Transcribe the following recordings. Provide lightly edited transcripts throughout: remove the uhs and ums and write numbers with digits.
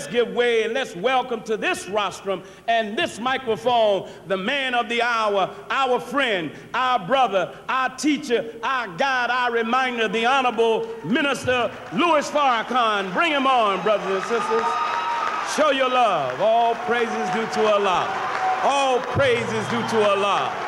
let's give way and let's welcome to this rostrum and this microphone the man of the hour, our friend, our brother, our teacher, our guide, our reminder, the Honorable Minister Louis Farrakhan. Bring him on, brothers and sisters. Show your love. All praises due to Allah. All praises due to Allah.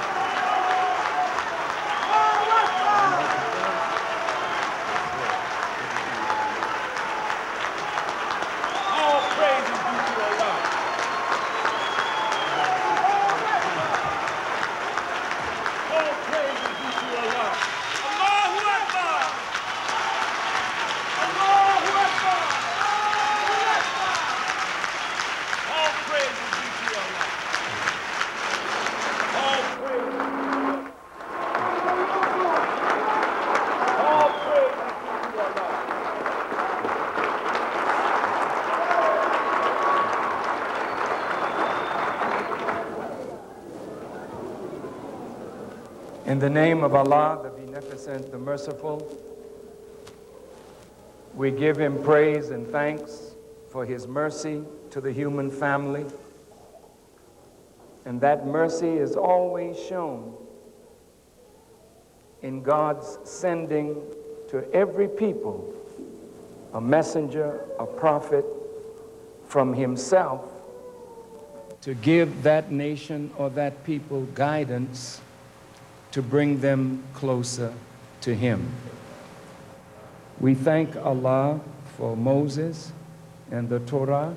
In the name of Allah, the Beneficent, the Merciful, we give him praise and thanks for his mercy to the human family. And that mercy is always shown in God's sending to every people a messenger, a prophet from himself to give that nation or that people guidance to bring them closer to him. We thank Allah for Moses and the Torah.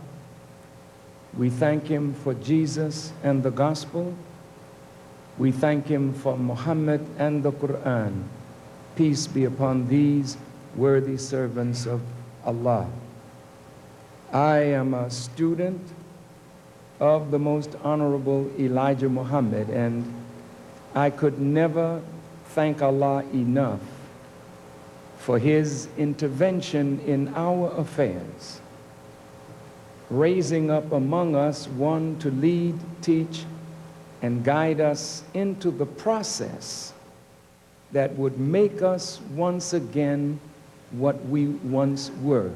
We thank him for Jesus and the gospel. We thank him for Muhammad and the Quran. Peace be upon these worthy servants of Allah. I am a student of the Most Honorable Elijah Muhammad, and I could never thank Allah enough for his intervention in our affairs, raising up among us one to lead, teach, and guide us into the process that would make us once again what we once were,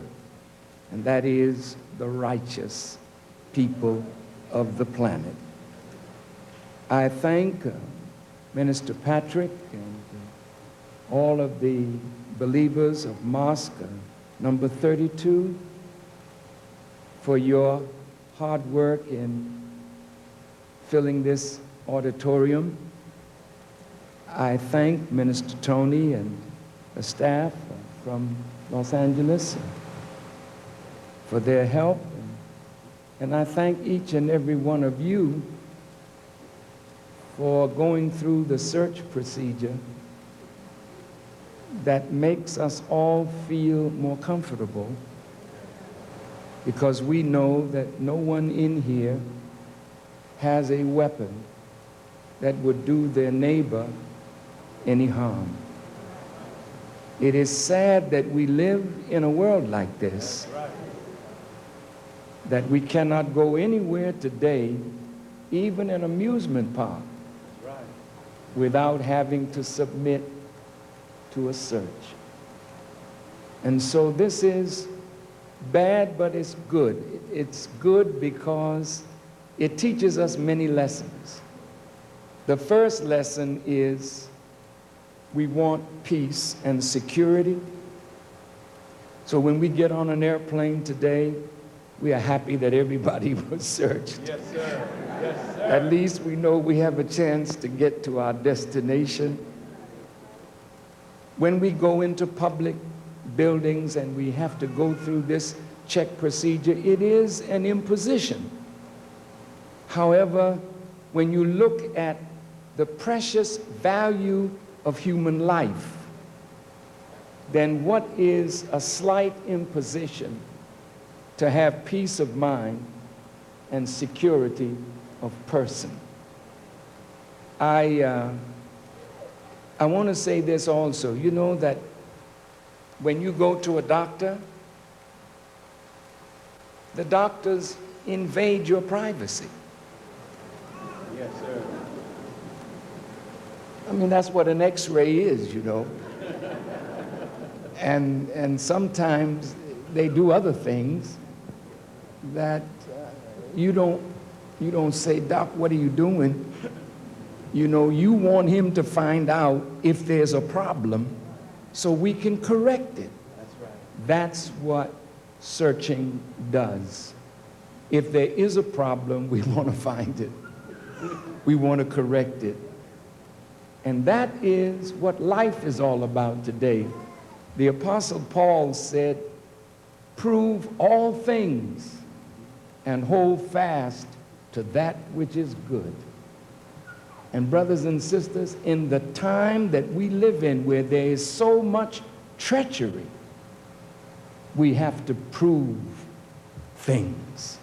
and that is the righteous people of the planet. I thank Minister Patrick and all of the believers of Mosque number 32 for your hard work in filling this auditorium. I thank Minister Tony and the staff from Los Angeles for their help. And I thank each and every one of you for going through the search procedure that makes us all feel more comfortable, because we know that no one in here has a weapon that would do their neighbor any harm. It is sad that we live in a world like this, that we cannot go anywhere today, even an amusement park, without having to submit to a search. And so this is bad, but it's good. It's good because it teaches us many lessons. The first lesson is we want peace and security. So when we get on an airplane today, we are happy that everybody was searched. Yes, sir. Yes, sir. At least we know we have a chance to get to our destination. When we go into public buildings and we have to go through this check procedure, it is an imposition. However, when you look at the precious value of human life, then what is a slight imposition to have peace of mind and security of person? I want to say this also. You know that when you go to a doctor, the doctors invade your privacy. Yes, sir. I mean, that's what an X-ray is, you know. And sometimes they do other things. that you don't say, Doc, what are you doing? You know, you want him to find out if there's a problem so we can correct it. That's right. That's what searching does. If there is a problem, we want to find it. We want to correct it. And that is what life is all about today. The Apostle Paul said, prove all things and hold fast to that which is good. And brothers and sisters, in the time that we live in where there is so much treachery, we have to prove things.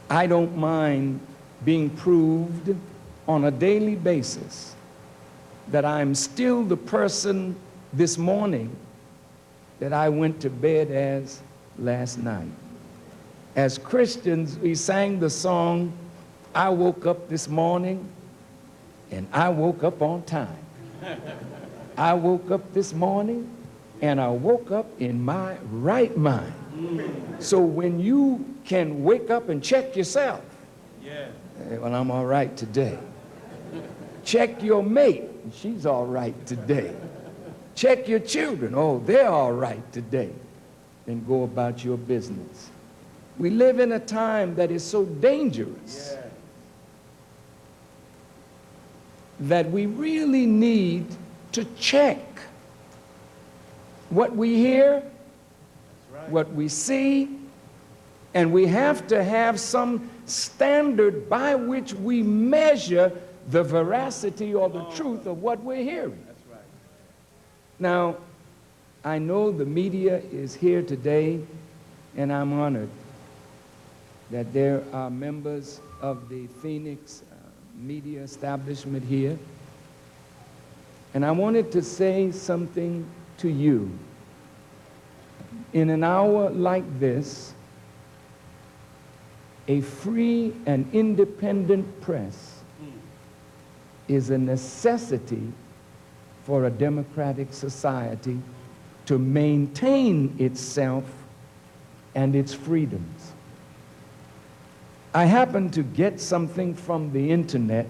I don't mind being proved on a daily basis that I'm still the person this morning that I went to bed as last night. As Christians, we sang the song, I woke up this morning and I woke up on time. I woke up this morning and I woke up in my right mind. So when you can wake up and check yourself, well, I'm all right today. Check your mate, she's all right today. Check your children, oh, they're all right today. Then go about your business. We live in a time that is so dangerous that we really need to check what we hear, what we see, and we have to have some standard by which we measure the veracity or the truth of what we're hearing. That's right. Now, I know the media is here today, and I'm honored that there are members of the Phoenix media establishment here. And I wanted to say something to you. In an hour like this, a free and independent press is a necessity for a democratic society to maintain itself and its freedoms. I happened to get something from the internet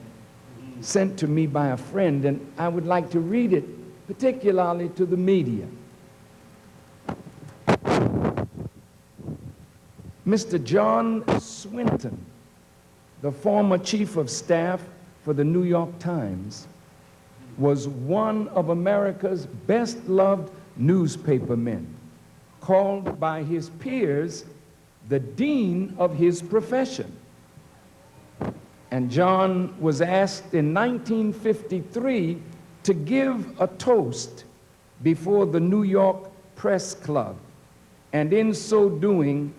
sent to me by a friend, and I would like to read it, particularly to the media. Mr. John Swinton, the former chief of staff for the New York Times, was one of America's best-loved newspapermen, called by his peers the dean of his profession. And John was asked in 1953 to give a toast before the New York Press Club. And in so doing,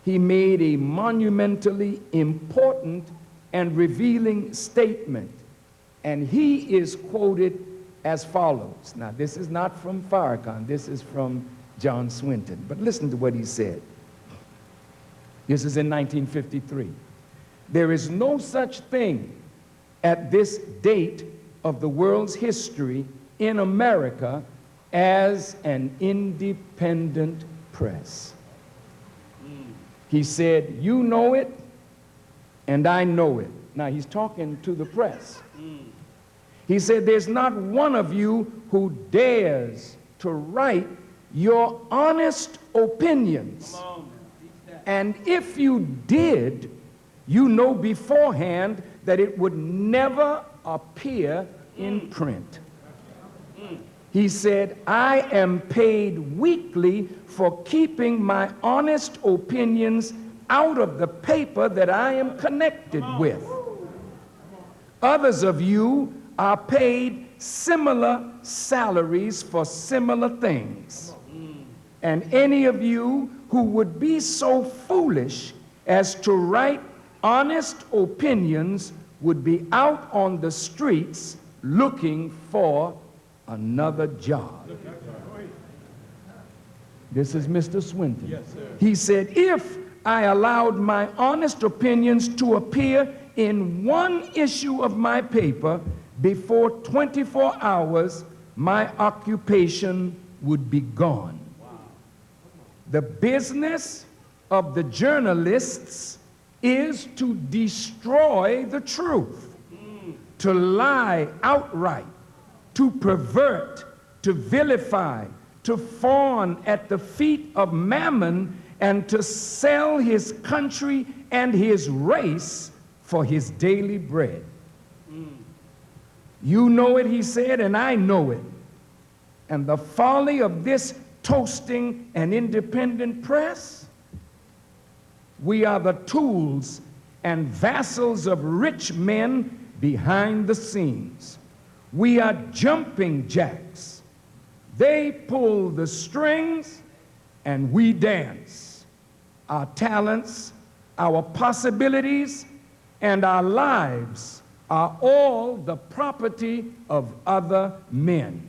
he made a monumentally important and revealing statement. And he is quoted as follows. Now, this is not from Farrakhan, this is from John Swinton. But listen to what he said. This is in 1953. There is no such thing at this date of the world's history in America as an independent press. He said, you know it, and I know it. Now, he's talking to the press. He said, there's not one of you who dares to write your honest opinions. And if you did, you know beforehand that it would never appear in print. He said, I am paid weekly for keeping my honest opinions out of the paper that I am connected with. Others of you are paid similar salaries for similar things. And any of you who would be so foolish as to write honest opinions would be out on the streets looking for another job. This is Mr. Swinton. Yes, sir. He said, if I allowed my honest opinions to appear in one issue of my paper before 24 hours, my occupation would be gone. Wow. The business of the journalists is to destroy the truth, to lie outright, to pervert, to vilify, to fawn at the feet of Mammon, and to sell his country and his race for his daily bread. You know it, he said, and I know it. And the folly of this toasting an independent press, we are the tools and vassals of rich men behind the scenes. We are jumping jacks. They pull the strings and we dance. Our talents, our possibilities, and our lives are all the property of other men.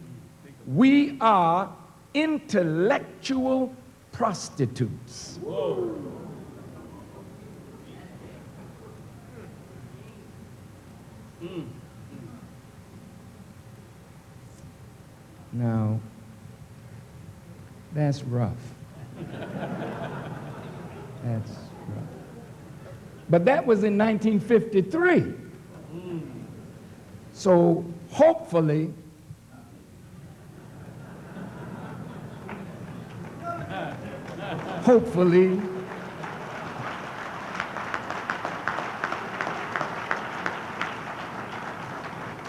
We are intellectual prostitutes. Whoa. Now, that's rough. That's rough. But that was in 1953. So hopefully,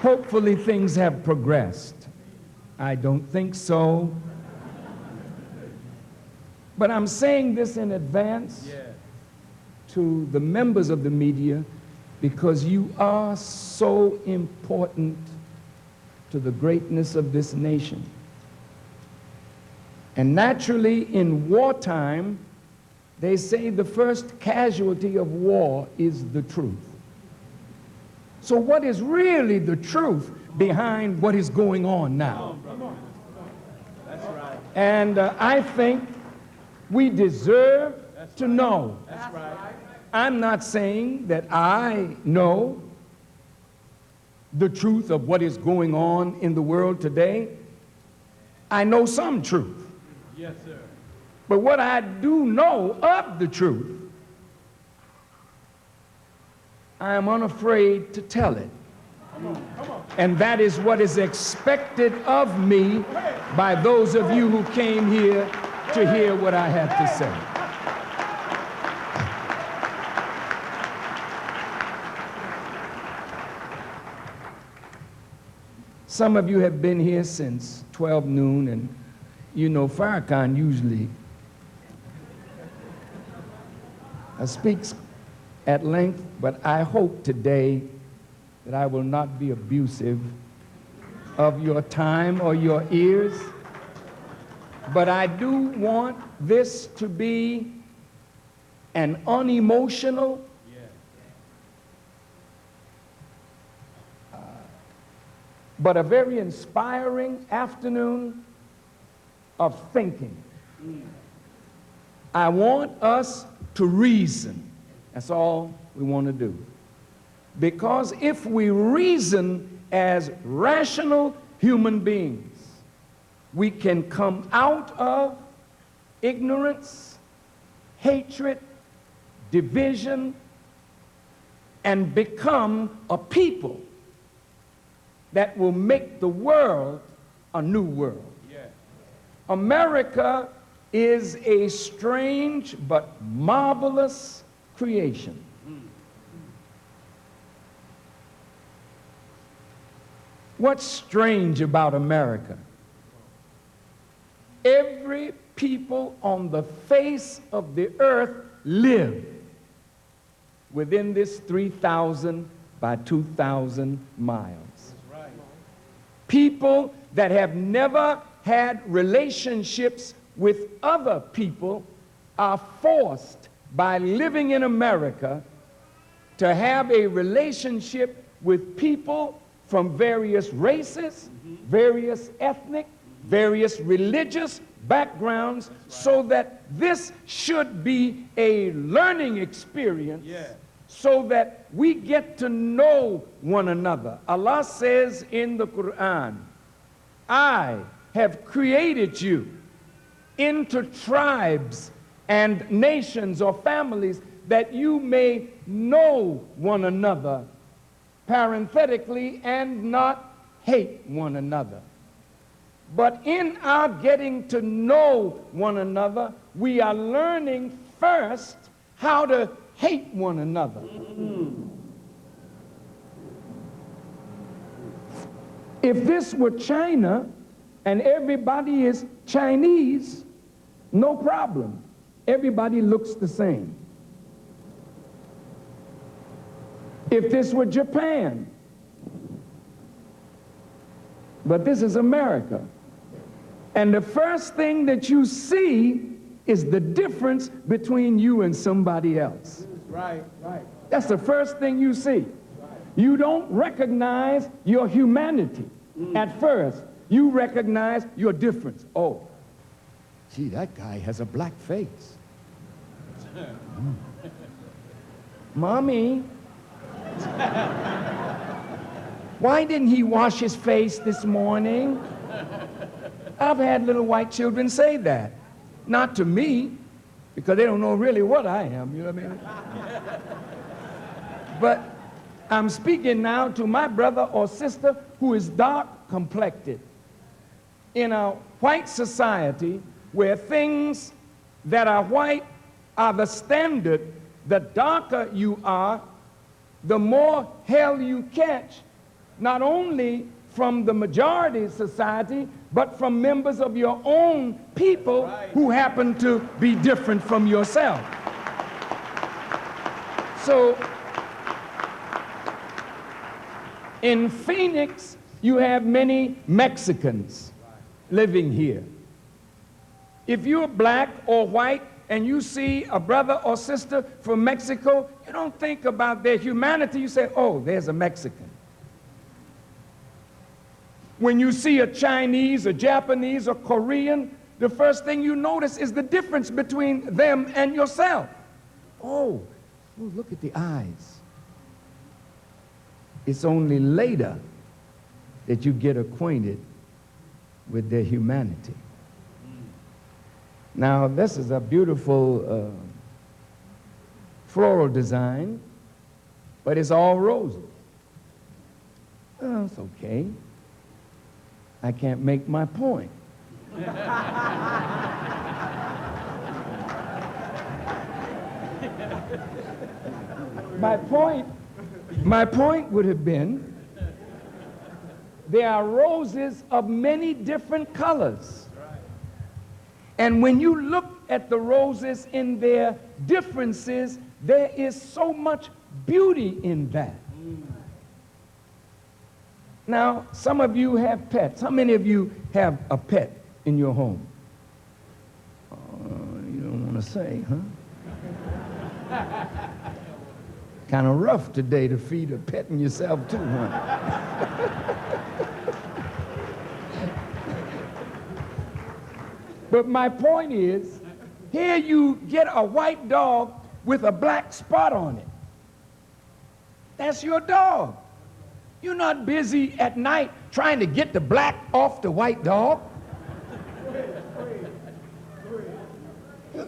hopefully things have progressed. I don't think so. But I'm saying this in advance to the members of the media because you are so important to the greatness of this nation. And naturally, in wartime, they say the first casualty of war is the truth. So what is really the truth behind what is going on now? That's right. And I think we deserve to know. That's right. I'm not saying that I know the truth of what is going on in the world today. I know some truth. Yes, sir. But what I do know of the truth, I am unafraid to tell it. Come on. And that is what is expected of me by those of you who came here to hear what I have to say. Some of you have been here since 12 noon, and you know Farrakhan usually speaks at length, but I hope today that I will not be abusive of your time or your ears. But I do want this to be an unemotional, but a very inspiring afternoon of thinking. I want us to reason. That's all we want to do. Because if we reason as rational human beings, we can come out of ignorance, hatred, division, and become a people that will make the world a new world. Yeah. America is a strange but marvelous creation. What's strange about America? Every people on the face of the earth live within this 3,000 by 2,000 miles. That's right. People that have never had relationships with other people are forced by living in America to have a relationship with people from various races, various ethnic, various religious backgrounds, so that this should be a learning experience, so that we get to know one another. Allah says in the Quran, I have created you into tribes and nations or families, that you may know one another, parenthetically, and not hate one another. But in our getting to know one another, we are learning first how to hate one another. If this were China and everybody is Chinese, no problem. Everybody looks the same. If this were Japan, but this is America. And the first thing that you see is the difference between you and somebody else. Right. That's the first thing you see. You don't recognize your humanity at first. You recognize your difference. Oh, gee, that guy has a black face. Mommy, why didn't he wash his face this morning? I've had little white children say that. Not to me, because they don't know really what I am, you know what I mean? But I'm speaking now to my brother or sister who is dark complected. In a white society where things that are white are the standard, the darker you are, the more hell you catch, not only from the majority society, but from members of your own people who happen to be different from yourself. So, in Phoenix, you have many Mexicans living here. If you're black or white and you see a brother or sister from Mexico, you don't think about their humanity. You say, oh, there's a Mexican. When you see a Chinese, a Japanese, or Korean, the first thing you notice is the difference between them and yourself. Oh, look at the eyes. It's only later that you get acquainted with their humanity. Now, this is a beautiful floral design, but it's all roses. Oh, it's okay. I can't make my point. My point would have been, there are roses of many different colors. And when you look at the roses in their differences, there is so much beauty in that. Now, some of you have pets. How many of you have a pet in your home? You don't want to say, huh? Kind of rough today to feed a pet and yourself too, huh? But my point is, here you get a white dog with a black spot on it. That's your dog. You're not busy at night trying to get the black off the white dog.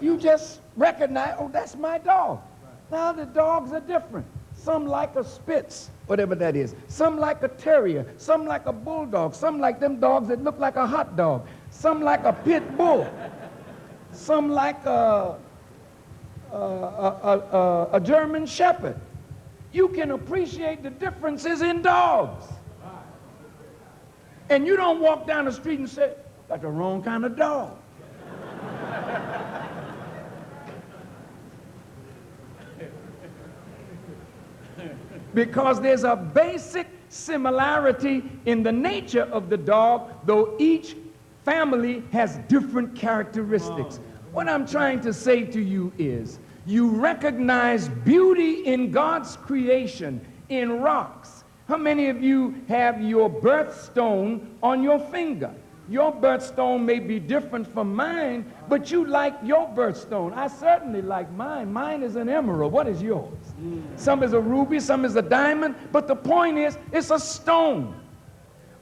You just recognize, oh, that's my dog. Now the dogs are different. Some like a Spitz, whatever that is. Some like a terrier. Some like a bulldog. Some like them dogs that look like a hot dog. Some like a pit bull. Some like a German shepherd. You can appreciate the differences in dogs. And you don't walk down the street and say, that's the wrong kind of dog. Because there's a basic similarity in the nature of the dog, though each family has different characteristics. What I'm trying to say to you is, you recognize beauty in God's creation, in rocks. How many of you have your birthstone on your finger? Your birthstone may be different from mine, but you like your birthstone. I certainly like mine. Mine is an emerald. What is yours? Some is a ruby, some is a diamond, but the point is, it's a stone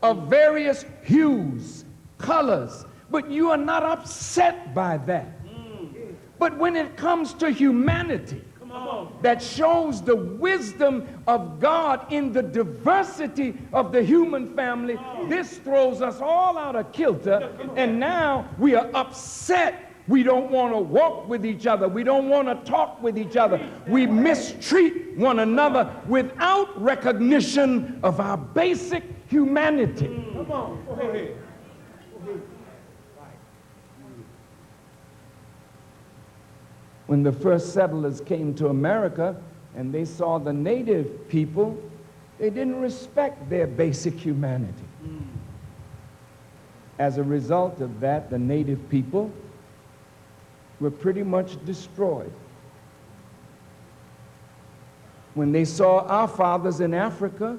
of various hues, colors, but you are not upset by that. But when it comes to humanity, that shows the wisdom of God in the diversity of the human family, this throws us all out of kilter, and now we are upset. We don't want to walk with each other. We don't want to talk with each other. We mistreat one another without recognition of our basic humanity. Come on, go ahead. When the first settlers came to America and they saw the native people, they didn't respect their basic humanity. As a result of that, the native people were pretty much destroyed. When they saw our fathers in Africa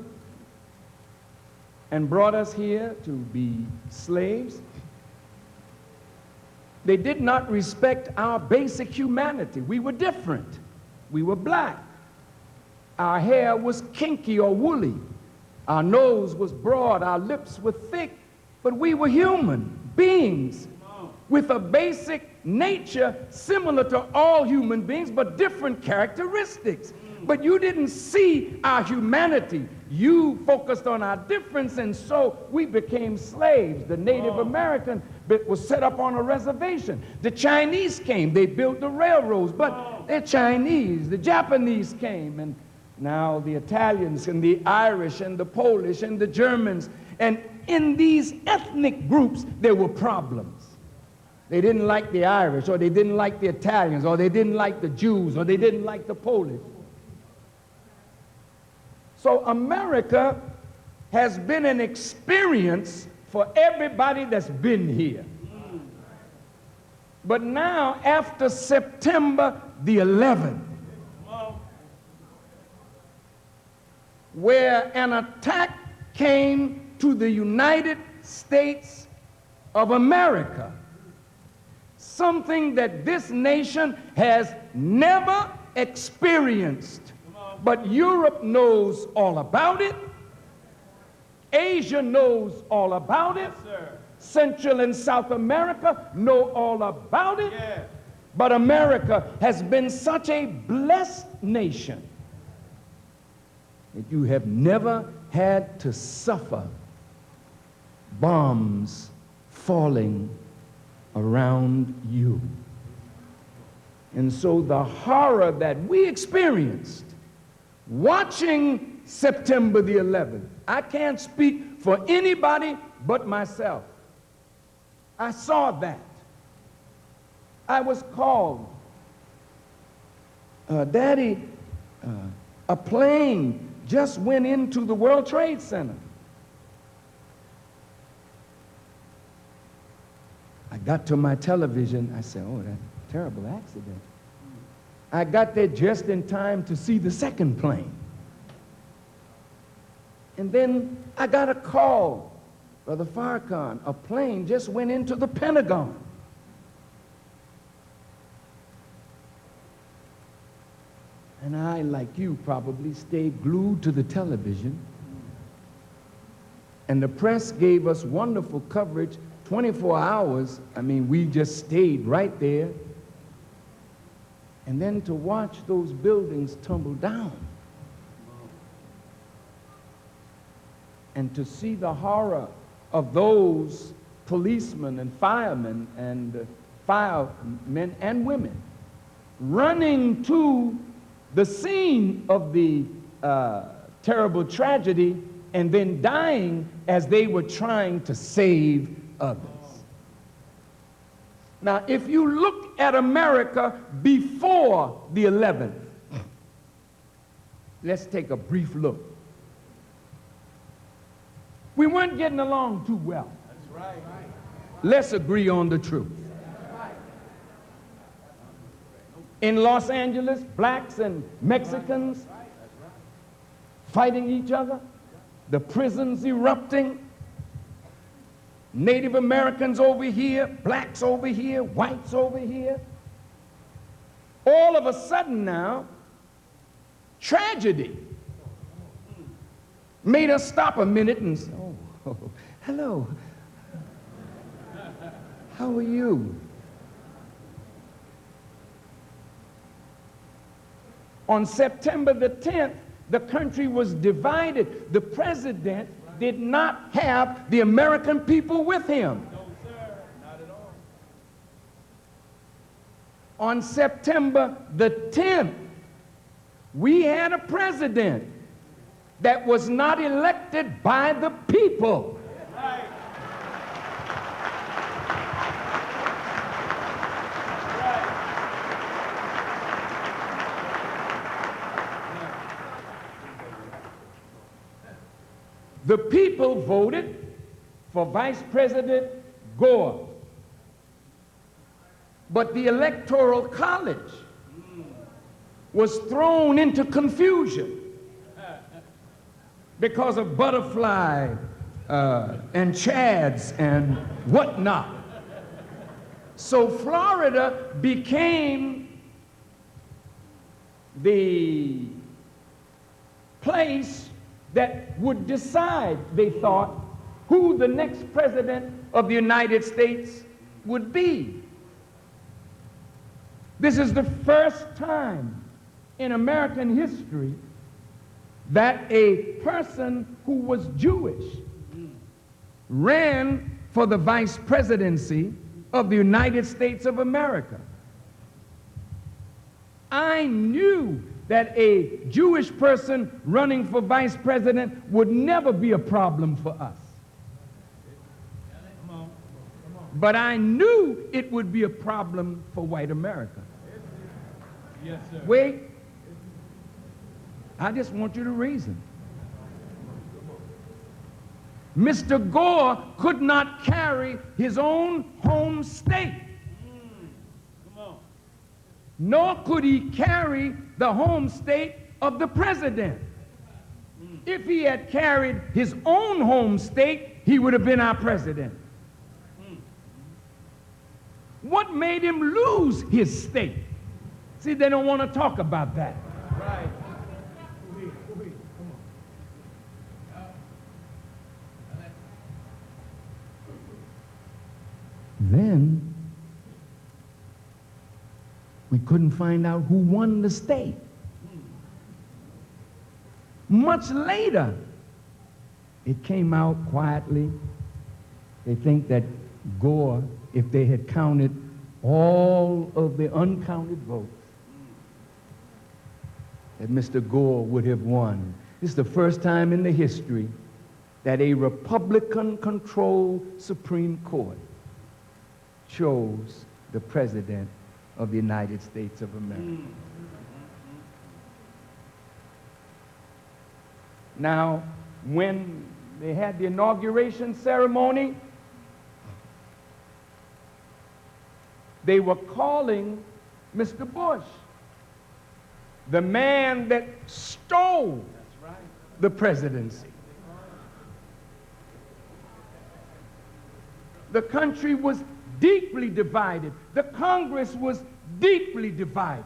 and brought us here to be slaves, they did not respect our basic humanity. We were different. We were black. Our hair was kinky or woolly. Our nose was broad. Our lips were thick. But we were human beings with a basic nature similar to all human beings, but different characteristics. But you didn't see our humanity. You focused on our difference, and so we became slaves. The Native American was set up on a reservation. The Chinese came. They built the railroads, but they're Chinese. The Japanese came, and now the Italians and the Irish and the Polish and the Germans. And in these ethnic groups, there were problems. They didn't like the Irish, or they didn't like the Italians, or they didn't like the Jews, or they didn't like the Polish. So America has been an experience for everybody that's been here. But now, after September the 11th, where an attack came to the United States of America, something that this nation has never experienced. But Europe knows all about it. Asia knows all about it. Yes, Central and South America know all about it. Yeah. But America has been such a blessed nation that you have never had to suffer bombs falling around you. And so the horror that we experienced watching September the 11th, I can't speak for anybody but myself. I saw that. I was called, Daddy, a plane just went into the World Trade Center. I got to my television. I said, oh, that's a terrible accident. I got there just in time to see the second plane. And then I got a call, Brother Farrakhan, a plane just went into the Pentagon. And I, like you, probably stayed glued to the television. And the press gave us wonderful coverage, 24 hours. I mean, we just stayed right there. And then to watch those buildings tumble down. And to see the horror of those policemen and firemen and firemen and women running to the scene of the terrible tragedy and then dying as they were trying to save others. Now, if you look at America before the 11th, let's take a brief look. We weren't getting along too well. That's right. Let's agree on the truth. In Los Angeles, blacks and Mexicans fighting each other, the prisons erupting, Native Americans over here, blacks over here, whites over here. All of a sudden now, tragedy made us stop a minute and say, oh, hello, how are you? On September the 10th, the country was divided. The president did not have the American people with him. No, sir, not at all. On September the 10th, we had a president that was not elected by the people. Right. The people voted for Vice President Gore. But the Electoral College was thrown into confusion because of butterfly and chads and whatnot. So Florida became the place that would decide, they thought, who the next president of the United States would be. This is the first time in American history that a person who was Jewish ran for the vice presidency of the United States of America. I knew that a Jewish person running for vice president would never be a problem for us. But I knew it would be a problem for white America. Yes, sir. Wait. I just want you to reason. Mr. Gore could not carry his own home state. Come on. Nor could he carry the home state of the president. If he had carried his own home state, he would have been our president. What made him lose his state? See, they don't want to talk about that. Right. Then we couldn't find out who won the state. Much later, it came out quietly. They think that Gore, if they had counted all of the uncounted votes, that Mr. Gore would have won. This is the first time in the history that a Republican-controlled Supreme Court chose the President of the United States of America. Now, when they had the inauguration ceremony, they were calling Mr. Bush the man that stole the presidency. The country was deeply divided. The Congress was deeply divided.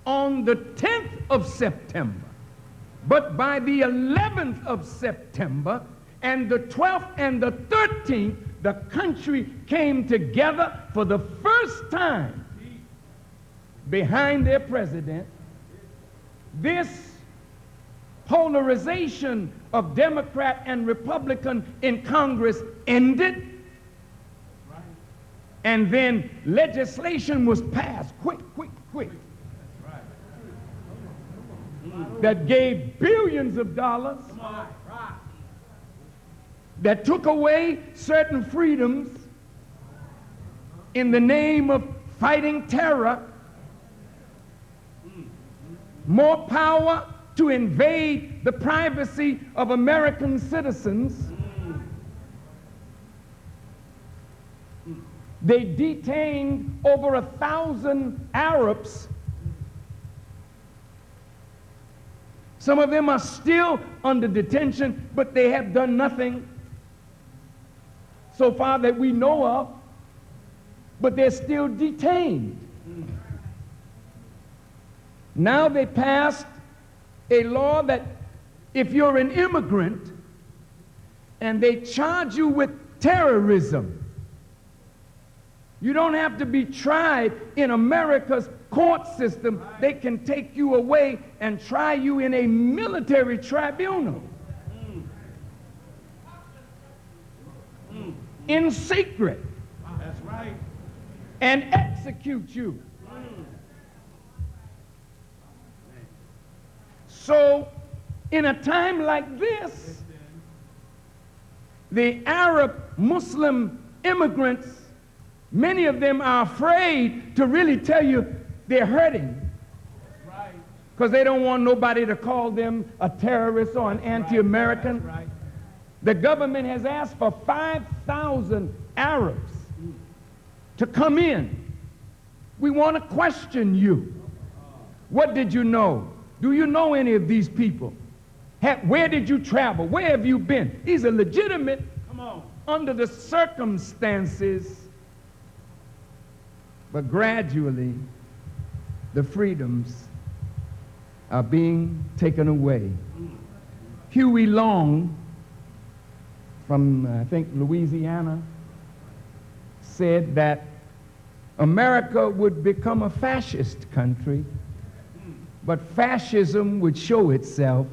On the 10th of September, but by the 11th of September and the 12th and the 13th, the country came together for the first time behind their president. This polarization of Democrat and Republican in Congress ended, and then legislation was passed quick, that gave billions of dollars, that took away certain freedoms in the name of fighting terror, more power to invade the privacy of American citizens. They detained over 1,000 Arabs. Some of them are still under detention, but they have done nothing so far that we know of, but they're still detained. Now they passed a law that if you're an immigrant and they charge you with terrorism, You don't have to be tried in America's court system. They can take you away and try you in a military tribunal. In secret. That's right. And execute you. So, in a time like this, the Arab Muslim immigrants, many of them are afraid to really tell you they're hurting. Because they don't want nobody to call them a terrorist or an anti-American. Right. The government has asked for 5,000 Arabs to come in. We want to question you. What did you know? Do you know any of these people? Where did you travel? Where have you been? These are legitimate. Come on. Under the circumstances. But gradually, the freedoms are being taken away. Huey Long from, I think, Louisiana, said that America would become a fascist country, but fascism would show itself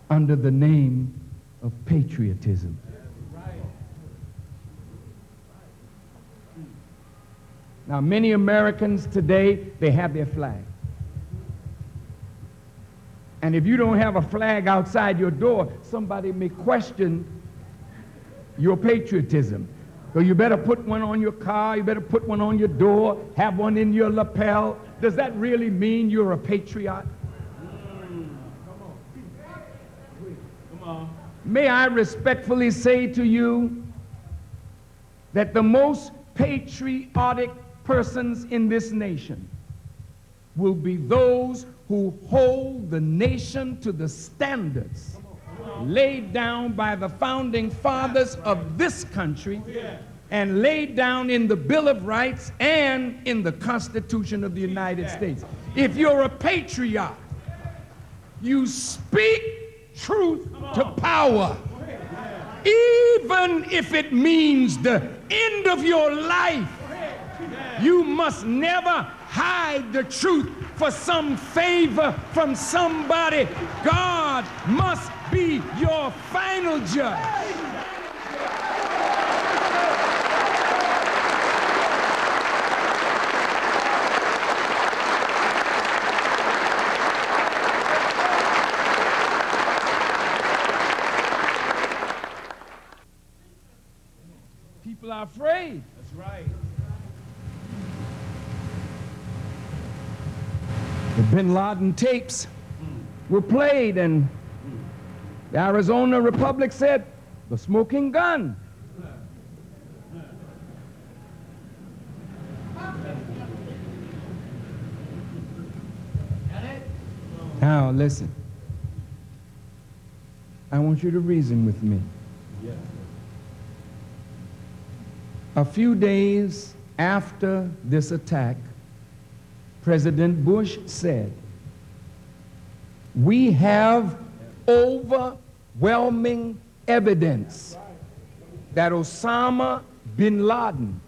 under the name of patriotism. Now, many Americans today, they have their flag. And if you don't have a flag outside your door, somebody may question your patriotism. So you better put one on your car, you better put one on your door, have one in your lapel. Does that really mean you're a patriot? Come on. May I respectfully say to you that the most patriotic persons in this nation will be those who hold the nation to the standards laid down by the founding fathers of this country and laid down in the Bill of Rights and in the Constitution of the United States. If you're a patriot, you speak truth to power, even if it means the end of your life. You must never hide the truth for some favor from somebody. God must be your final judge. People are afraid. That's right. The Bin Laden tapes were played, and the Arizona Republic said, the smoking gun. Now, listen. I want you to reason with me. A few days after this attack, President Bush said, we have overwhelming evidence that Osama bin Laden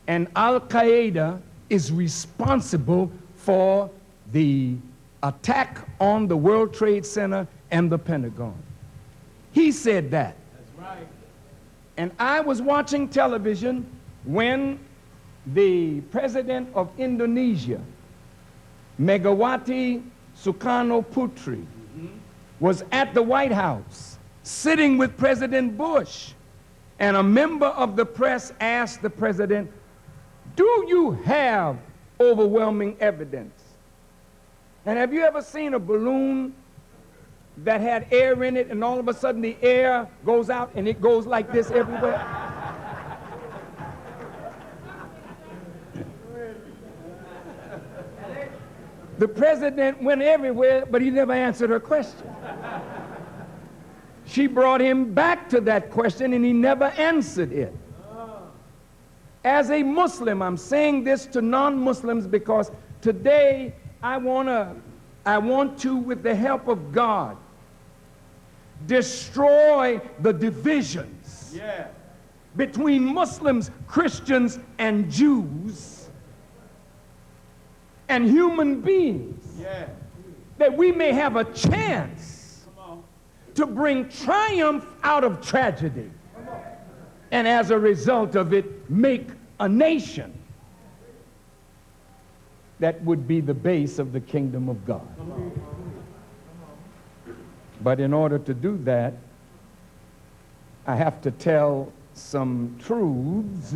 and Al-Qaeda is responsible for the attack on the World Trade Center and the Pentagon. He said that. That's right. And I was watching television when the president of Indonesia, Megawati Sukarno Putri, was at the White House sitting with President Bush. And a member of the press asked the president, do you have overwhelming evidence? And have you ever seen a balloon that had air in it and all of a sudden the air goes out and it goes like this everywhere? The president went everywhere, but he never answered her question. She brought him back to that question, and he never answered it. As a Muslim, I'm saying this to non-Muslims because today I want to, with the help of God, destroy the divisions between Muslims, Christians, and Jews, and human beings, that we may have a chance to bring triumph out of tragedy, and as a result of it, make a nation that would be the base of the kingdom of God. But in order to do that, I have to tell some truths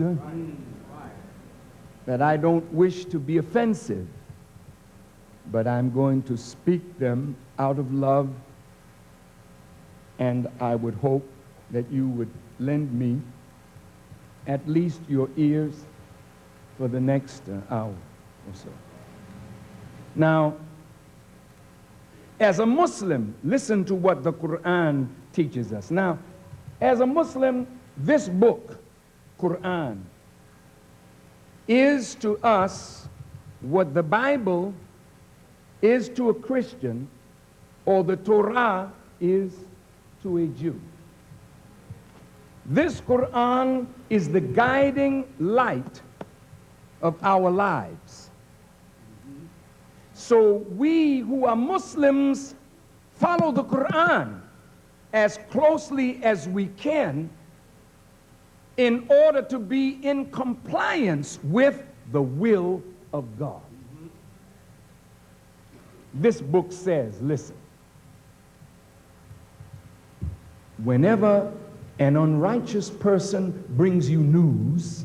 that I don't wish to be offensive, but I'm going to speak them out of love, and I would hope that you would lend me at least your ears for the next hour or so. Now, as a Muslim, listen to what the Quran teaches us. Now, as a Muslim, this book, Quran, is to us what the Bible is to a Christian, or the Torah is to a Jew. This Quran is the guiding light of our lives. So we who are Muslims follow the Quran as closely as we can in order to be in compliance with the will of God. This book says, listen, whenever an unrighteous person brings you news,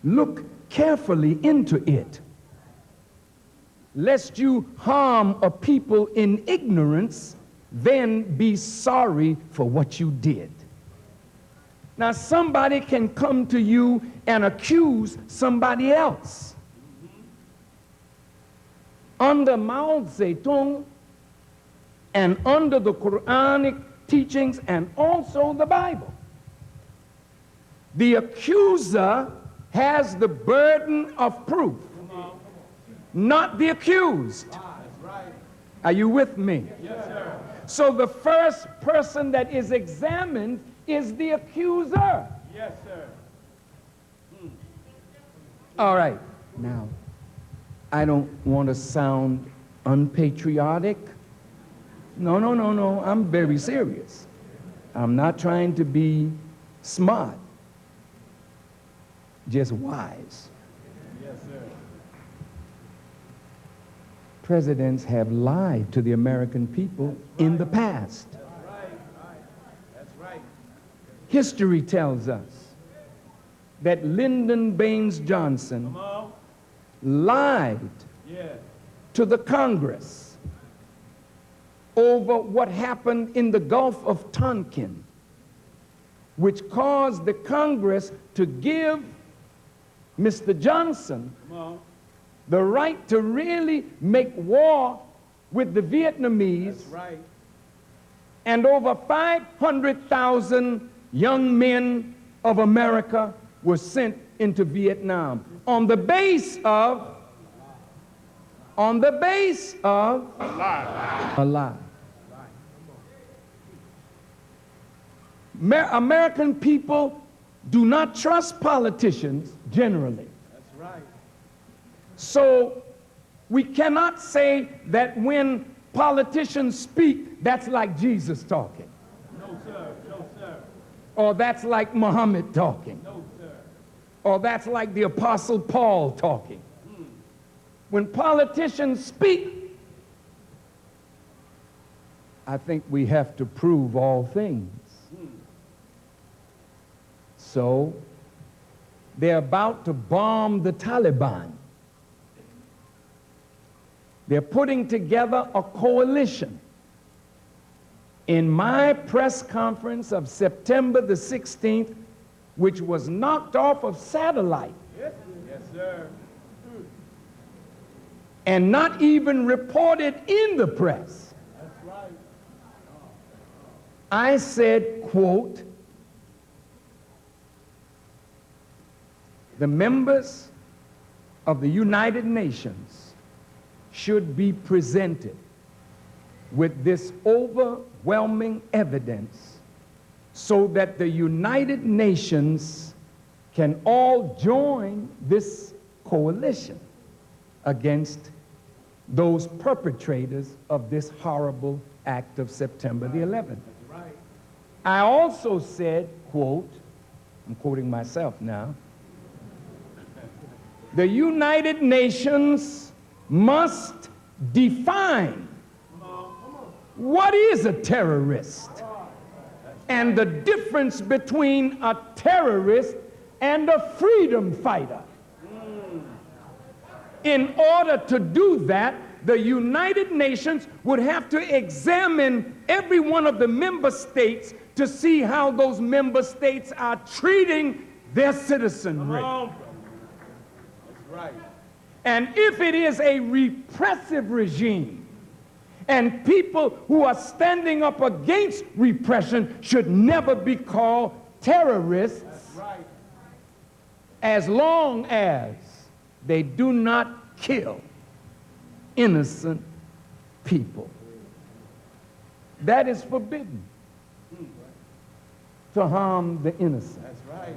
look carefully into it, lest you harm a people in ignorance, then be sorry for what you did. Now, somebody can come to you and accuse somebody else. Under Mao Zedong and under the Quranic teachings and also the Bible, the accuser has the burden of proof, not the accused. Are you with me? Yes, sir. So the first person that is examined is the accuser. Yes, sir. All right. Now, I don't want to sound unpatriotic. No. I'm very serious. I'm not trying to be smart, just wise. Yes, sir. Presidents have lied to the American people in the past. That's right. That's right. History tells us that Lyndon Baines Johnson Come on. lied Yeah. to the Congress over what happened in the Gulf of Tonkin, which caused the Congress to give Mr. Johnson Come on. the right to really make war with the Vietnamese. That's right. And over 500,000 young men of America were sent into Vietnam on the base of a lie. American people do not trust politicians generally. That's right. So we cannot say that when politicians speak, that's like Jesus talking. No, sir. No, sir. Or that's like Muhammad talking. No, sir. Or that's like the Apostle Paul talking. When politicians speak, I think we have to prove all things. So they're about to bomb the Taliban. They're putting together a coalition. In my press conference of September the 16th, which was knocked off of satellite, Yes, sir. and not even reported in the press, That's right. I said, quote, the members of the United Nations should be presented with this overwhelming evidence so that the United Nations can all join this coalition against those perpetrators of this horrible act of September the 11th. I also said, quote, I'm quoting myself now, the United Nations must define what is a terrorist and the difference between a terrorist and a freedom fighter. In order to do that, the United Nations would have to examine every one of the member states to see how those member states are treating their citizenry. That's right. And if it is a repressive regime, and people who are standing up against repression should never be called terrorists, That's right. as long as they do not kill innocent people. That is forbidden, to harm the innocent. That's right.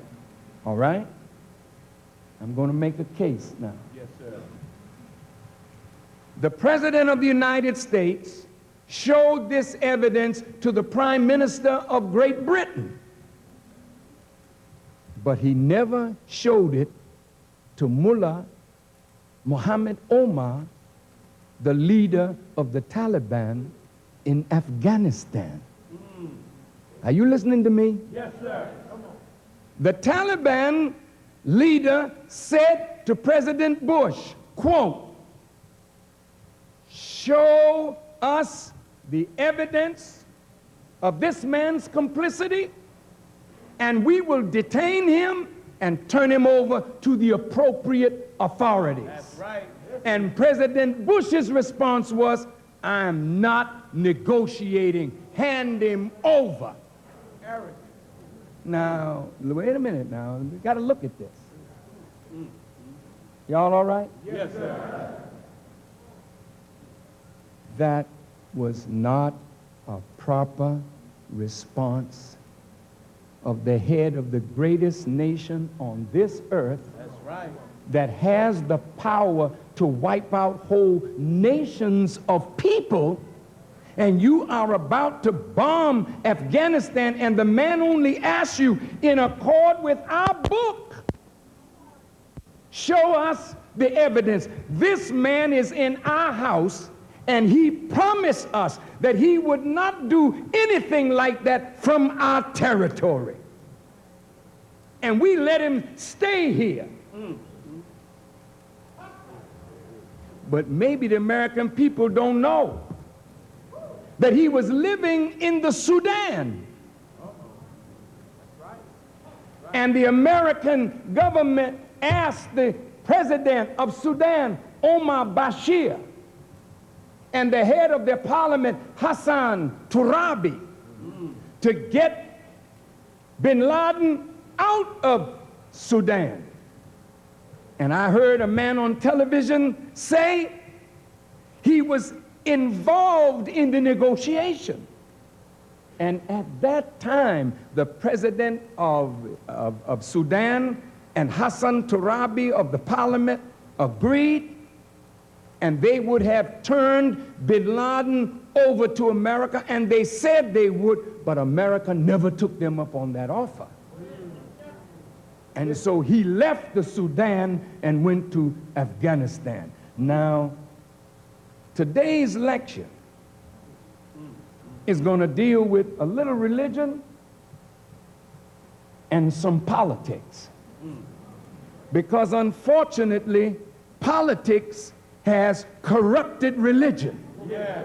All right? I'm going to make a case now. Yes, sir. The President of the United States showed this evidence to the Prime Minister of Great Britain, but he never showed it to Mullah Muhammad Omar, the leader of the Taliban in Afghanistan. Are you listening to me? Yes, sir. The Taliban leader said to President Bush, quote, show us the evidence of this man's complicity, and we will detain him and turn him over to the appropriate authorities. That's right. And President Bush's response was, I'm not negotiating. Hand him over. Eric. Now, wait a minute now. We got to look at this. Y'all all right? Yes, sir. That was not a proper response of the head of the greatest nation on this earth That's right. that has the power to wipe out whole nations of people, and you are about to bomb Afghanistan, and the man only asks you, in accord with our book, show us the evidence. This man is in our house, and he promised us that he would not do anything like that from our territory. And we let him stay here. But maybe the American people don't know that he was living in the Sudan. And the American government asked the president of Sudan, Omar Bashir, and the head of their parliament, Hassan Turabi, to get bin Laden out of Sudan. And I heard a man on television say he was involved in the negotiation. And at that time, the president of Sudan and Hassan Turabi of the parliament agreed, and they would have turned bin Laden over to America, and they said they would, but America never took them up on that offer. And so he left the Sudan and went to Afghanistan. Now, today's lecture is going to deal with a little religion and some politics. Because unfortunately, politics has corrupted religion. Yeah.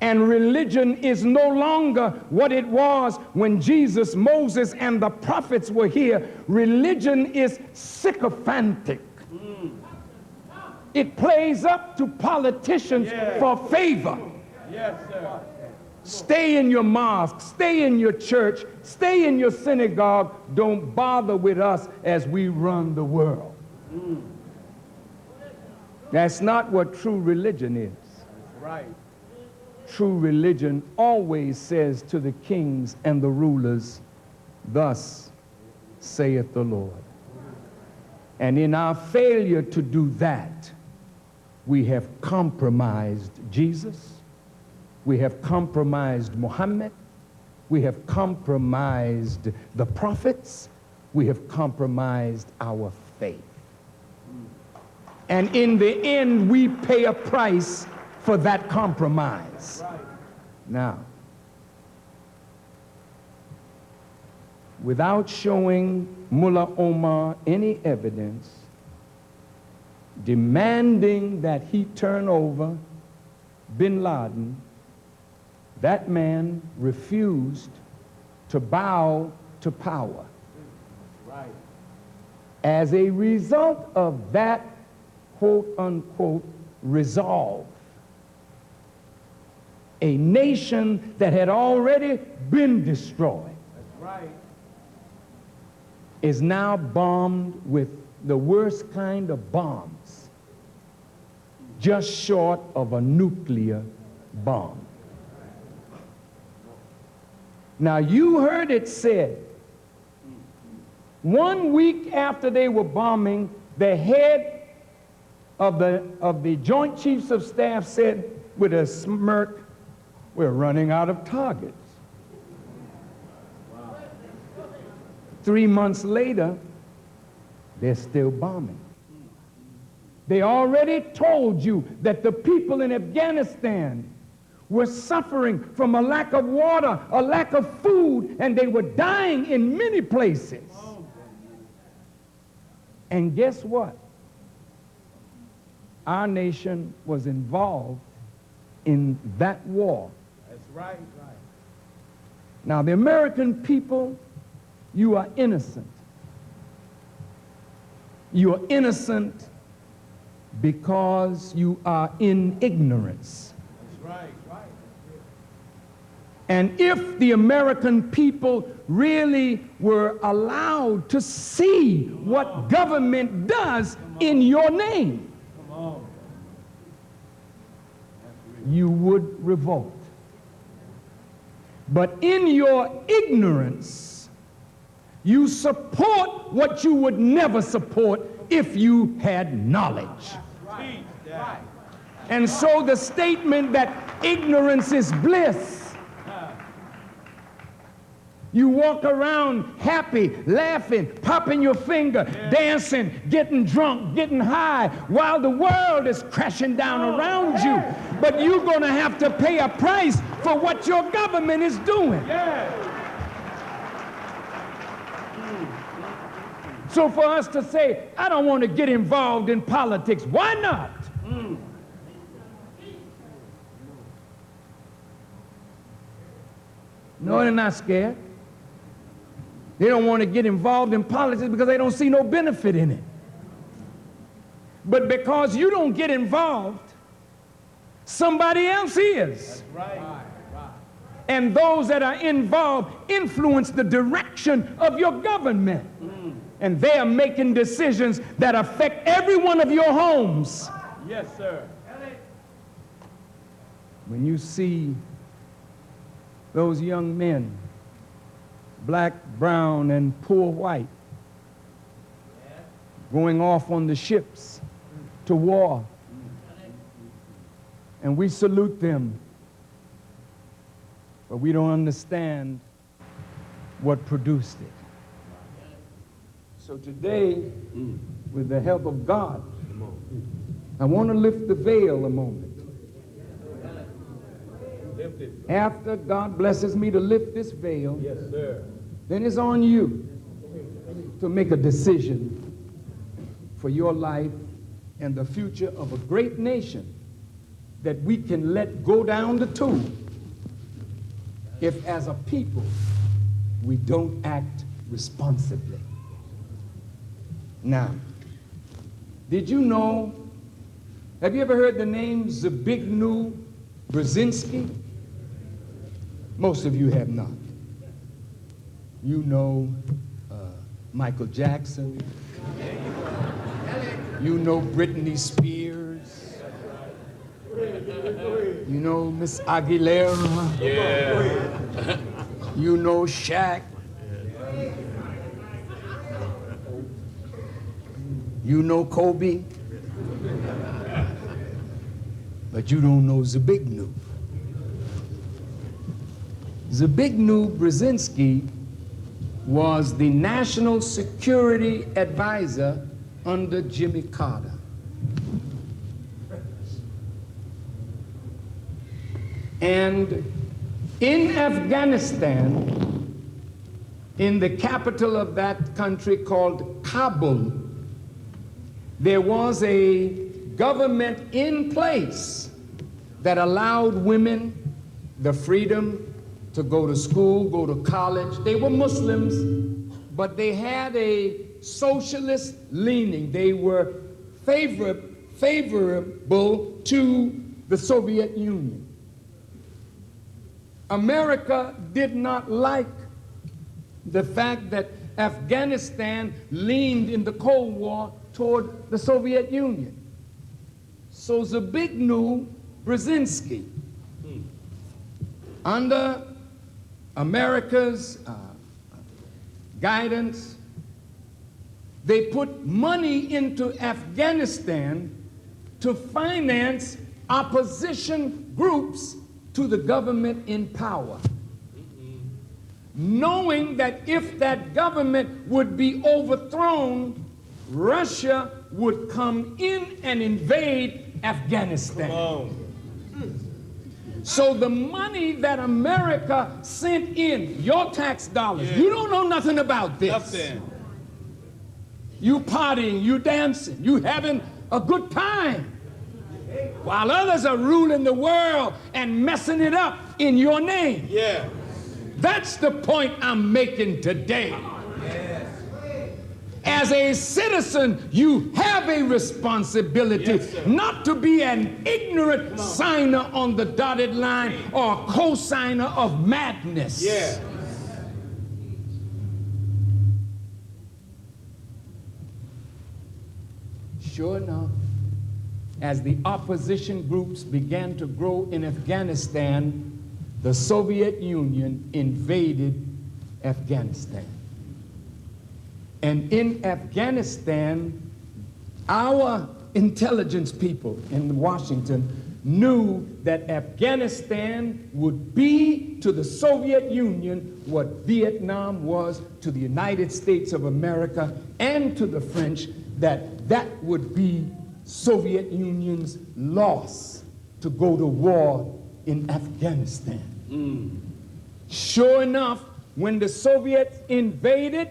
And religion is no longer what it was when Jesus, Moses, and the prophets were here. Religion is sycophantic. It plays up to politicians for favor. Yes, sir. Stay in your mosque, stay in your church, stay in your synagogue. Don't bother with us as we run the world. That's not what true religion is. Right. true religion always says to the kings and the rulers, "Thus saith the Lord." And in our failure to do that, we have compromised Jesus, we have compromised Muhammad, we have compromised the prophets, we have compromised our faith. And in the end, we pay a price for that compromise. Now, without showing Mullah Omar any evidence demanding that he turn over bin Laden, that man refused to bow to power. As a result of that quote-unquote resolve, a nation that had already been destroyed is now bombed with the worst kind of bombs, just short of a nuclear bomb. Now, you heard it said, 1 week after they were bombing, the head of the Joint Chiefs of Staff said with a smirk, "We're running out of targets." 3 months later, they're still bombing. They already told you that the people in Afghanistan were suffering from a lack of water, a lack of food, and they were dying in many places. And guess what? Our nation was involved in that war. That's right. Now, the American people, you are innocent. You are innocent because you are in ignorance. That's right. And if the American people really were allowed to see what government does in your name, you would revolt. But in your ignorance, you support what you would never support if you had knowledge. And so the statement that ignorance is bliss, you walk around happy, laughing, popping your finger, dancing, getting drunk, getting high, while the world is crashing down around you. But you're going to have to pay a price for what your government is doing. So for us to say, "I don't want to get involved in politics," why not? No, they're not scared. They don't want to get involved in politics because they don't see no benefit in it. But because you don't get involved, somebody else is. And those that are involved influence the direction of your government. And they are making decisions that affect every one of your homes. Yes, sir. When you see those young men, black, brown, and poor white, going off on the ships to war, and we salute them, but we don't understand what produced it. So today, with the help of God, I want to lift the veil a moment. After God blesses me to lift this veil, Yes, sir. then it's on you to make a decision for your life and the future of a great nation that we can let go down the tube if, as a people, we don't act responsibly. Now, did you know, have you ever heard the name Zbigniew Brzezinski? Most of you have not. You know Michael Jackson. You know Britney Spears. You know Miss Aguilera? Yeah. You know Shaq? You know Kobe? But you don't know Zbigniew. Zbigniew Brzezinski was the national security advisor under Jimmy Carter. And in Afghanistan, in the capital of that country called Kabul, there was a government in place that allowed women the freedom to go to school, go to college. They were Muslims, but they had a socialist leaning. They were favorable to the Soviet Union. America did not like the fact that Afghanistan leaned in the Cold War toward the Soviet Union. So Zbigniew Brzezinski, under America's guidance, they put money into Afghanistan to finance opposition groups to the government in power, knowing that if that government would be overthrown, Russia would come in and invade Afghanistan. So the money that America sent in, your tax dollars, you don't know nothing about this. Nothing. You partying, you dancing, you having a good time, while others are ruling the world and messing it up in your name. Yeah. That's the point I'm making today. As a citizen, you have a responsibility not to be an ignorant signer on the dotted line or a co-signer of madness. Yeah. Sure enough, as the opposition groups began to grow in Afghanistan, the Soviet Union invaded Afghanistan. And in Afghanistan, our intelligence people in Washington knew that Afghanistan would be to the Soviet Union what Vietnam was to the United States of America and to the French, that would be Soviet Union's loss to go to war in Afghanistan. Sure enough, when the Soviets invaded,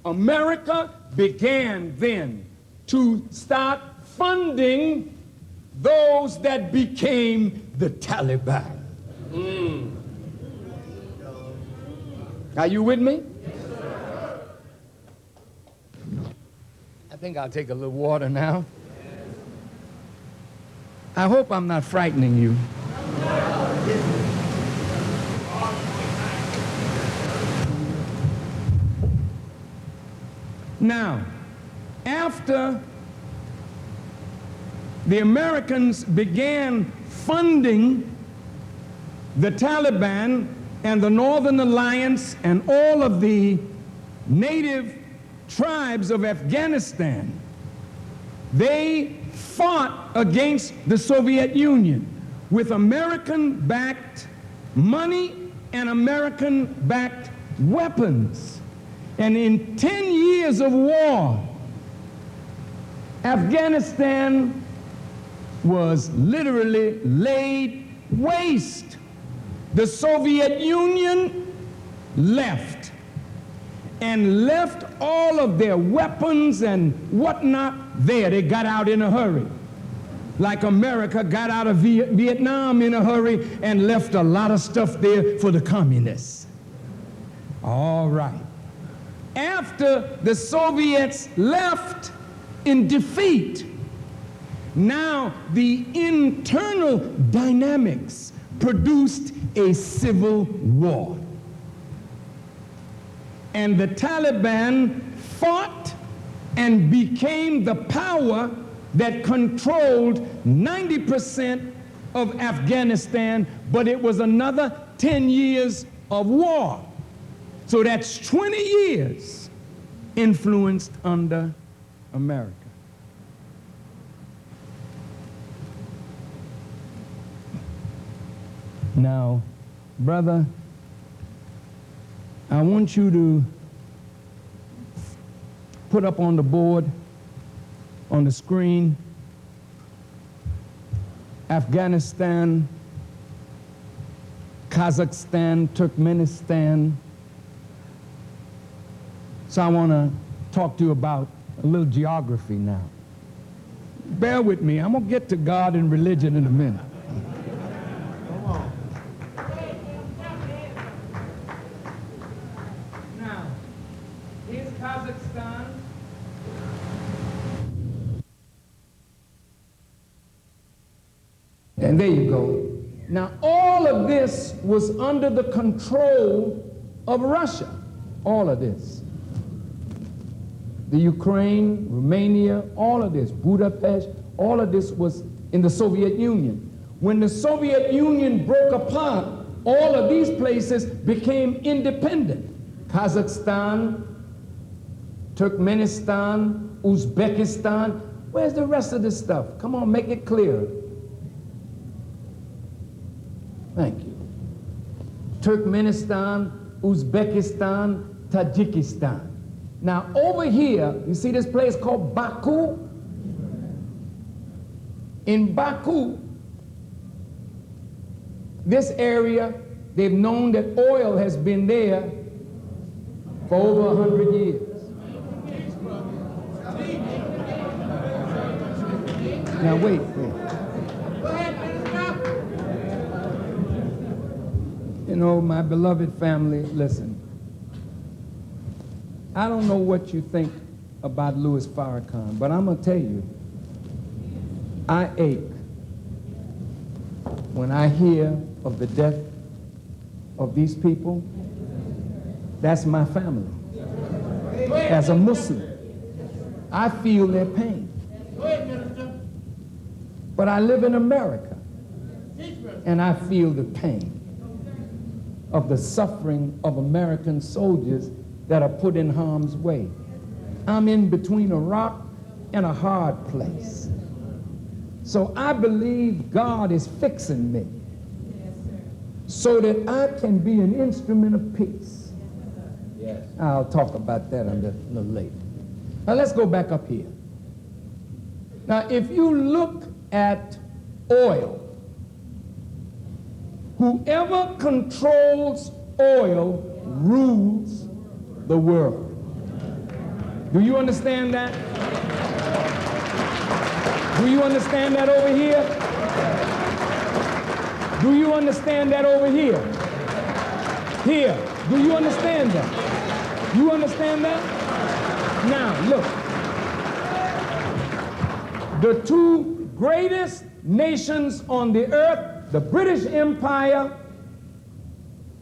America began then to start funding those that became the Taliban. Are you with me? I think I'll take a little water now. I hope I'm not frightening you. Now, after the Americans began funding the Taliban and the Northern Alliance and all of the native tribes of Afghanistan, they fought against the Soviet Union with American-backed money and American-backed weapons. And in 10 years of war, Afghanistan was literally laid waste. The Soviet Union left, and left all of their weapons and whatnot there. They got out in a hurry, like America got out of Vietnam in a hurry and left a lot of stuff there for the communists. All right. After the Soviets left in defeat, now the internal dynamics produced a civil war. And the Taliban fought and became the power that controlled 90% of Afghanistan, but it was another 10 years of war. So that's 20 years influenced under America. Now, brother, I want you to put up on the board, on the screen, Afghanistan, Kazakhstan, Turkmenistan. So I want to talk to you about a little geography now. Bear with me. I'm going to get to God and religion in a minute. Now, here's Kazakhstan. And there you go. Now, all of this was under the control of Russia. All of this. The Ukraine, Romania, all of this, Budapest, all of this was in the Soviet Union. When the Soviet Union broke apart, all of these places became independent. Kazakhstan, Turkmenistan, Uzbekistan. Where's the rest of this stuff? Come on, make it clear. Thank you. Turkmenistan, Uzbekistan, Tajikistan. Now over here, you see this place called Baku? In Baku, this area, they've known that oil has been there for over 100 years. Now wait. You know, my beloved family, listen. I don't know what you think about Louis Farrakhan, but I'm going to tell you, I ache when I hear of the death of these people. That's my family. As a Muslim, I feel their pain. But I live in America, and I feel the pain of the suffering of American soldiers that are put in harm's way. I'm in between a rock and a hard place. So I believe God is fixing me so that I can be an instrument of peace. Yes. I'll talk about that a little later. Now let's go back up here. Now if you look at oil, whoever controls oil rules the world. Do you understand that? Do you understand that over here? Do you understand that over here? Here. Do you understand that? You understand that? Now, look. The two greatest nations on the earth, the British Empire,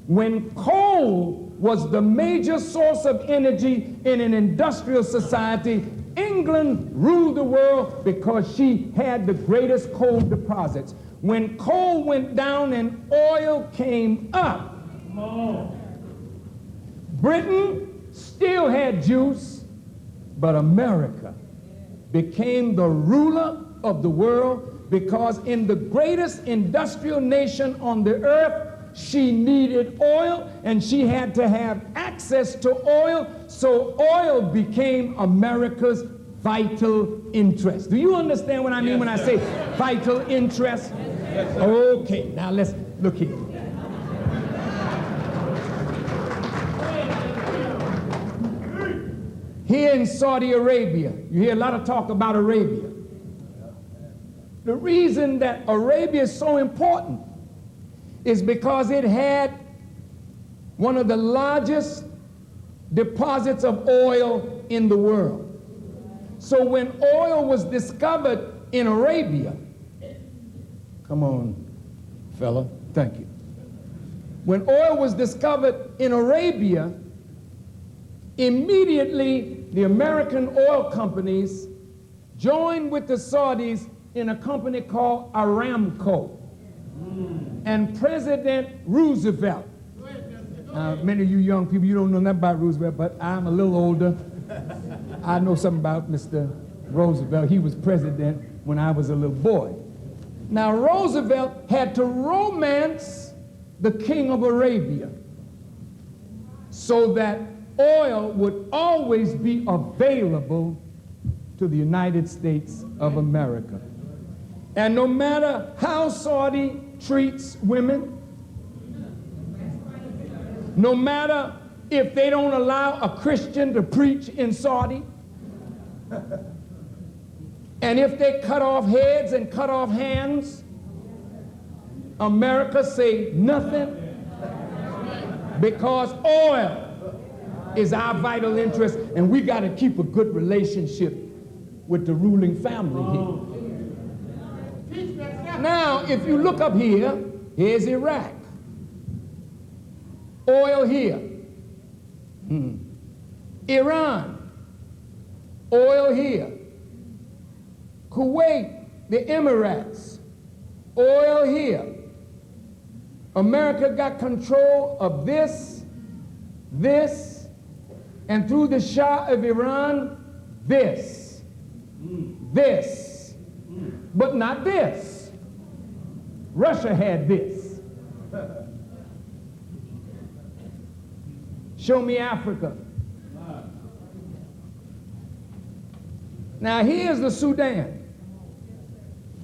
when coal was the major source of energy in an industrial society, England ruled the world because she had the greatest coal deposits. When coal went down and oil came up, Britain still had juice, but America became the ruler of the world because in the greatest industrial nation on the earth, she needed oil and she had to have access to oil, so oil became America's vital interest. Do you understand what I mean when I say vital interest? Yes, okay, now let's look here. Here in Saudi Arabia, you hear a lot of talk about Arabia. The reason that Arabia is so important is because it had one of the largest deposits of oil in the world. So when oil was discovered in Arabia, come on, fella, thank you. When oil was discovered in Arabia, immediately the American oil companies joined with the Saudis in a company called Aramco. and President Roosevelt. Many of you young people, you don't know nothing about Roosevelt, but I'm a little older. I know something about Mr. Roosevelt. He was president when I was a little boy. Now, Roosevelt had to romance the king of Arabia so that oil would always be available to the United States of America. And no matter how Saudi treats women, no matter if they don't allow a Christian to preach in Saudi, and if they cut off heads and cut off hands, America say nothing, because oil is our vital interest, and we got to keep a good relationship with the ruling family here. Now, if you look up here, here's Iraq. Oil here. Iran. Oil here. Kuwait, the Emirates. Oil here. America got control of this, and through the Shah of Iran, this, but not this. Russia had this. Show me Africa. Now here's the Sudan.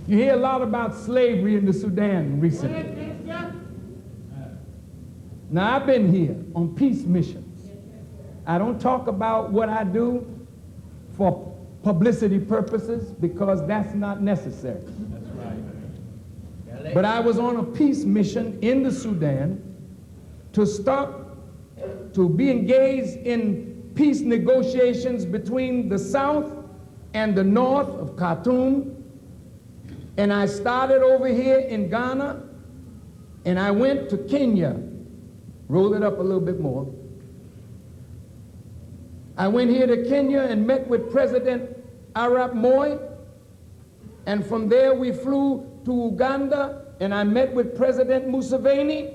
You hear a lot about slavery in the Sudan recently. Now I've been here on peace missions. I don't talk about what I do for publicity purposes because that's not necessary. That's right. But I was on a peace mission in the Sudan to be engaged in peace negotiations between the South and the North of Khartoum. And I started over here in Ghana, and I went to Kenya. Roll it up a little bit more. I went here to Kenya and met with President Arap Moi, and from there we flew to Uganda, and I met with President Museveni,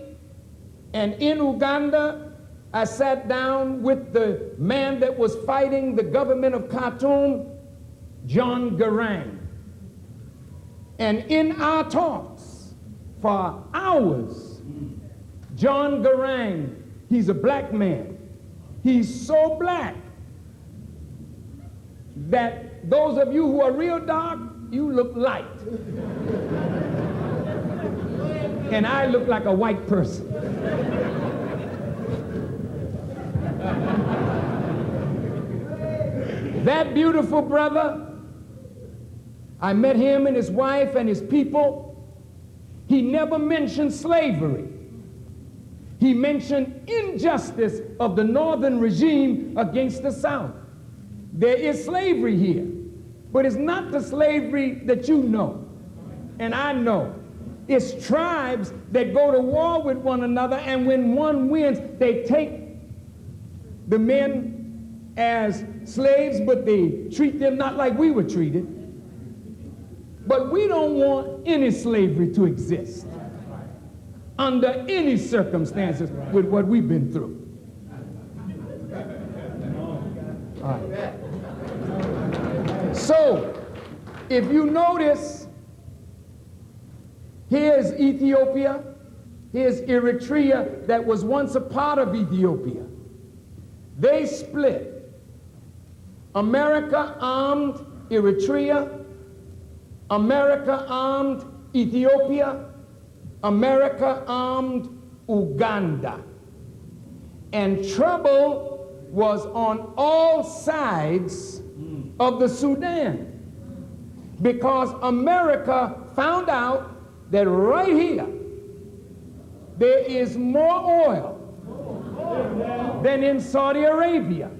and in Uganda I sat down with the man that was fighting the government of Khartoum, John Garang. And in our talks for hours, John Garang, he's a black man. He's so black that those of you who are real dark, you look light. And I look like a white person. That beautiful brother, I met him and his wife and his people. He never mentioned slavery. He mentioned injustice of the northern regime against the South. There is slavery here, but it's not the slavery that you know and I know. It's tribes that go to war with one another, and when one wins, they take the men as slaves, but they treat them not like we were treated. But we don't want any slavery to exist under any circumstances with what we've been through. All right. So, if you notice, here's Ethiopia, here's Eritrea that was once a part of Ethiopia. They split. America armed Eritrea, America armed Ethiopia, America armed Uganda. And trouble was on all sides of the Sudan, because America found out that right here there is more oil than in Saudi Arabia.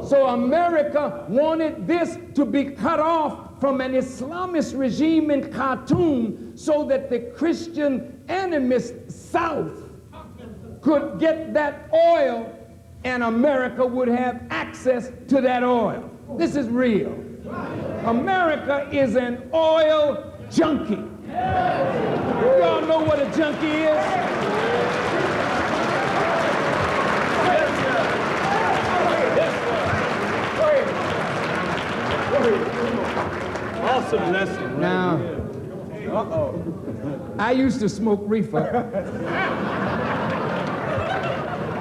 So America wanted this to be cut off from an Islamist regime in Khartoum so that the Christian animist South could get that oil and America would have access to that oil. This is real. America is an oil junkie. You all what a junkie is? Awesome lesson. Now, I used to smoke reefer.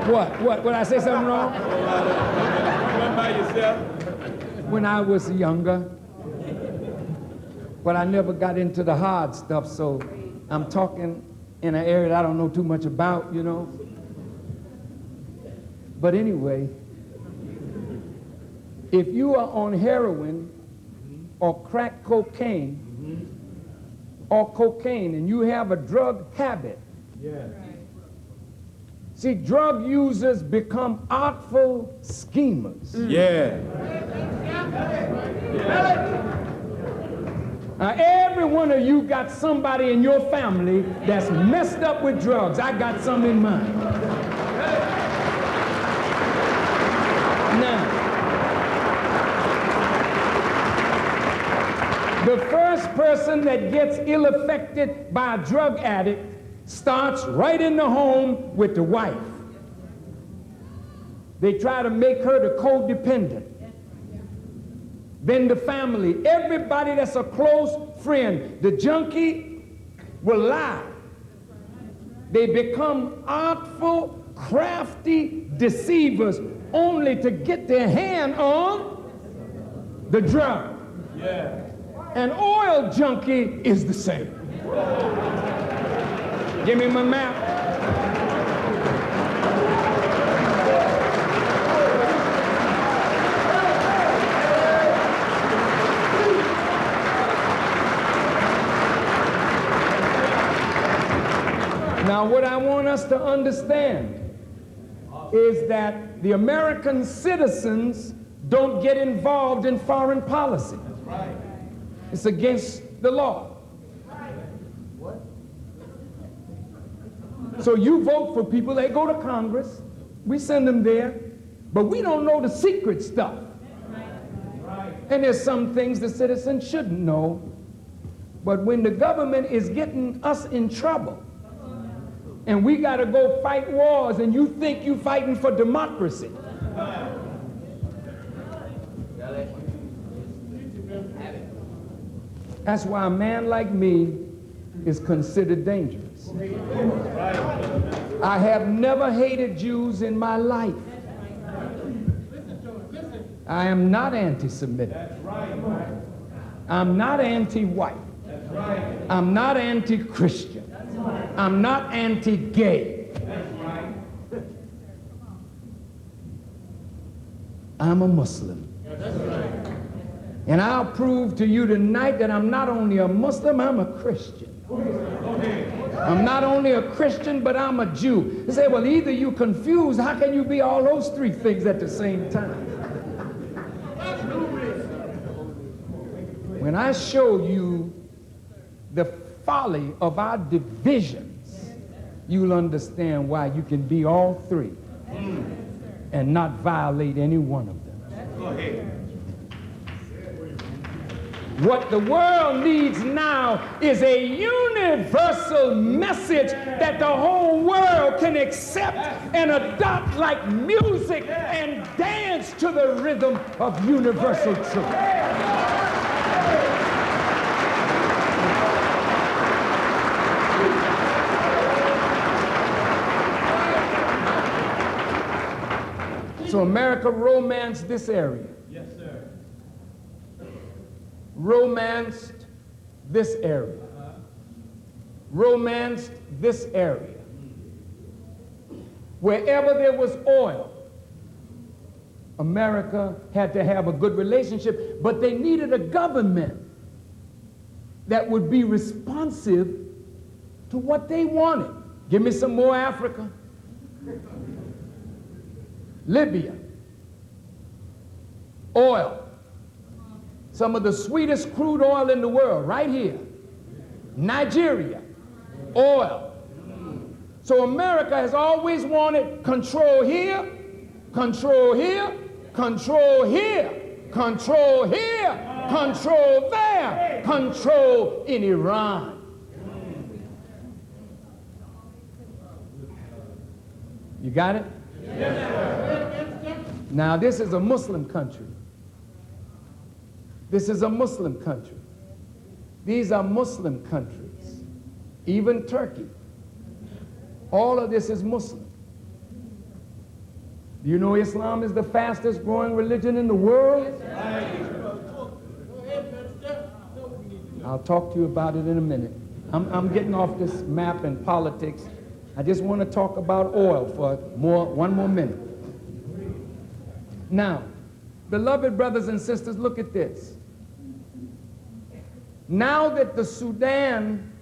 What? Would I say something wrong? Run by yourself. When I was younger, but I never got into the hard stuff, so I'm talking in an area that I don't know too much about, you know. But anyway, if you are on heroin or crack cocaine or cocaine and you have a drug habit, see, drug users become artful schemers. Now, every one of you got somebody in your family that's messed up with drugs. I got some in mine. Now, the first person that gets ill-affected by a drug addict starts right in the home with the wife. They try to make her the codependent. Then the family, everybody that's a close friend. The junkie will lie. They become artful, crafty deceivers only to get their hand on the drug. An oil junkie is the same. Give me my map. Now, what I want us to understand is that the American citizens don't get involved in foreign policy. That's right. It's against the law. What? So you vote for people, they go to Congress, we send them there, but we don't know the secret stuff. Right. And there's some things the citizens shouldn't know. But when the government is getting us in trouble, and we got to go fight wars, and you think you fighting for democracy. That's why a man like me is considered dangerous. I have never hated Jews in my life. I am not anti-Semitic. I'm not anti-white. I'm not anti-Christian. I'm not anti-gay. I'm a Muslim. And I'll prove to you tonight that I'm not only a Muslim, I'm a Christian. I'm not only a Christian, but I'm a Jew. You say, well, either you confused, how can you be all those three things at the same time? When I show you the folly of our divisions, you'll understand why you can be all three and not violate any one of them. Go ahead. What the world needs now is a universal message that the whole world can accept and adopt like music and dance to the rhythm of universal truth. So America romanced this area. Yes, sir. Romanced this area. Romanced this area. Wherever there was oil, America had to have a good relationship, but they needed a government that would be responsive to what they wanted. Give me some more Africa. Libya, oil, some of the sweetest crude oil in the world right here. Nigeria, oil. So America has always wanted control here, control here, control here, control here, control there, control in Iran. You got it? Now, this is a Muslim country. This is a Muslim country. These are Muslim countries. Even Turkey. All of this is Muslim. Do you know Islam is the fastest growing religion in the world? I'll talk to you about it in a minute. I'm getting off this map and politics. I just want to talk about oil for one more minute. Now, beloved brothers and sisters, look at this. Now that the Sudan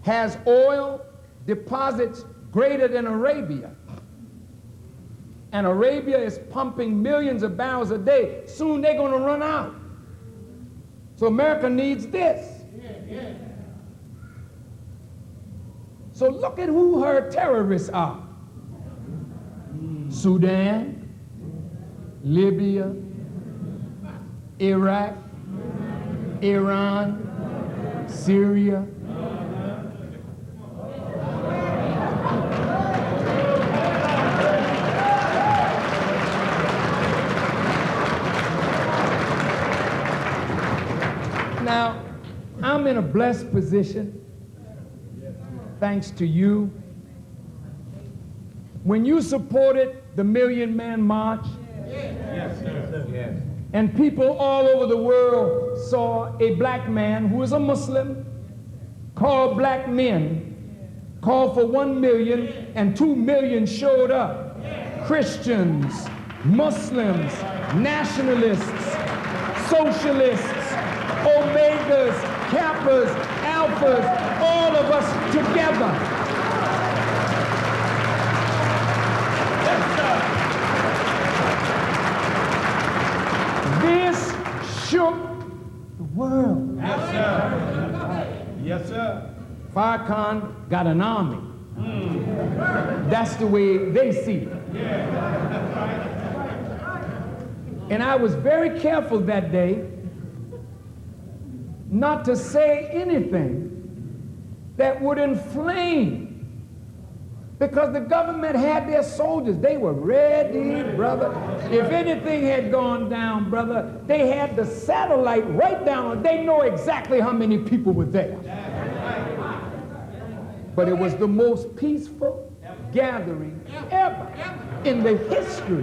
has oil deposits greater than Arabia, and Arabia is pumping millions of barrels a day, soon they're going to run out. So America needs this. So look at who her terrorists are. Sudan, Libya, Iraq, Iran, Syria. Now, I'm in a blessed position, thanks to you. When you supported the Million Man March, yes, sir. Yes. And people all over the world saw a black man who was a Muslim, called black men, called for 1 million, and 2 million showed up. Christians, Muslims, nationalists, socialists, Omegas, Kappas, Alphas, all of us together. This shook the world. Yes, sir. Yes, sir. Farrakhan got an army. That's the way they see it. And I was very careful that day not to say anything that would inflame, because the government had their soldiers. They were ready, brother. If anything had gone down, brother, they had the satellite right down. They know exactly how many people were there. But it was the most peaceful gathering ever in the history.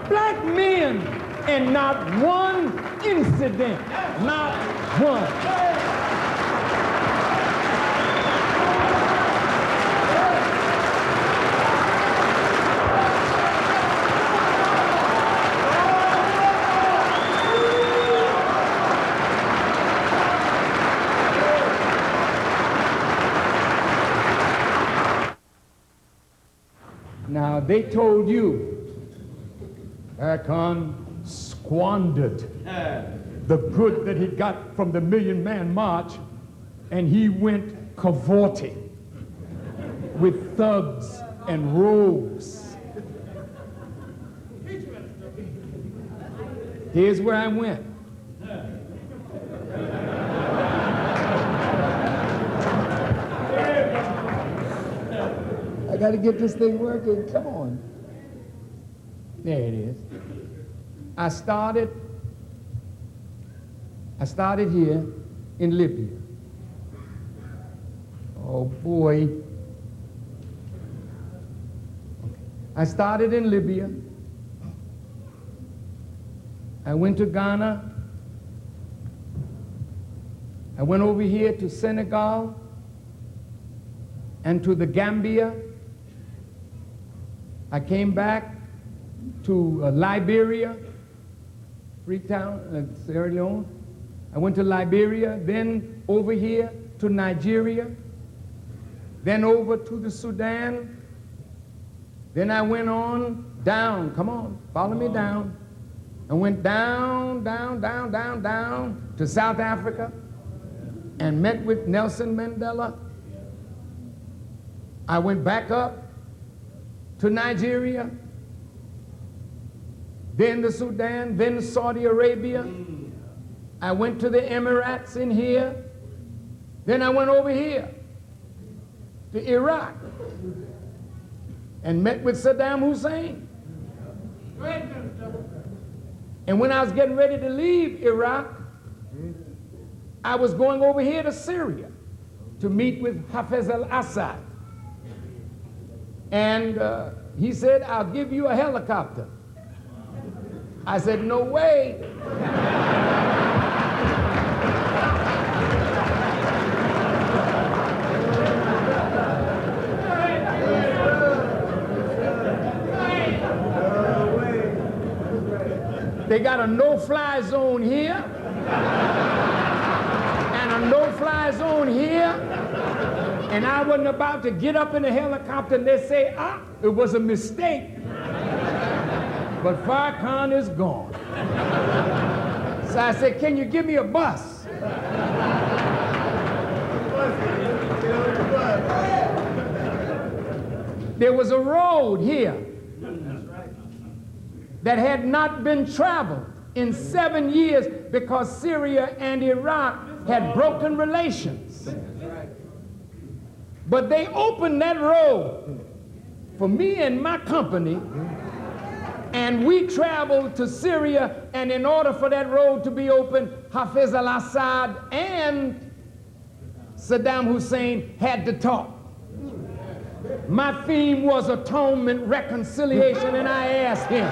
Black men, and not one incident, not one. Now, they told you Farrakhan squandered the good that he got from the Million Man March, and he went cavorting with thugs and rogues. Here's where I went. I got to get this thing working. Come on. There it is. I started here in Libya. Oh boy. I started in Libya. I went to Ghana. I went over here to Senegal and to the Gambia. I came back to Liberia, Freetown, Sierra Leone. I went to Liberia, then over here to Nigeria, then over to the Sudan. Then I went on down, come on, follow me down. I went down to South Africa and met with Nelson Mandela. I went back up to Nigeria, then the Sudan, then Saudi Arabia. I went to the Emirates in here. Then I went over here to Iraq. and met with Saddam Hussein. And when I was getting ready to leave Iraq, I was going over here to Syria to meet with Hafez al-Assad. And he said, I'll give you a helicopter. I said, no way. They got a no-fly zone here and a no-fly zone here, and I wasn't about to get up in the helicopter and they say, it was a mistake. But Farrakhan is gone. So I said, can you give me a bus? There was a road here that had not been traveled in 7 years because Syria and Iraq had broken relations. But they opened that road for me and my company, and we traveled to Syria, and in order for that road to be open, Hafez al-Assad and Saddam Hussein had to talk. My theme was atonement, reconciliation, and I asked him.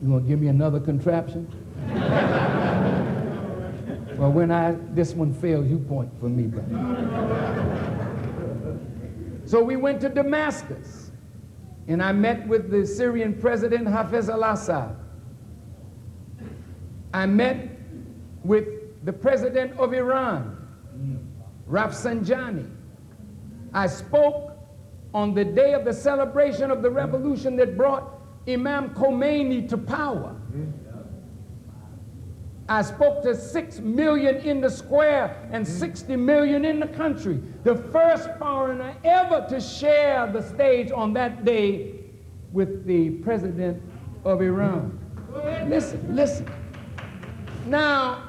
You want to give me another contraption? Well, when this one fails, you point for me, brother. So we went to Damascus. And I met with the Syrian president, Hafez al-Assad. I met with the president of Iran, Rafsanjani. I spoke on the day of the celebration of the revolution that brought Imam Khomeini to power. I spoke to 6 million in the square and 60 million in the country. The first foreigner ever to share the stage on that day with the president of Iran. Listen. Now,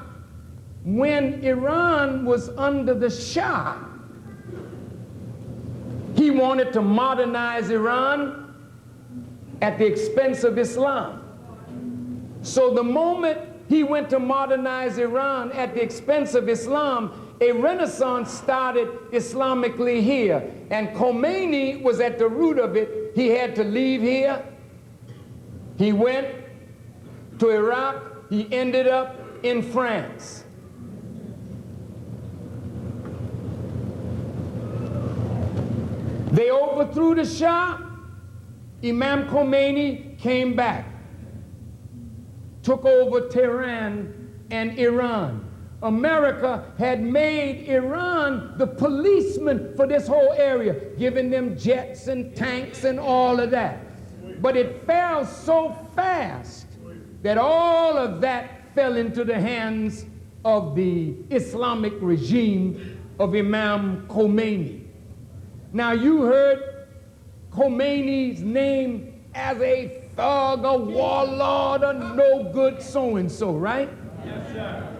when Iran was under the Shah, he wanted to modernize Iran at the expense of Islam. So the moment he went to modernize Iran at the expense of Islam, a renaissance started Islamically here. And Khomeini was at the root of it. He had to leave here. He went to Iraq. He ended up in France. They overthrew the Shah. Imam Khomeini came back, took over Tehran and Iran. America had made Iran the policeman for this whole area, giving them jets and tanks and all of that. But it fell so fast that all of that fell into the hands of the Islamic regime of Imam Khomeini. Now, you heard Khomeini's name as a thug, a warlord, a no good so-and-so, right? Yes, sir.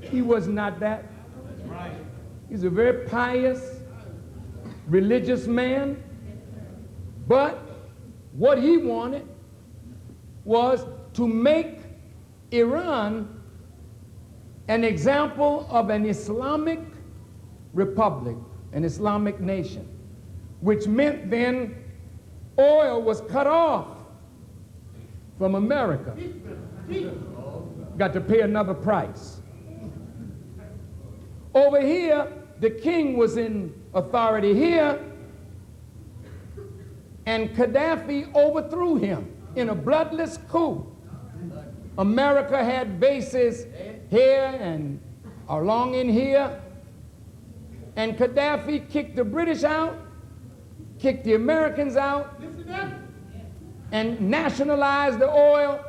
He was not that. That's right. He's a very pious, religious man. But what he wanted was to make Iran an example of an Islamic republic, an Islamic nation, which meant then oil was cut off from America. Got to pay another price. Over here, the king was in authority here, and Gaddafi overthrew him in a bloodless coup. America had bases here and along in here, and Gaddafi kicked the British out, kicked the Americans out, and nationalized the oil.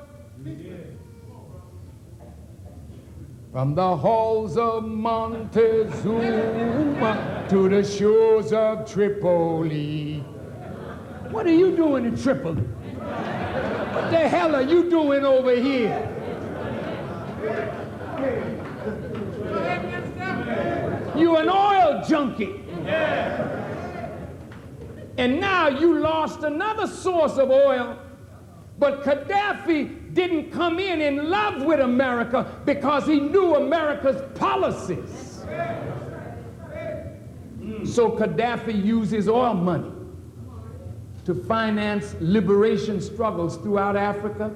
From the halls of Montezuma to the shores of Tripoli. What are you doing in Tripoli? What the hell are you doing over here? You an oil junkie. And now you lost another source of oil, but Gaddafi didn't come in love with America because he knew America's policies. So Gaddafi used his oil money to finance liberation struggles throughout Africa.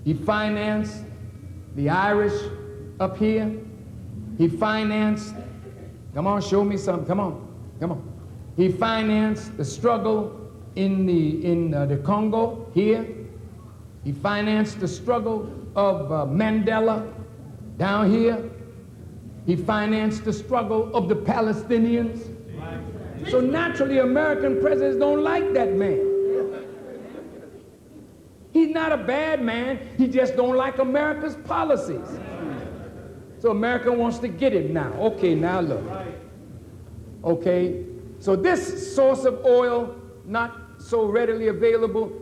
He financed the Irish up here. He financed, come on, show me something, come on. He financed the struggle in the Congo here. He financed the struggle of Mandela down here. He financed the struggle of the Palestinians. So naturally, American presidents don't like that man. He's not a bad man. He just don't like America's policies. So America wants to get him now. Okay, now look. Okay, so this source of oil, not so readily available.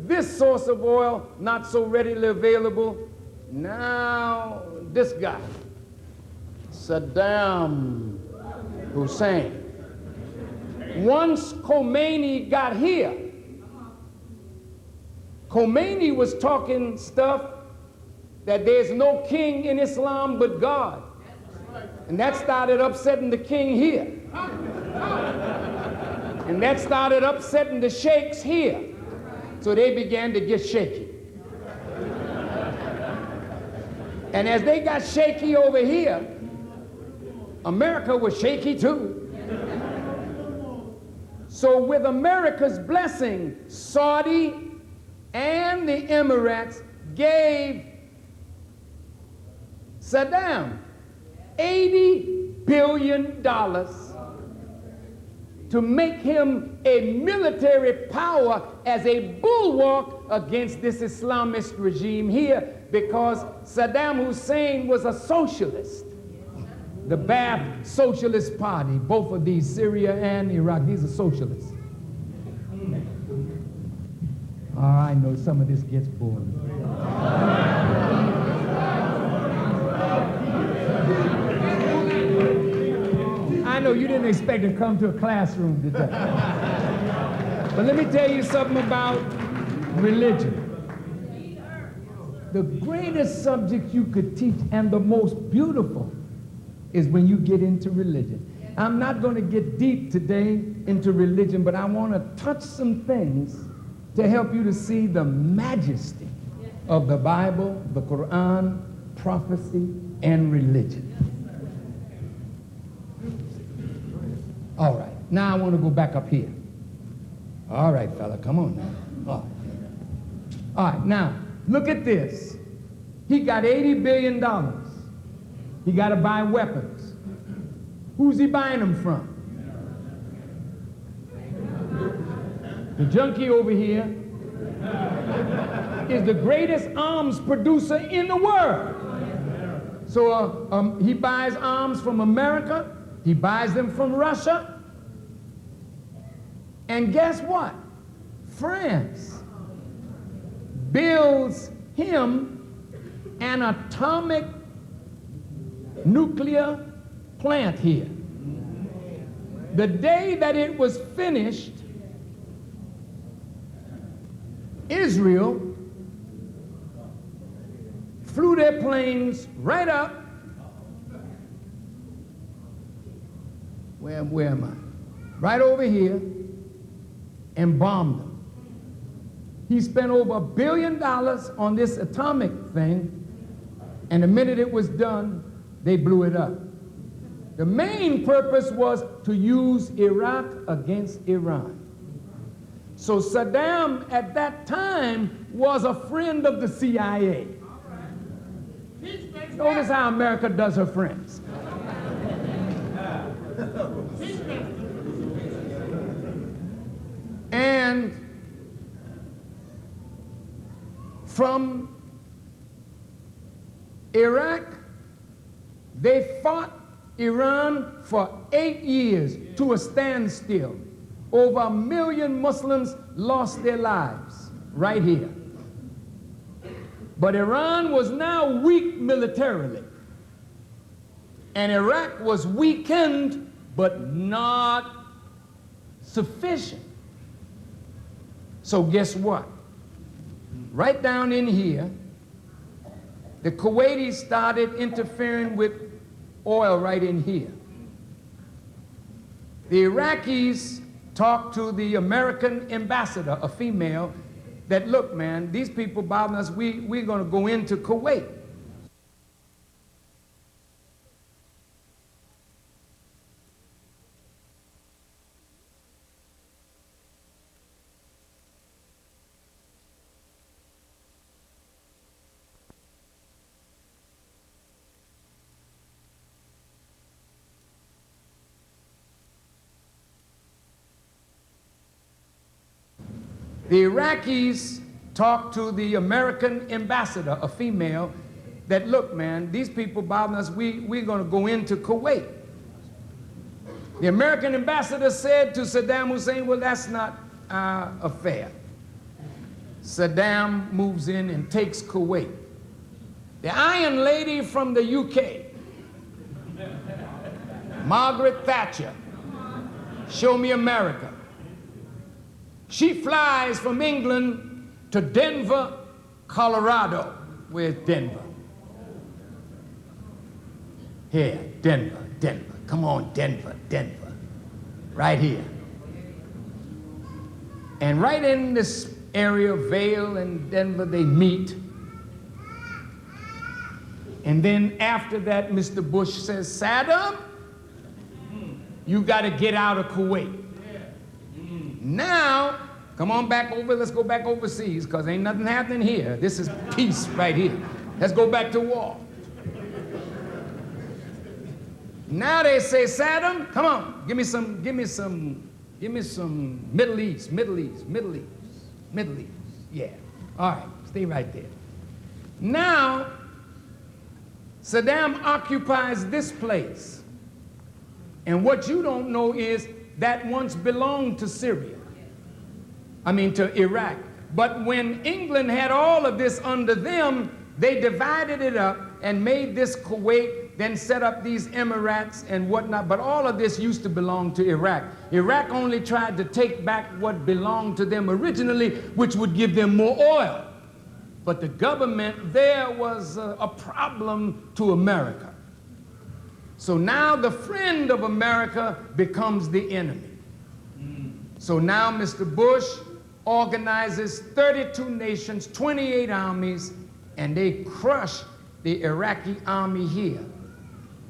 This source of oil, not so readily available. Now, this guy, Saddam Hussein. Once Khomeini got here, Khomeini was talking stuff that there's no king in Islam but God. And that started upsetting the king here. And that started upsetting the sheikhs here. So they began to get shaky. And as they got shaky over here, America was shaky too. So with America's blessing, Saudi and the Emirates gave Saddam $80 billion to make him a military power as a bulwark against this Islamist regime here, because Saddam Hussein was a socialist. The Ba'ath Socialist Party, both of these, Syria and Iraq, these are socialists. Oh, I know some of this gets boring. I know you didn't expect to come to a classroom today. But let me tell you something about religion. The greatest subject you could teach and the most beautiful is when you get into religion. I'm not going to get deep today into religion, but I want to touch some things to help you to see the majesty of the Bible, the Quran, prophecy, and religion. All right, now I want to go back up here. All right, fella, come on now. All right, now, look at this. He got $80 billion. He got to buy weapons. Who's he buying them from? The junkie over here is the greatest arms producer in the world. So he buys arms from America. He buys them from Russia. And guess what? France builds him an atomic nuclear plant here. The day that it was finished, Israel flew their planes right up. Where am I? Right over here, and bombed them. He spent over $1 billion on this atomic thing, and the minute it was done, they blew it up. The main purpose was to use Iraq against Iran. So Saddam at that time was a friend of the CIA. Notice how America does her friends. And from Iraq, they fought Iran for 8 years to a standstill. Over 1 million Muslims lost their lives right here. But Iran was now weak militarily. And Iraq was weakened, but not sufficient. So guess what? Right down in here, the Kuwaitis started interfering with oil right in here. The Iraqis talked to the American ambassador, a female, that look, man, these people bothering us, we're going to go into Kuwait. The Iraqis talked to the American ambassador, a female, that look, man, these people bothering us, we're going to go into Kuwait. The American ambassador said to Saddam Hussein, well, that's not our affair. Saddam moves in and takes Kuwait. The Iron Lady from the UK, Margaret Thatcher, show me America. She flies from England to Denver, Colorado. Where's Denver? Here, Denver, Denver. Come on, Denver, Denver. Right here. And right in this area, Vail and Denver, they meet. And then after that, Mr. Bush says, Saddam, you got to get out of Kuwait. Now, come on back over, let's go back overseas, because ain't nothing happening here. This is peace right here. Let's go back to war. Now they say, Saddam, come on, give me some Middle East. Yeah, all right, stay right there. Now, Saddam occupies this place. And what you don't know is that once belonged to Syria. To Iraq. But when England had all of this under them, they divided it up and made this Kuwait, then set up these emirates and whatnot. But all of this used to belong to Iraq. Iraq only tried to take back what belonged to them originally, which would give them more oil. But the government there was a problem to America. So now the friend of America becomes the enemy. So now Mr. Bush organizes 32 nations, 28 armies, and they crush the Iraqi army here.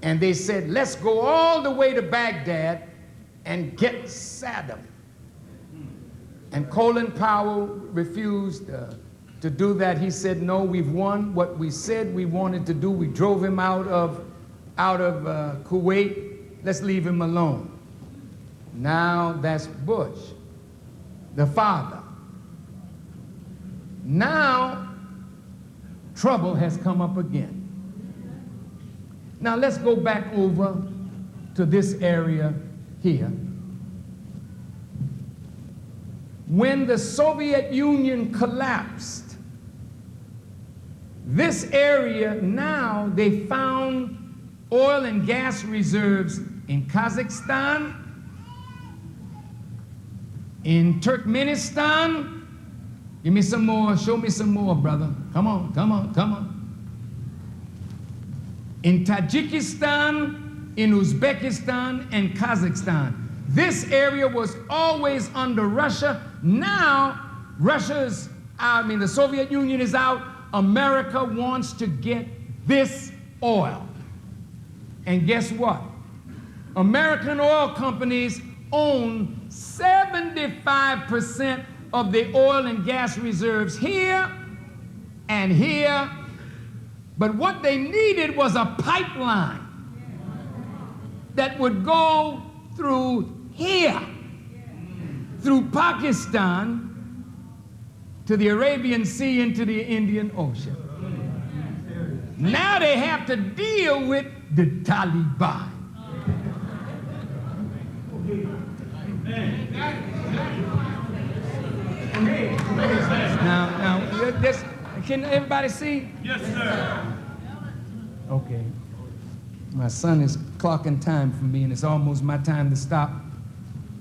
And they said, let's go all the way to Baghdad and get Saddam. And Colin Powell refused to do that. He said, no, we've won what we said we wanted to do. We drove him out of Kuwait. Let's leave him alone. Now that's Bush, the father. Now trouble has come up again. Now let's go back over to this area here. When the Soviet Union collapsed, this area now they found oil and gas reserves in Kazakhstan, in Turkmenistan. Give me some more, show me some more, brother. Come on, come on, come on. In Tajikistan, in Uzbekistan, and Kazakhstan. This area was always under Russia. Now, the Soviet Union is out. America wants to get this oil. And guess what? American oil companies own 75% of the oil and gas reserves here and here. But what they needed was a pipeline that would go through here, through Pakistan, to the Arabian Sea, into the Indian Ocean. Now they have to deal with the Taliban. Can everybody see? Yes, sir. Okay. My son is clocking time for me, and it's almost my time to stop.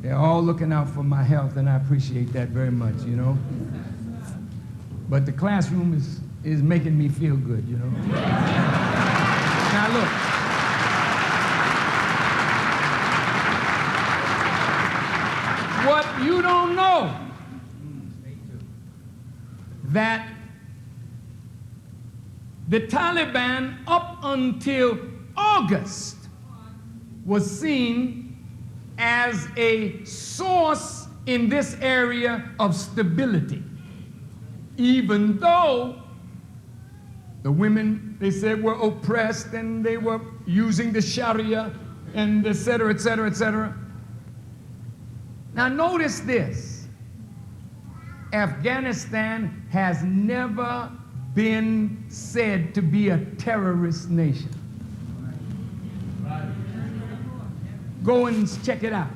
They're all looking out for my health, and I appreciate that very much, you know. But the classroom is making me feel good, you know. Now look. What you don't know, that the Taliban up until August was seen as a source in this area of stability, even though the women, they said, were oppressed and they were using the Sharia and et cetera, et cetera, et cetera. Now notice this. Afghanistan has never been said to be a terrorist nation. Go and check it out.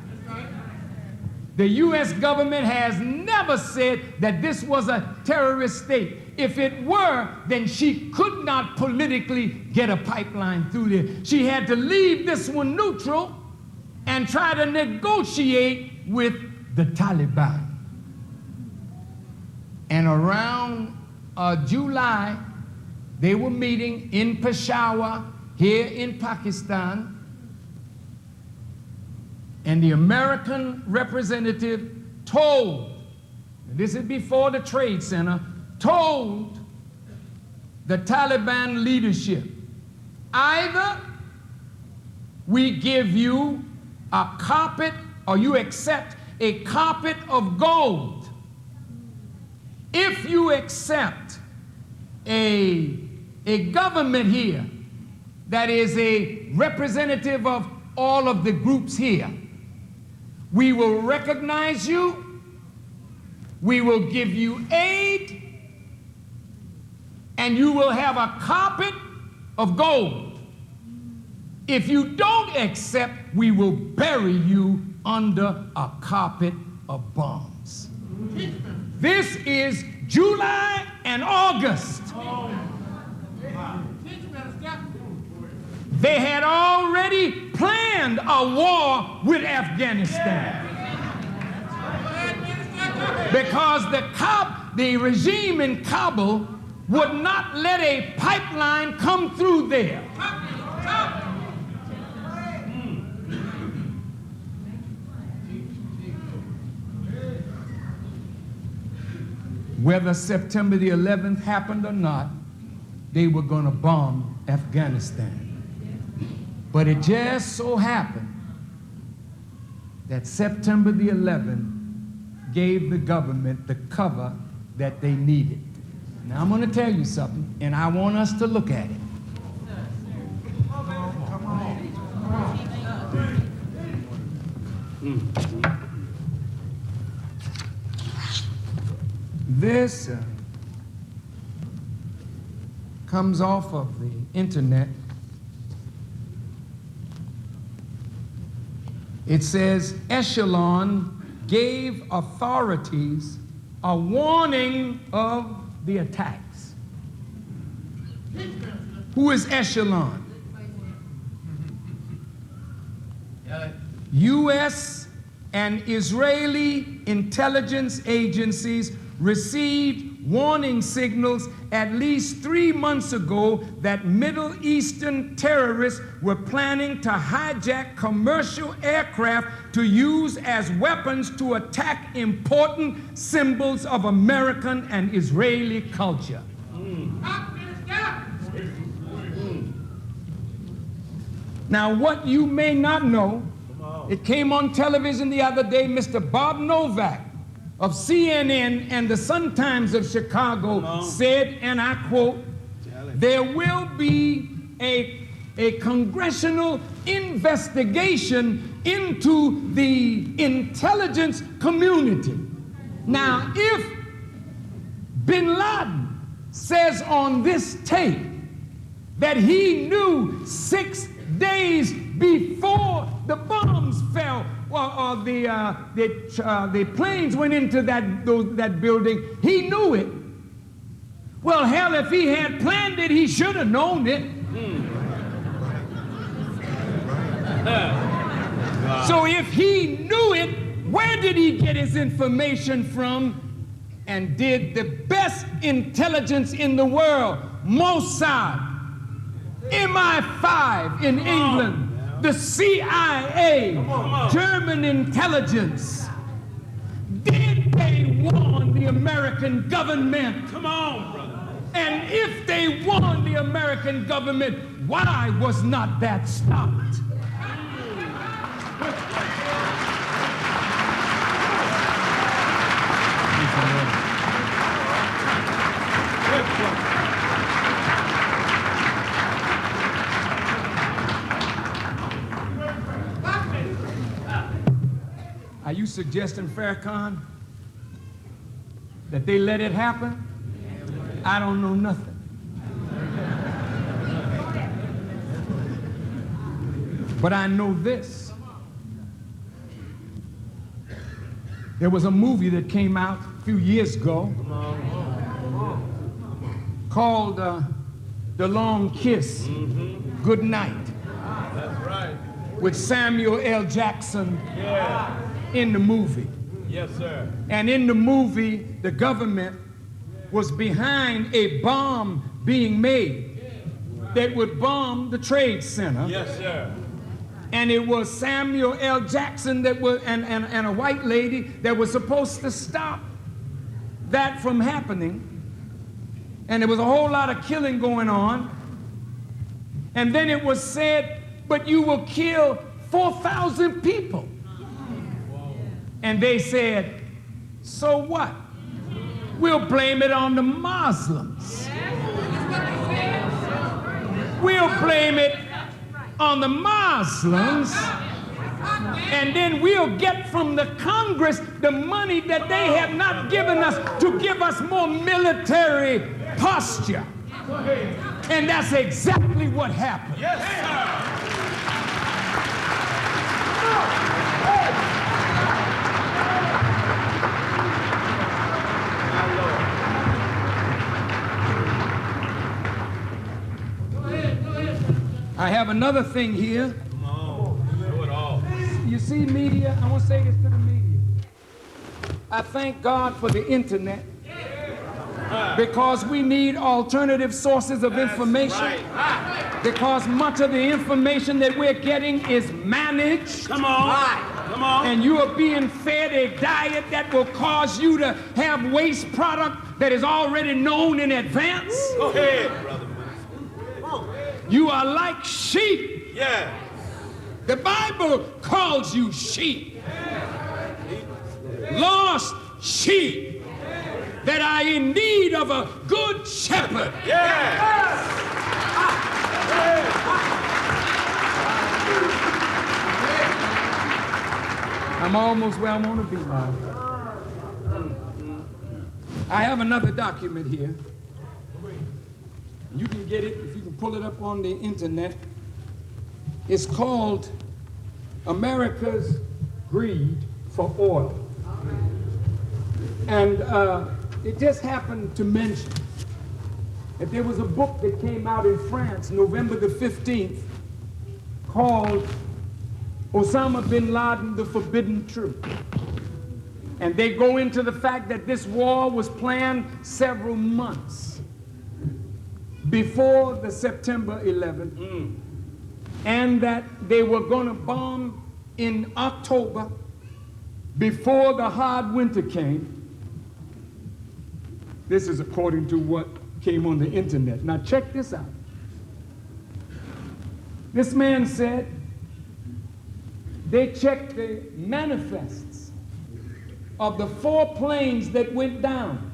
The U.S. government has never said that this was a terrorist state. If it were, then she could not politically get a pipeline through there. She had to leave this one neutral and try to negotiate with the Taliban. And around July, they were meeting in Peshawar, here in Pakistan, and the American representative told, and this is before the Trade Center, told the Taliban leadership, either we give you a carpet or you accept a carpet of gold. If you accept a government here that is a representative of all of the groups here, we will recognize you, we will give you aid, and you will have a carpet of gold. If you don't accept, we will bury you under a carpet of bombs. This is July and August. They had already planned a war with Afghanistan because the regime in Kabul would not let a pipeline come through there. Whether September the 11th happened or not, they were going to bomb Afghanistan. But it just so happened that September the 11th gave the government the cover that they needed. Now I'm going to tell you something, and I want us to look at it. This comes off of the internet. It says Echelon gave authorities a warning of the attacks. Who is Echelon? U.S. and Israeli intelligence agencies received warning signals at least 3 months ago that Middle Eastern terrorists were planning to hijack commercial aircraft to use as weapons to attack important symbols of American and Israeli culture. Now, what you may not know, it came on television the other day, Mr. Bob Novak of CNN and the Sun-Times of Chicago said, and I quote, there will be a congressional investigation into the intelligence community. Now, if bin Laden says on this tape that he knew 6 days before the bombs fell, or the planes went into that building, he knew it. Well, hell, if he had planned it, he should have known it. So if he knew it, where did he get his information from? And did the best intelligence in the world, Mossad, MI5 in England, the CIA, German intelligence, did they warn the American government? Come on, brother. And if they warned the American government, why was not that stopped? Are you suggesting, Farrakhan, that they let it happen? I don't know nothing. But I know this. There was a movie that came out a few years ago called The Long Kiss, Good Night. That's right. With Samuel L. Jackson in the movie. Yes, sir. And in the movie, the government was behind a bomb being made that would bomb the Trade Center. Yes, sir. And it was Samuel L. Jackson that was, and a white lady that was supposed to stop that from happening. And there was a whole lot of killing going on. And then it was said, but you will kill 4,000 people. And they said, so what? We'll blame it on the Muslims. We'll blame it on the Muslims, and then we'll get from the Congress the money that they have not given us to give us more military posture. And that's exactly what happened. Yes, sir. I have another thing here. Come on, do it all. You see, media, I want to say this to the media. I thank God for the internet because we need alternative sources of information. Right. Because much of the information that we're getting is managed. Come on. Come on. And you are being fed a diet that will cause you to have waste product that is already known in advance. Go ahead, brother. You are like sheep. Yeah. The Bible calls you sheep. Lost sheep that are in need of a good shepherd. Yeah. I'm almost where I want to be now. I have another document here. You can get it if you can pull it up on the internet. It's called America's Greed for Oil. And it just happened to mention that there was a book that came out in France November the 15th called Osama bin Laden, The Forbidden Truth. And they go into the fact that this war was planned several months before the September 11th, and that they were going to bomb in October before the hard winter came. This is according to what came on the internet. Now check this out. This man said they checked the manifests of the 4 planes that went down,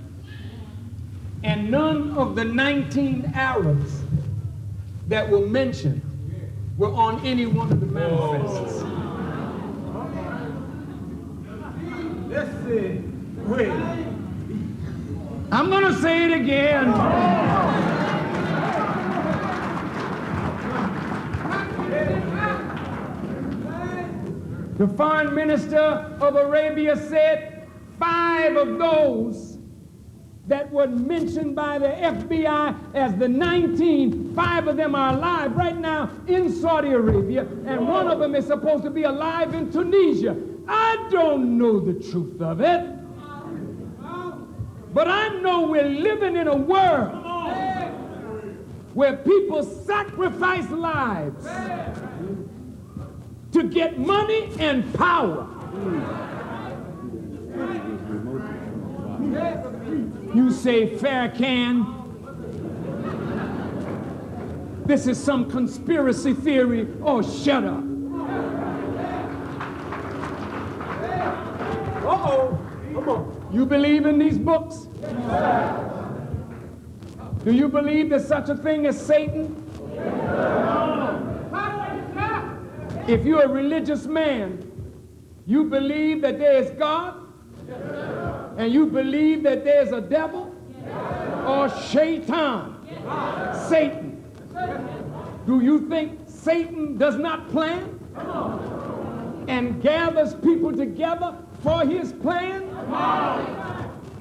and none of the 19 Arabs that were mentioned were on any one of the manifests. Wait. I'm going to say it again. The foreign minister of Arabia said 5 of those that were mentioned by the FBI as the 19, 5 of them are alive right now in Saudi Arabia, and one of them is supposed to be alive in Tunisia. I don't know the truth of it, but I know we're living in a world where people sacrifice lives to get money and power. You say, Farrakhan, this is some conspiracy theory. Oh, shut up. Uh-oh, come on. You believe in these books? Do you believe there's such a thing as Satan? If you're a religious man, you believe that there is God? And you believe that there's a devil or shaitan, Satan. Do you think Satan does not plan and gathers people together for his plan?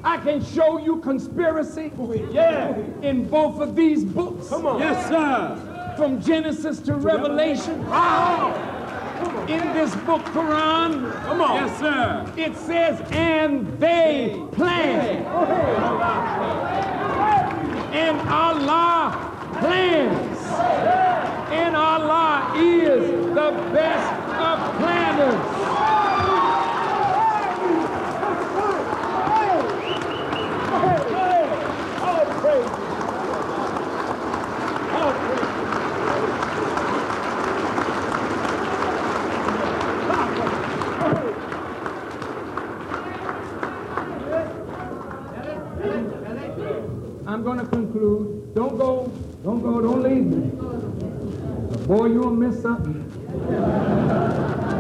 I can show you conspiracy in both of these books. Come on. Yes, sir. From Genesis to Revelation. In this book, Quran, come on. Yes, sir. It says, and they plan. And Allah plans. And Allah is the best of planners. All praise. All praise. I'm going to conclude. Don't go, don't leave me. Boy, you'll miss something.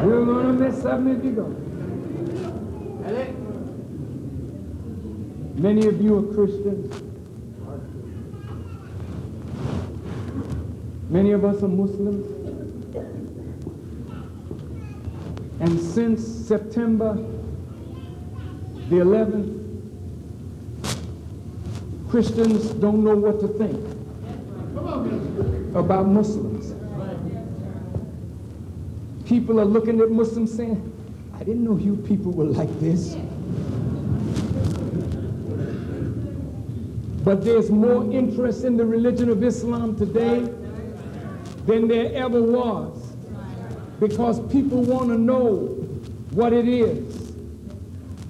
You're going to miss something if you go. Many of you are Christians. Many of us are Muslims. And since September the 11th, Christians don't know what to think about Muslims. People are looking at Muslims saying, I didn't know you people were like this. But there's more interest in the religion of Islam today than there ever was, because people want to know what it is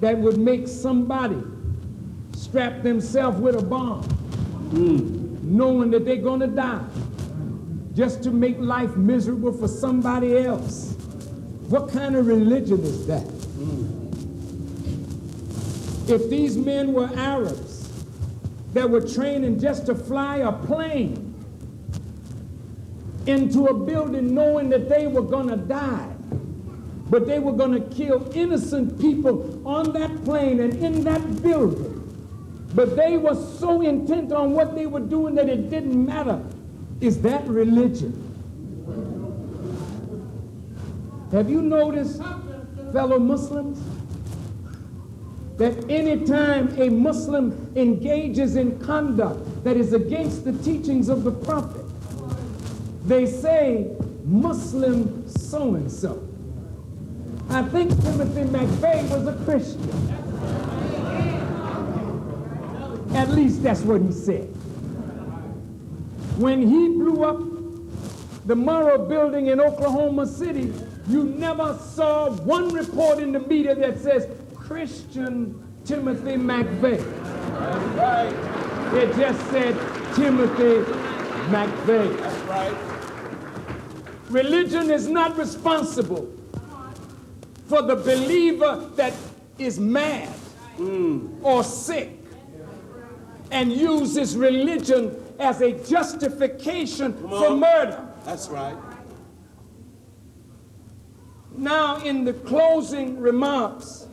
that would make somebody strap themselves with a bomb, knowing that they're going to die, just to make life miserable for somebody else. What kind of religion is that? If these men were Arabs that were training just to fly a plane into a building knowing that they were going to die, but they were going to kill innocent people on that plane and in that building, but they were so intent on what they were doing that it didn't matter. Is that religion? Have you noticed, fellow Muslims, that anytime a Muslim engages in conduct that is against the teachings of the Prophet, they say, Muslim so-and-so. I think Timothy McVeigh was a Christian. At least that's what he said. When he blew up the Murrah building in Oklahoma City, you never saw one report in the media that says Christian Timothy McVeigh. That's right. It just said Timothy McVeigh. That's right. Religion is not responsible for the believer that is mad or sick and uses religion as a justification for murder. That's right. Now, in the closing remarks,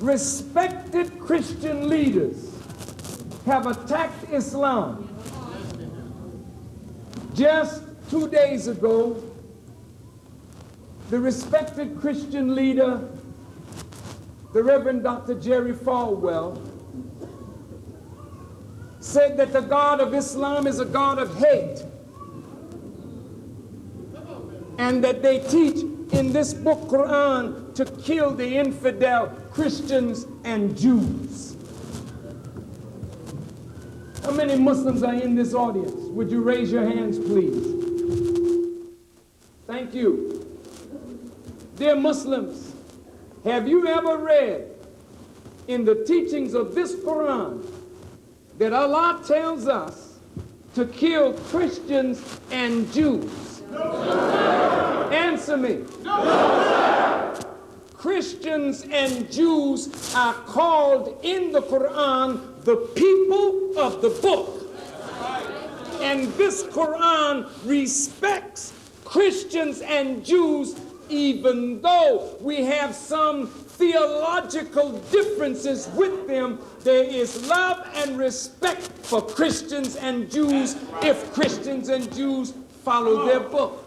respected Christian leaders have attacked Islam. Just 2 days ago, the respected Christian leader the Reverend Dr. Jerry Falwell, said that the God of Islam is a God of hate, and that they teach in this book, Quran, to kill the infidel Christians and Jews. How many Muslims are in this audience? Would you raise your hands, please? Thank you. Dear Muslims, have you ever read in the teachings of this Quran that Allah tells us to kill Christians and Jews? No. Answer me. No. Christians and Jews are called in the Quran the people of the book. And this Quran respects Christians and Jews, even though we have some theological differences with them. There is love and respect for Christians and Jews if Christians and Jews follow their book.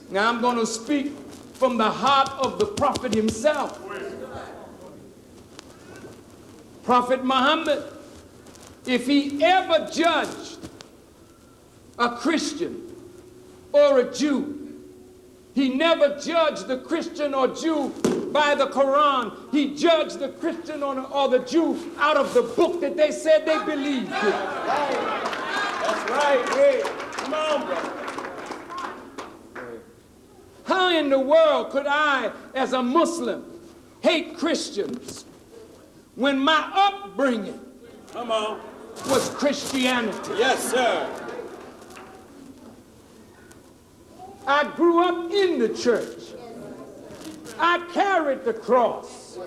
Now I'm going to speak from the heart of the Prophet himself. Prophet Muhammad, if he ever judged a Christian or a Jew, he never judged the Christian or Jew by the Quran. He judged the Christian or the Jew out of the book that they said they believed in. That's right. Hey, come on, brother. How in the world could I, as a Muslim, hate Christians when my upbringing was Christianity? Yes, sir. I grew up in the church. I carried the cross.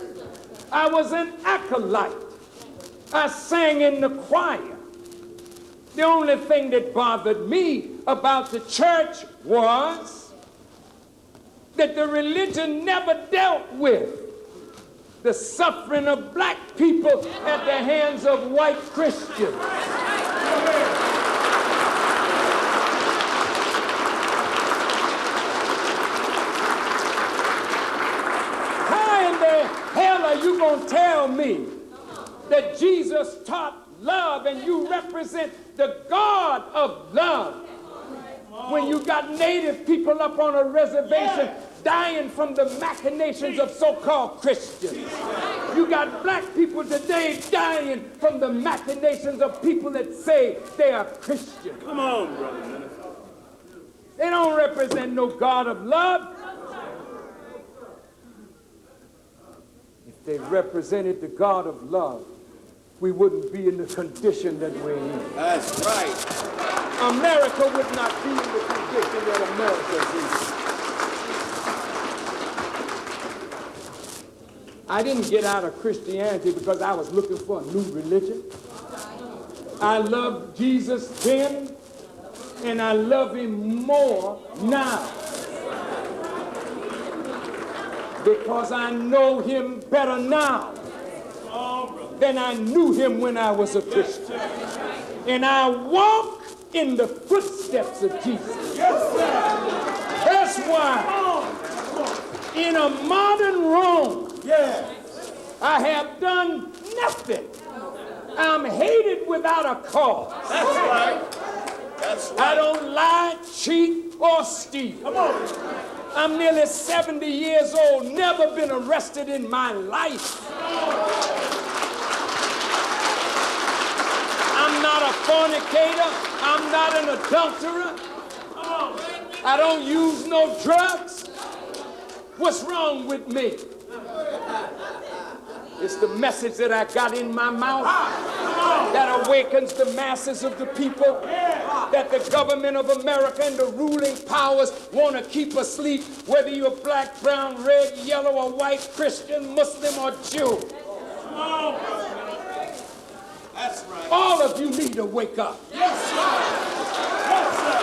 I was an acolyte. I sang in the choir. The only thing that bothered me about the church was that the religion never dealt with the suffering of black people at the hands of white Christians. How in the hell are you going to tell me that Jesus taught love and you represent the God of love when you got native people up on a reservation dying from the machinations of so-called Christians? You got black people today dying from the machinations of people that say they are Christian. Come on, brother. They don't represent no God of love. If they represented the God of love, we wouldn't be in the condition that we're in. That's right. America would not be in the condition that America is. I didn't get out of Christianity because I was looking for a new religion. I loved Jesus then, and I love him more now, because I know him better now than I knew him when I was a Christian. And I walk in the footsteps of Jesus. That's why in a modern Rome, I have done nothing. I'm hated without a cause. That's right. That's right. I don't lie, cheat, or steal. Come on. I'm nearly 70 years old, never been arrested in my life. I'm not a fornicator. I'm not an adulterer. I don't use no drugs. What's wrong with me? It's the message that I got in my mouth that awakens the masses of the people, that the government of America and the ruling powers want to keep asleep, whether you're black, brown, red, yellow, or white, Christian, Muslim, or Jew. That's right. All of you need to wake up. Yes, sir. Yes, sir.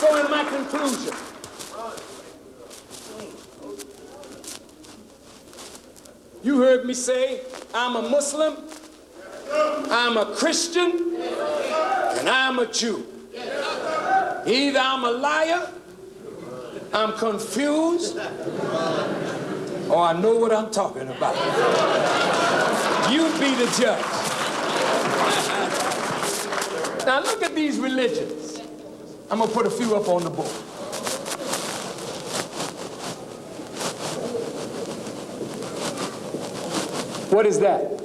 So in my conclusion, you heard me say I'm a Muslim, I'm a Christian, and I'm a Jew. Either I'm a liar, I'm confused, or I know what I'm talking about. You be the judge. Now look at these religions. I'm gonna put a few up on the board. What is that?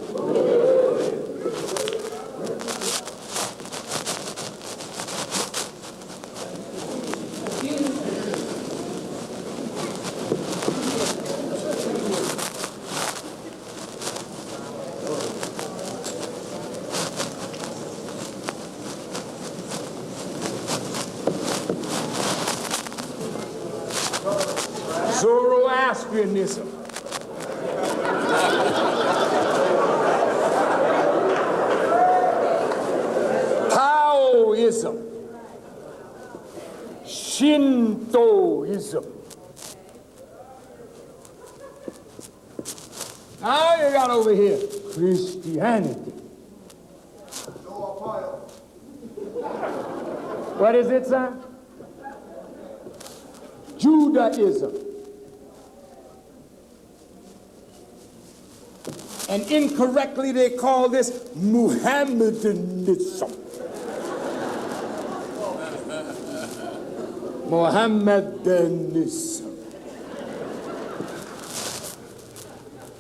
Zoroastrianism. Taoism. Shintoism. Now you got over here Christianity. What is it, sir? Judaism. And incorrectly they call this Muhammadanism. Mohammedanism.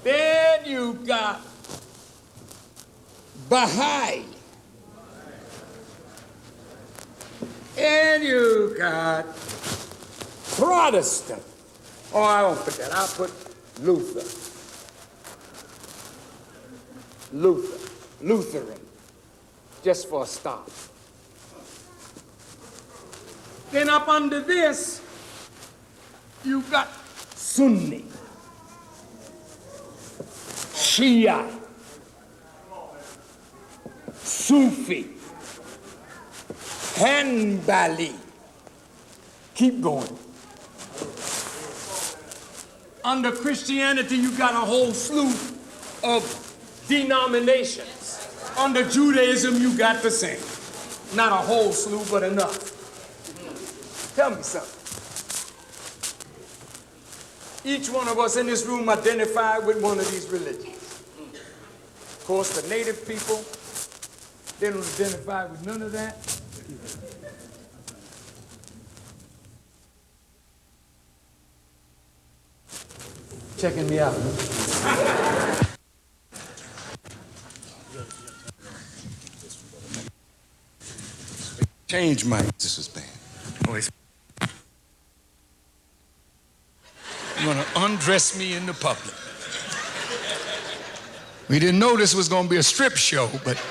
Then you got Baha'i. And you got Protestant. Oh, I won't put that. I'll put Luther. Lutheran, just for a start. Then up under this, you got Sunni, Shia, Sufi, Hanbali. Keep going. Under Christianity, you got a whole slew of denominations. Under Judaism, you got the same. Not a whole slew, but enough. Tell me something. Each one of us in this room identify with one of these religions. Of course, the native people, they don't identify with none of that. Checking me out. Change mic. This was bad. You want to undress me in the public. We didn't know this was going to be a strip show, but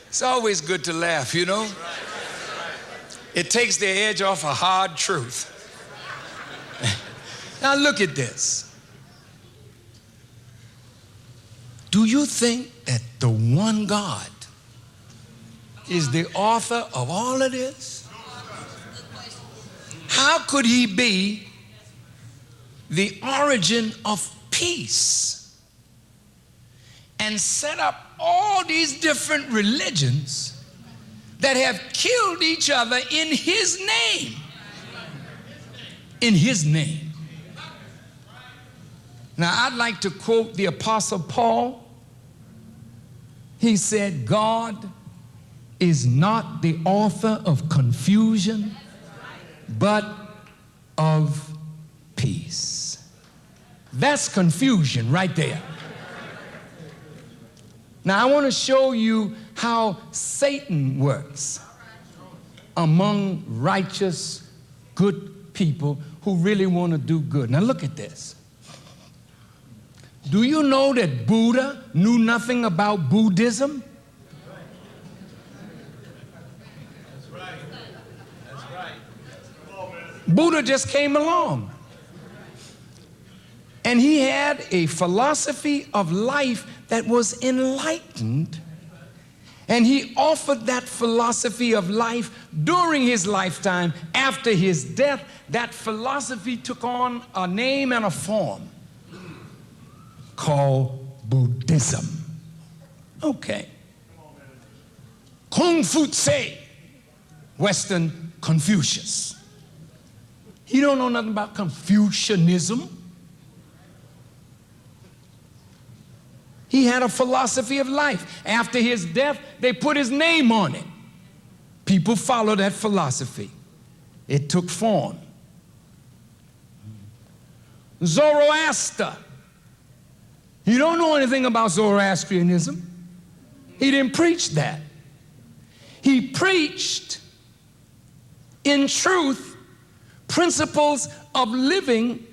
it's always good to laugh, you know? It takes the edge off a hard truth. Now look at this. Do you think that the one God is the author of all of this? How could he be the origin of peace and set up all these different religions that have killed each other in his name? In his name. Now, I'd like to quote the Apostle Paul. He said, God is not the author of confusion, but of peace. That's confusion right there. Now, I want to show you how Satan works among righteous, good people who really want to do good. Now, look at this. Do you know that Buddha knew nothing about Buddhism? That's right. That's right. Buddha just came along. And he had a philosophy of life that was enlightened. And he offered that philosophy of life during his lifetime. After his death, that philosophy took on a name and a form called Buddhism. Okay. Confucius, Western Confucius. He don't know nothing about Confucianism. He had a philosophy of life. After his death, they put his name on it. People followed that philosophy. It took form. Zoroaster. You don't know anything about Zoroastrianism. He didn't preach that. He preached, in truth, principles of living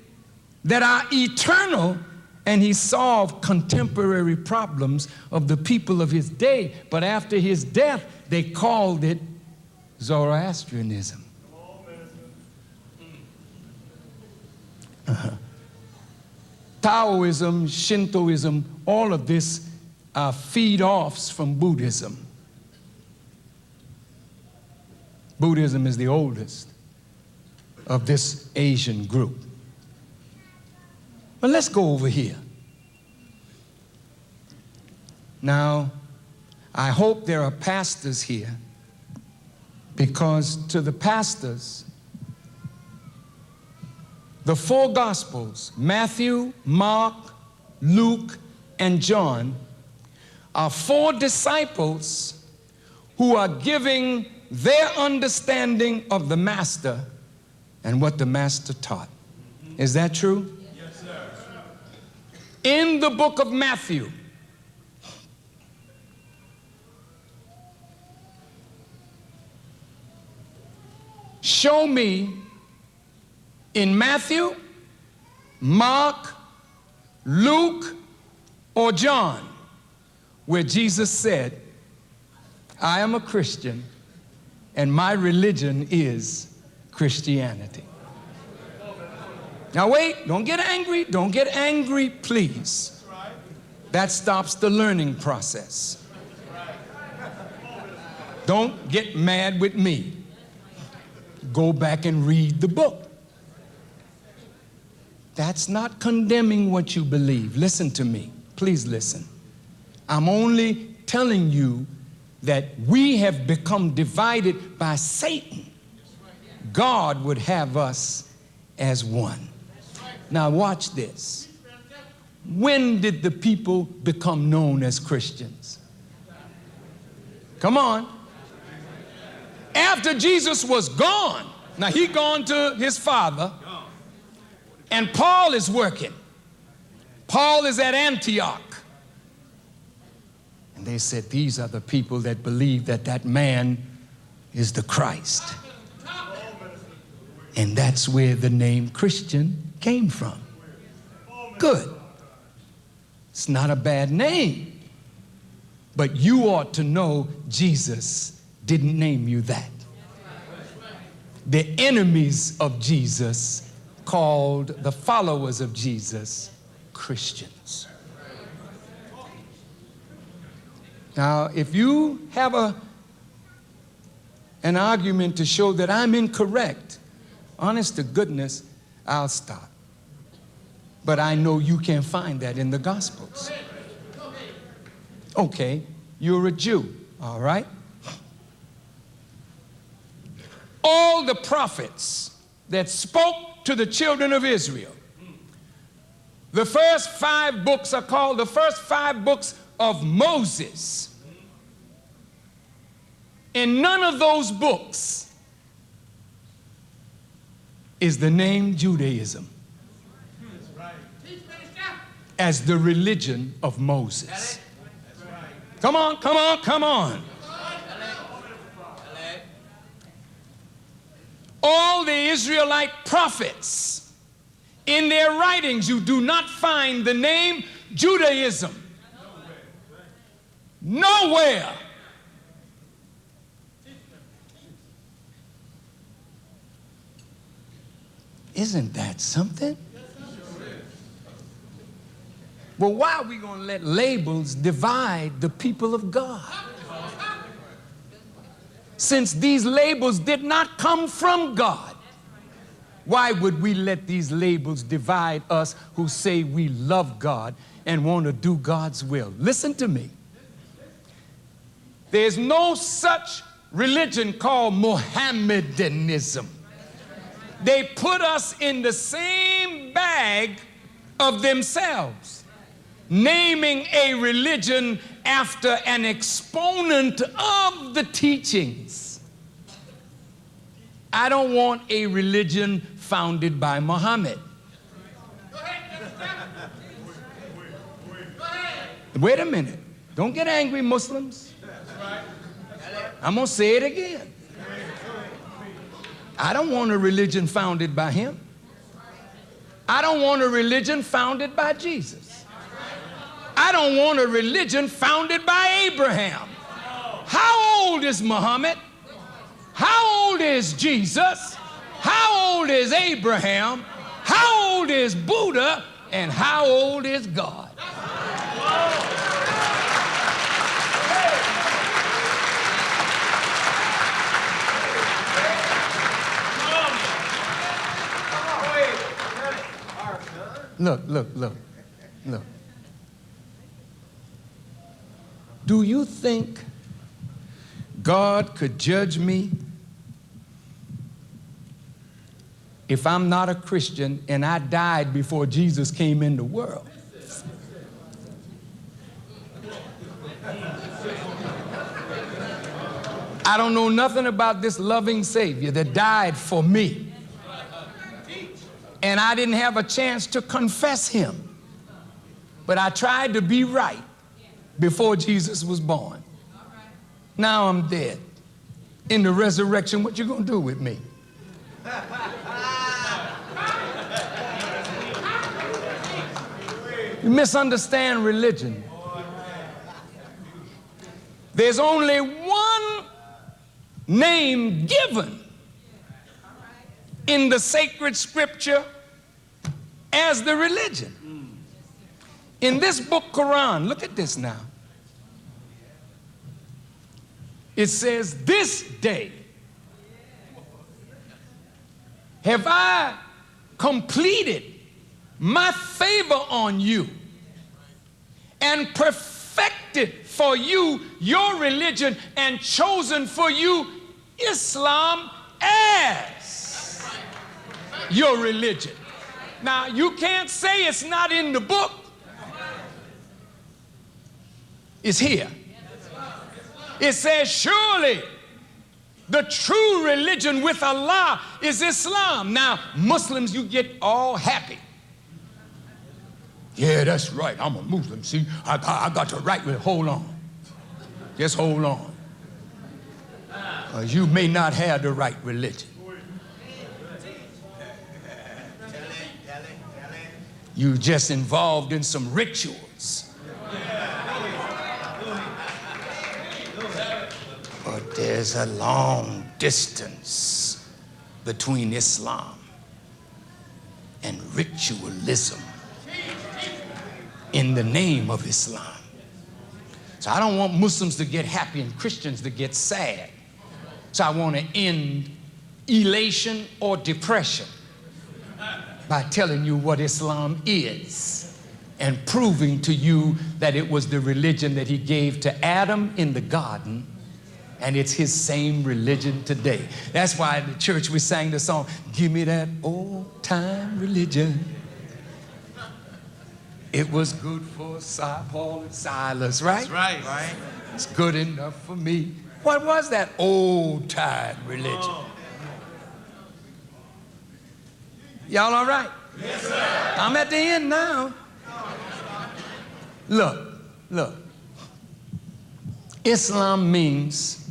that are eternal, and he solved contemporary problems of the people of his day. But after his death, they called it Zoroastrianism. Taoism, Shintoism, all of this are feed-offs from Buddhism. Buddhism is the oldest of this Asian group. But let's go over here. Now, I hope there are pastors here, because to the pastors, the four Gospels, Matthew, Mark, Luke, and John, are four disciples who are giving their understanding of the Master and what the Master taught. Is that true? Yes, sir. In the book of Matthew, show me in Matthew, Mark, Luke, or John where Jesus said, I am a Christian and my religion is Christianity. Now wait, don't get angry, please. That stops the learning process. Don't get mad with me. Go back and read the book. That's not condemning what you believe. Listen to me. Please listen. I'm only telling you that we have become divided by Satan. God would have us as one. Now watch this. When did the people become known as Christians? Come on. After Jesus was gone. Now he gone to his Father, and Paul is working. Paul is at Antioch. And they said, these are the people that believe that that man is the Christ. And that's where the name Christian came from. Good. It's not a bad name. But you ought to know Jesus didn't name you that. The enemies of Jesus called the followers of Jesus Christians. Now, if you have an argument to show that I'm incorrect, honest to goodness, I'll stop. But I know you can't find that in the Gospels. Okay, you're a Jew, all right? All the prophets that spoke to the children of Israel, the first 5 books are called the first 5 books of Moses. In none of those books is the name Judaism as the religion of Moses. Come on, come on, come on. All the Israelite prophets, in their writings, you do not find the name Judaism. Nowhere. Isn't that something? Well, why are we going to let labels divide the people of God? Since these labels did not come from God, why would we let these labels divide us who say we love God and want to do God's will? Listen to me. There's no such religion called Mohammedanism. They put us in the same bag of themselves, naming a religion after an exponent of the teachings. I don't want a religion founded by Muhammad. Wait a minute. Don't get angry, Muslims. I'm going to say it again. I don't want a religion founded by him. I don't want a religion founded by Jesus. I don't want a religion founded by Abraham. How old is Muhammad? How old is Jesus? How old is Abraham? How old is Buddha? And how old is God? Look. Do you think God could judge me if I'm not a Christian and I died before Jesus came in the world? I don't know nothing about this loving Savior that died for me. And I didn't have a chance to confess him. But I tried to be right before Jesus was born. Now I'm dead. In the resurrection, what you gonna do with me? You misunderstand religion. There's only one name given in the sacred scripture as the religion. In this book, Quran, look at this now. It says, this day have I completed my favor on you and perfected for you your religion and chosen for you Islam as your religion. Now, you can't say it's not in the book. It's here. It says, surely the true religion with Allah is Islam. Now, Muslims, you get all happy. Yeah, that's right. I'm a Muslim. See, I got the right with it. Hold on. Just hold on. You may not have the right religion. You just involved in some rituals. But there's a long distance between Islam and ritualism in the name of Islam. So I don't want Muslims to get happy and Christians to get sad. So I want to end elation or depression by telling you what Islam is and proving to you that it was the religion that he gave to Adam in the garden, and it's his same religion today. That's why in the church we sang the song, give me that old time religion. It was good for Paul and Silas, right? That's right. It's good enough for me. What was that old time religion? Y'all all right? Yes, sir. I'm at the end now. Look. Islam means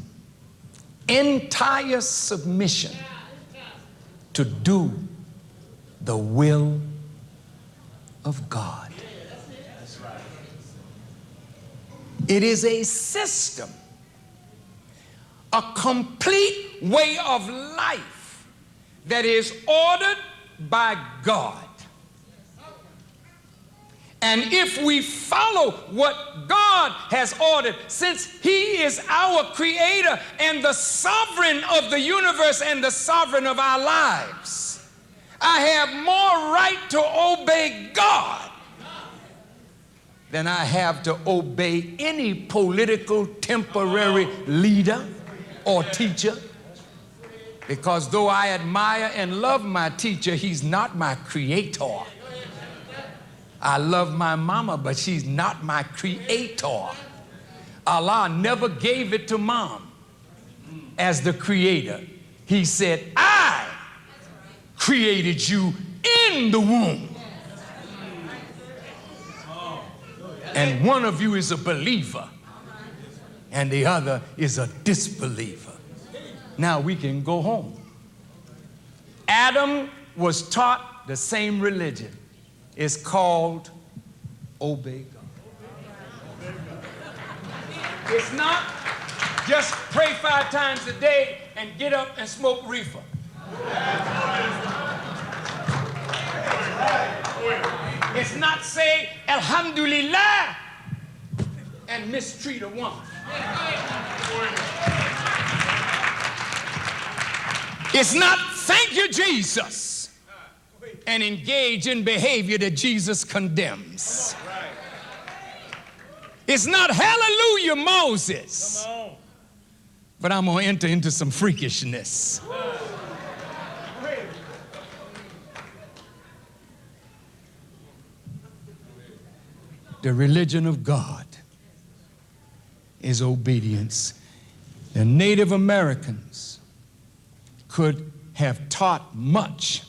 entire submission to do the will of God. It is a system, a complete way of life that is ordered by God. And if we follow what God has ordered, since he is our creator and the sovereign of the universe and the sovereign of our lives, I have more right to obey God than I have to obey any political temporary leader or teacher. Because though I admire and love my teacher, he's not my creator. I love my mama, but she's not my creator. Allah never gave it to mom as the creator. He said, I created you in the womb. And one of you is a believer, and the other is a disbeliever. Now we can go home. Adam was taught the same religion. It's called obey God. It's not just pray 5 times a day and get up and smoke reefer. It's not say Alhamdulillah and mistreat a woman. It's not thank you, Jesus, and engage in behavior that Jesus condemns. It's not hallelujah, Moses, but I'm going to enter into some freakishness. The religion of God is obedience. The Native Americans could have taught much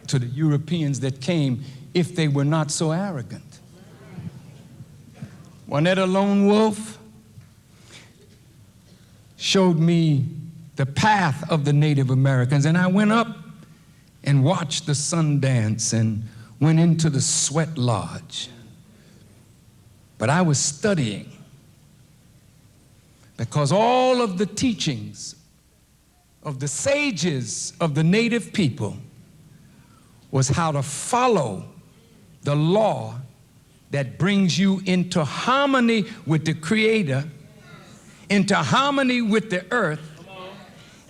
to the Europeans that came if they were not so arrogant. Juanetta Lone Wolf showed me the path of the Native Americans, and I went up and watched the sun dance and went into the sweat lodge. But I was studying because all of the teachings of the sages of the native people was how to follow the law that brings you into harmony with the Creator, into harmony with the earth,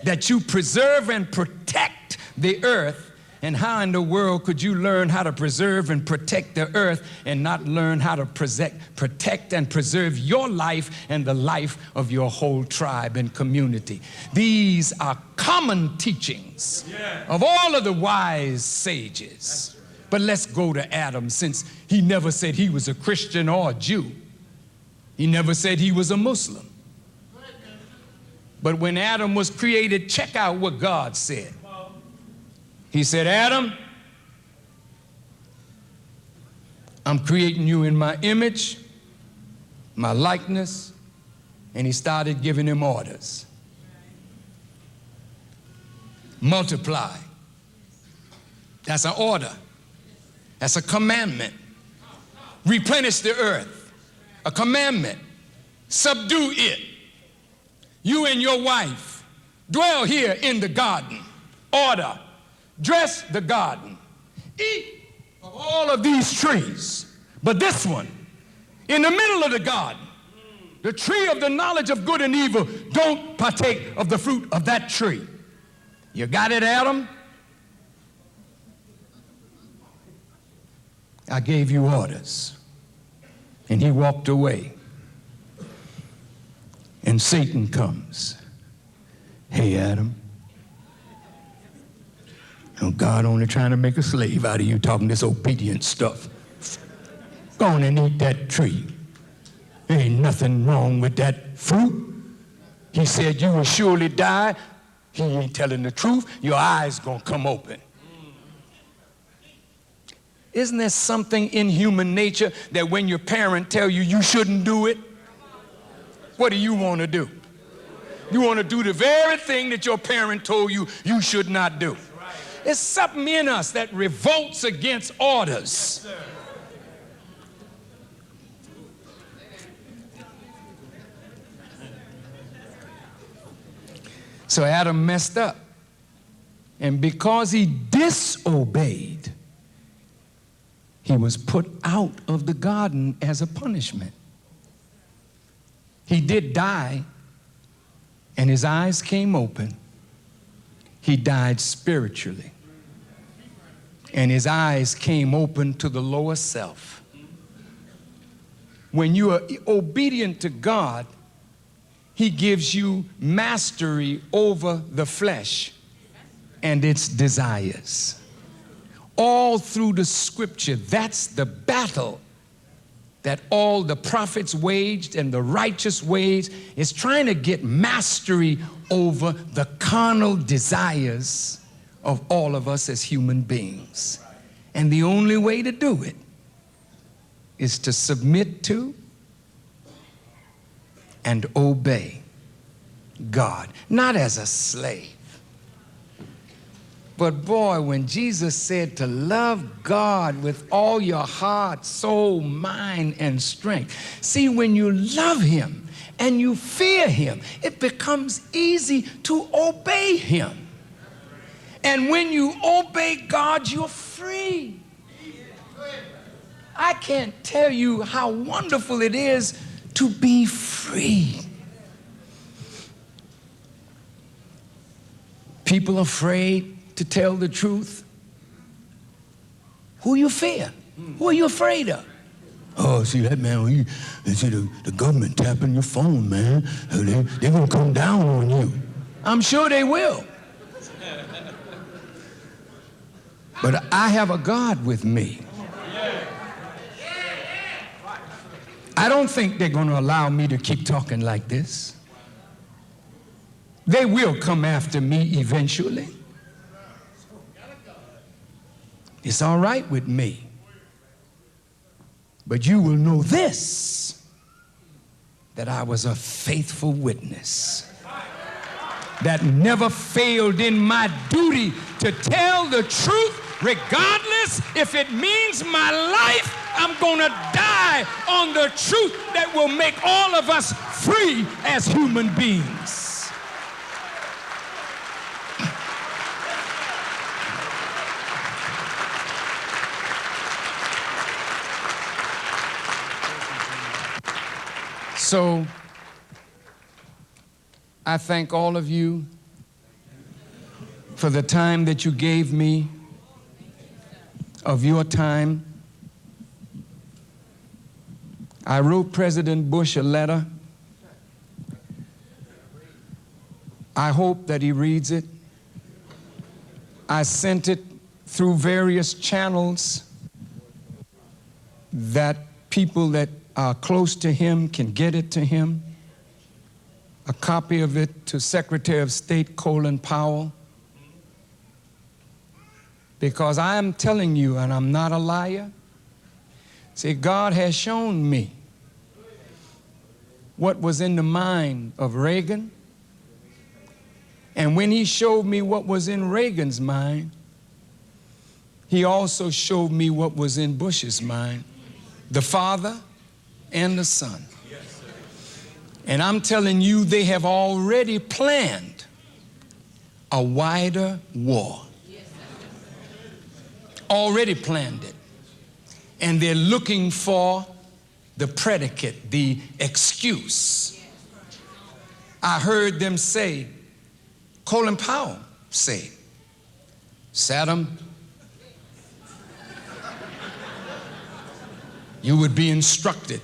that you preserve and protect the earth. And how in the world could you learn how to preserve and protect the earth and not learn how to protect and preserve your life and the life of your whole tribe and community? These are common teachings of all of the wise sages. But let's go to Adam, since he never said he was a Christian or a Jew. He never said he was a Muslim. But when Adam was created, check out what God said. He said, Adam, I'm creating you in my image, my likeness, and he started giving him orders. Multiply. That's an order. That's a commandment. Replenish the earth. A commandment. Subdue it. You and your wife dwell here in the garden. Order. Dress the garden. Eat of all of these trees. But this one, in the middle of the garden, the tree of the knowledge of good and evil, don't partake of the fruit of that tree. You got it, Adam? I gave you orders. And he walked away. And Satan comes. Hey, Adam. And God only trying to make a slave out of you talking this obedient stuff. Go on and eat that tree. There ain't nothing wrong with that fruit. He said you will surely die. He ain't telling the truth. Your eyes gonna come open. Isn't there something in human nature that when your parent tell you you shouldn't do it, what do you want to do? You want to do the very thing that your parent told you you should not do. There's something in us that revolts against orders. Yes, so Adam messed up. And because he disobeyed, he was put out of the garden as a punishment. He did die, and his eyes came open. He died spiritually. And his eyes came open to the lower self. When you are obedient to God, He gives you mastery over the flesh and its desires. All through the scripture, that's the battle that all the prophets waged and the righteous waged, is trying to get mastery over the carnal desires of all of us as human beings. And the only way to do it is to submit to and obey God, not as a slave. But boy, when Jesus said to love God with all your heart, soul, mind, and strength, see, when you love Him and you fear Him, it becomes easy to obey Him. And when you obey God, you're free. I can't tell you how wonderful it is to be free. People afraid to tell the truth. Who you fear? Who are you afraid of? Oh, see that, man, they see the government tapping your phone, man. They're gonna come down on you. I'm sure they will. But I have a God with me. I don't think they're gonna allow me to keep talking like this. They will come after me eventually. It's all right with me. But you will know this, that I was a faithful witness that never failed in my duty to tell the truth, regardless if it means my life. I'm gonna die on the truth that will make all of us free as human beings. So, I thank all of you for the time that you gave me of your time. I wrote President Bush a letter. I hope that he reads it. I sent it through various channels that people that are close to him can get it to him. A copy of it to Secretary of State Colin Powell. Because I am telling you, and I'm not a liar, see, God has shown me what was in the mind of Reagan. And when he showed me what was in Reagan's mind, he also showed me what was in Bush's mind, the father and the son. And I'm telling you, they have already planned a wider war. Already planned it. And they're looking for the predicate, the excuse. I heard them say, Colin Powell say, Saddam, you would be instructed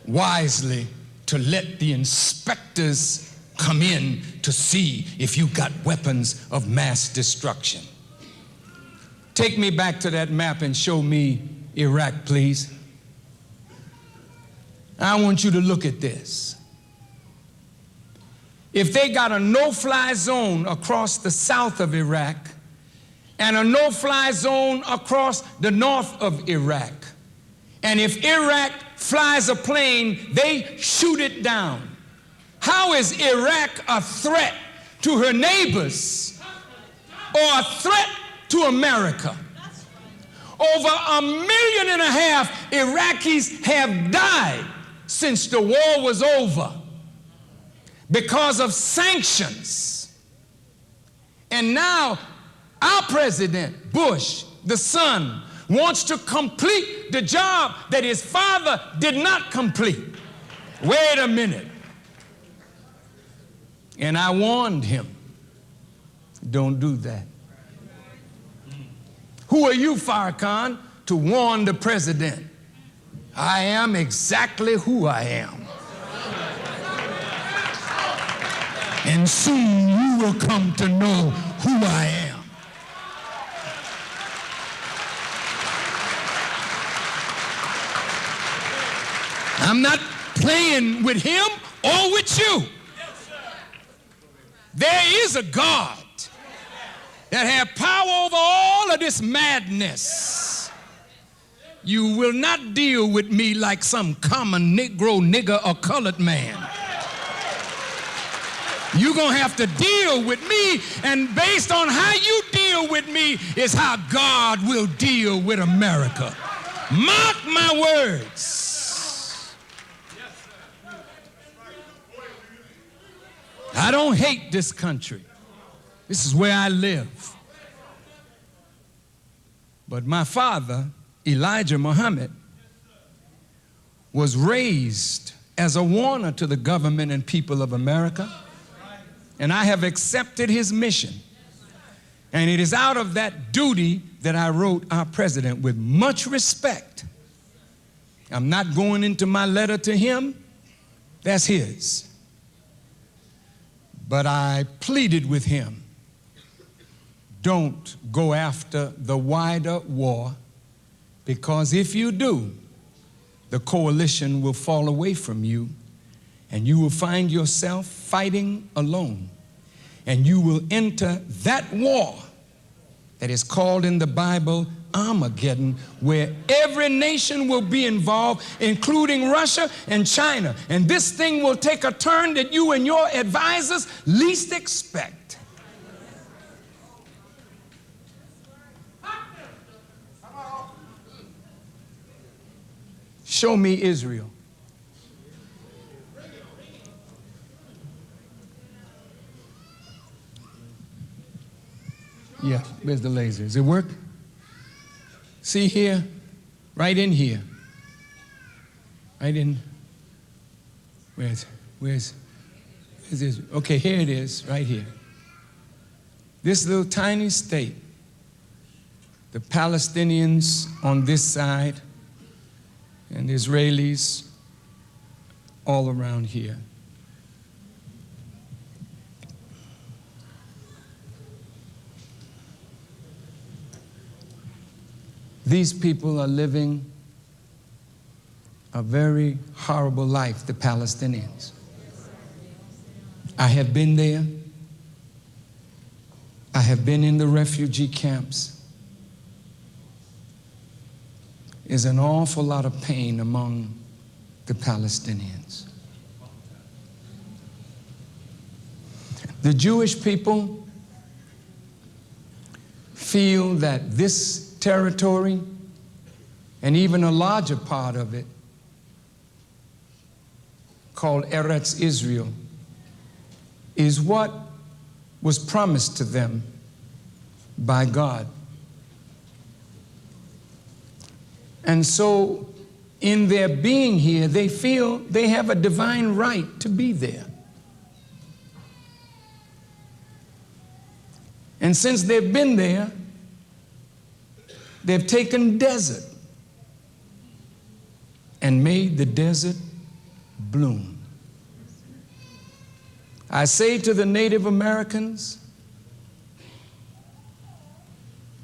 wisely to let the inspectors come in to see if you got weapons of mass destruction. Take me back to that map and show me Iraq, please. I want you to look at this. If they got a no-fly zone across the south of Iraq and a no-fly zone across the north of Iraq, and if Iraq flies a plane, they shoot it down. How is Iraq a threat to her neighbors or a threat to America? Over 1.5 million Iraqis have died since the war was over because of sanctions. And now our President Bush, the son, wants to complete the job that his father did not complete. Wait a minute. And I warned him, don't do that. Who are you, Farrakhan, to warn the president? I am exactly who I am. And soon you will come to know who I am. I'm not playing with him or with you. There is a God that has power over all of this madness. You will not deal with me like some common Negro, nigger, or colored man. You're going to have to deal with me, and based on how you deal with me is how God will deal with America. Mark my words. I don't hate this country. This is where I live. But my father, Elijah Muhammad, was raised as a warner to the government and people of America. And I have accepted his mission. And it is out of that duty that I wrote our president with much respect. I'm not going into my letter to him. That's his. But I pleaded with him, don't go after the wider war, because if you do, the coalition will fall away from you, and you will find yourself fighting alone. And you will enter that war that is called in the Bible Armageddon, where every nation will be involved, including Russia and China. And this thing will take a turn that you and your advisors least expect. Show me Israel. Yeah, where's the laser? Does it work? See here, right in here. Right in, where's this? Okay, here it is, right here. This little tiny state, the Palestinians on this side and the Israelis all around here. These people are living a very horrible life, the Palestinians. I have been there. I have been in the refugee camps. There's an awful lot of pain among the Palestinians. The Jewish people feel that this territory, and even a larger part of it, called Eretz Israel, is what was promised to them by God. And so, in their being here, they feel they have a divine right to be there. And since they've been there, they've taken desert and made the desert bloom. I say to the Native Americans,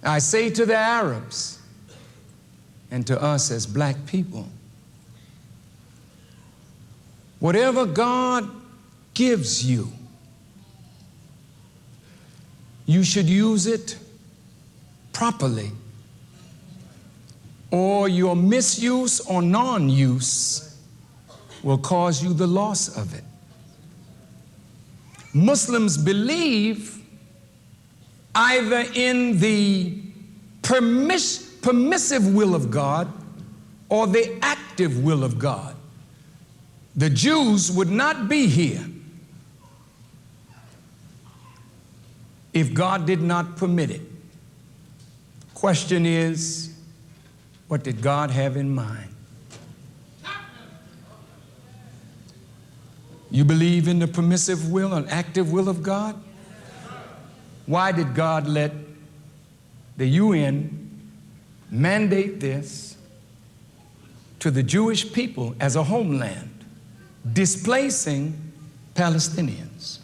I say to the Arabs, and to us as black people, whatever God gives you, you should use it properly, or your misuse or non-use will cause you the loss of it. Muslims believe either in the permissive will of God or the active will of God. The Jews would not be here if God did not permit it. Question is, what did God have in mind? You believe in the permissive will and active will of God? Why did God let the UN mandate this to the Jewish people as a homeland, displacing Palestinians.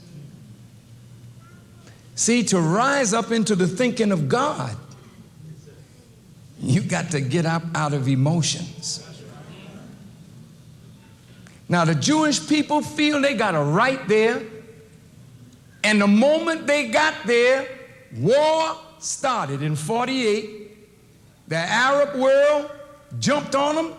See, to rise up into the thinking of God, you got to get up out of emotions. Now, the Jewish people feel they got a right there, and the moment they got there, war started in 48. The Arab world jumped on them,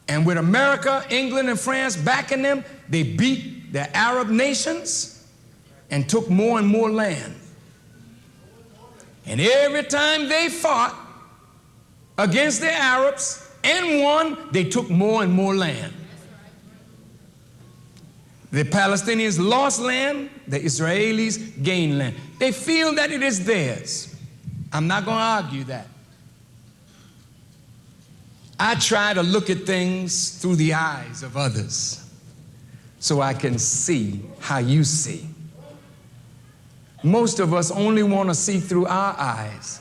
and with America, England, and France backing them, they beat the Arab nations and took more and more land. And every time they fought against the Arabs and won, they took more and more land. The Palestinians lost land, the Israelis gained land. They feel that it is theirs. I'm not going to argue that. I try to look at things through the eyes of others so I can see how you see. Most of us only want to see through our eyes,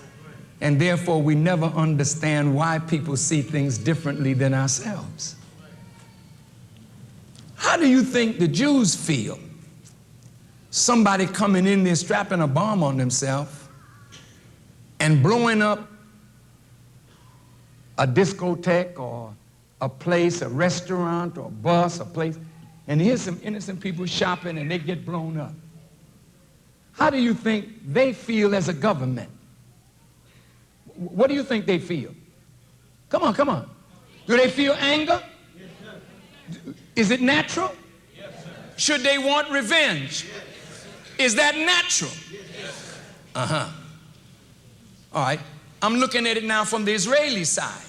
and therefore we never understand why people see things differently than ourselves. How do you think the Jews feel? Somebody coming in there strapping a bomb on themselves and blowing up a discotheque or a place, a restaurant or a bus, a place, and here's some innocent people shopping and they get blown up. How do you think they feel as a government? What do you think they feel? Come on, come on. Do they feel anger? Yes, sir. Is it natural? Yes, sir. Should they want revenge? Yes. Is that natural? Yes. Uh-huh. All right. I'm looking at it now from the Israeli side.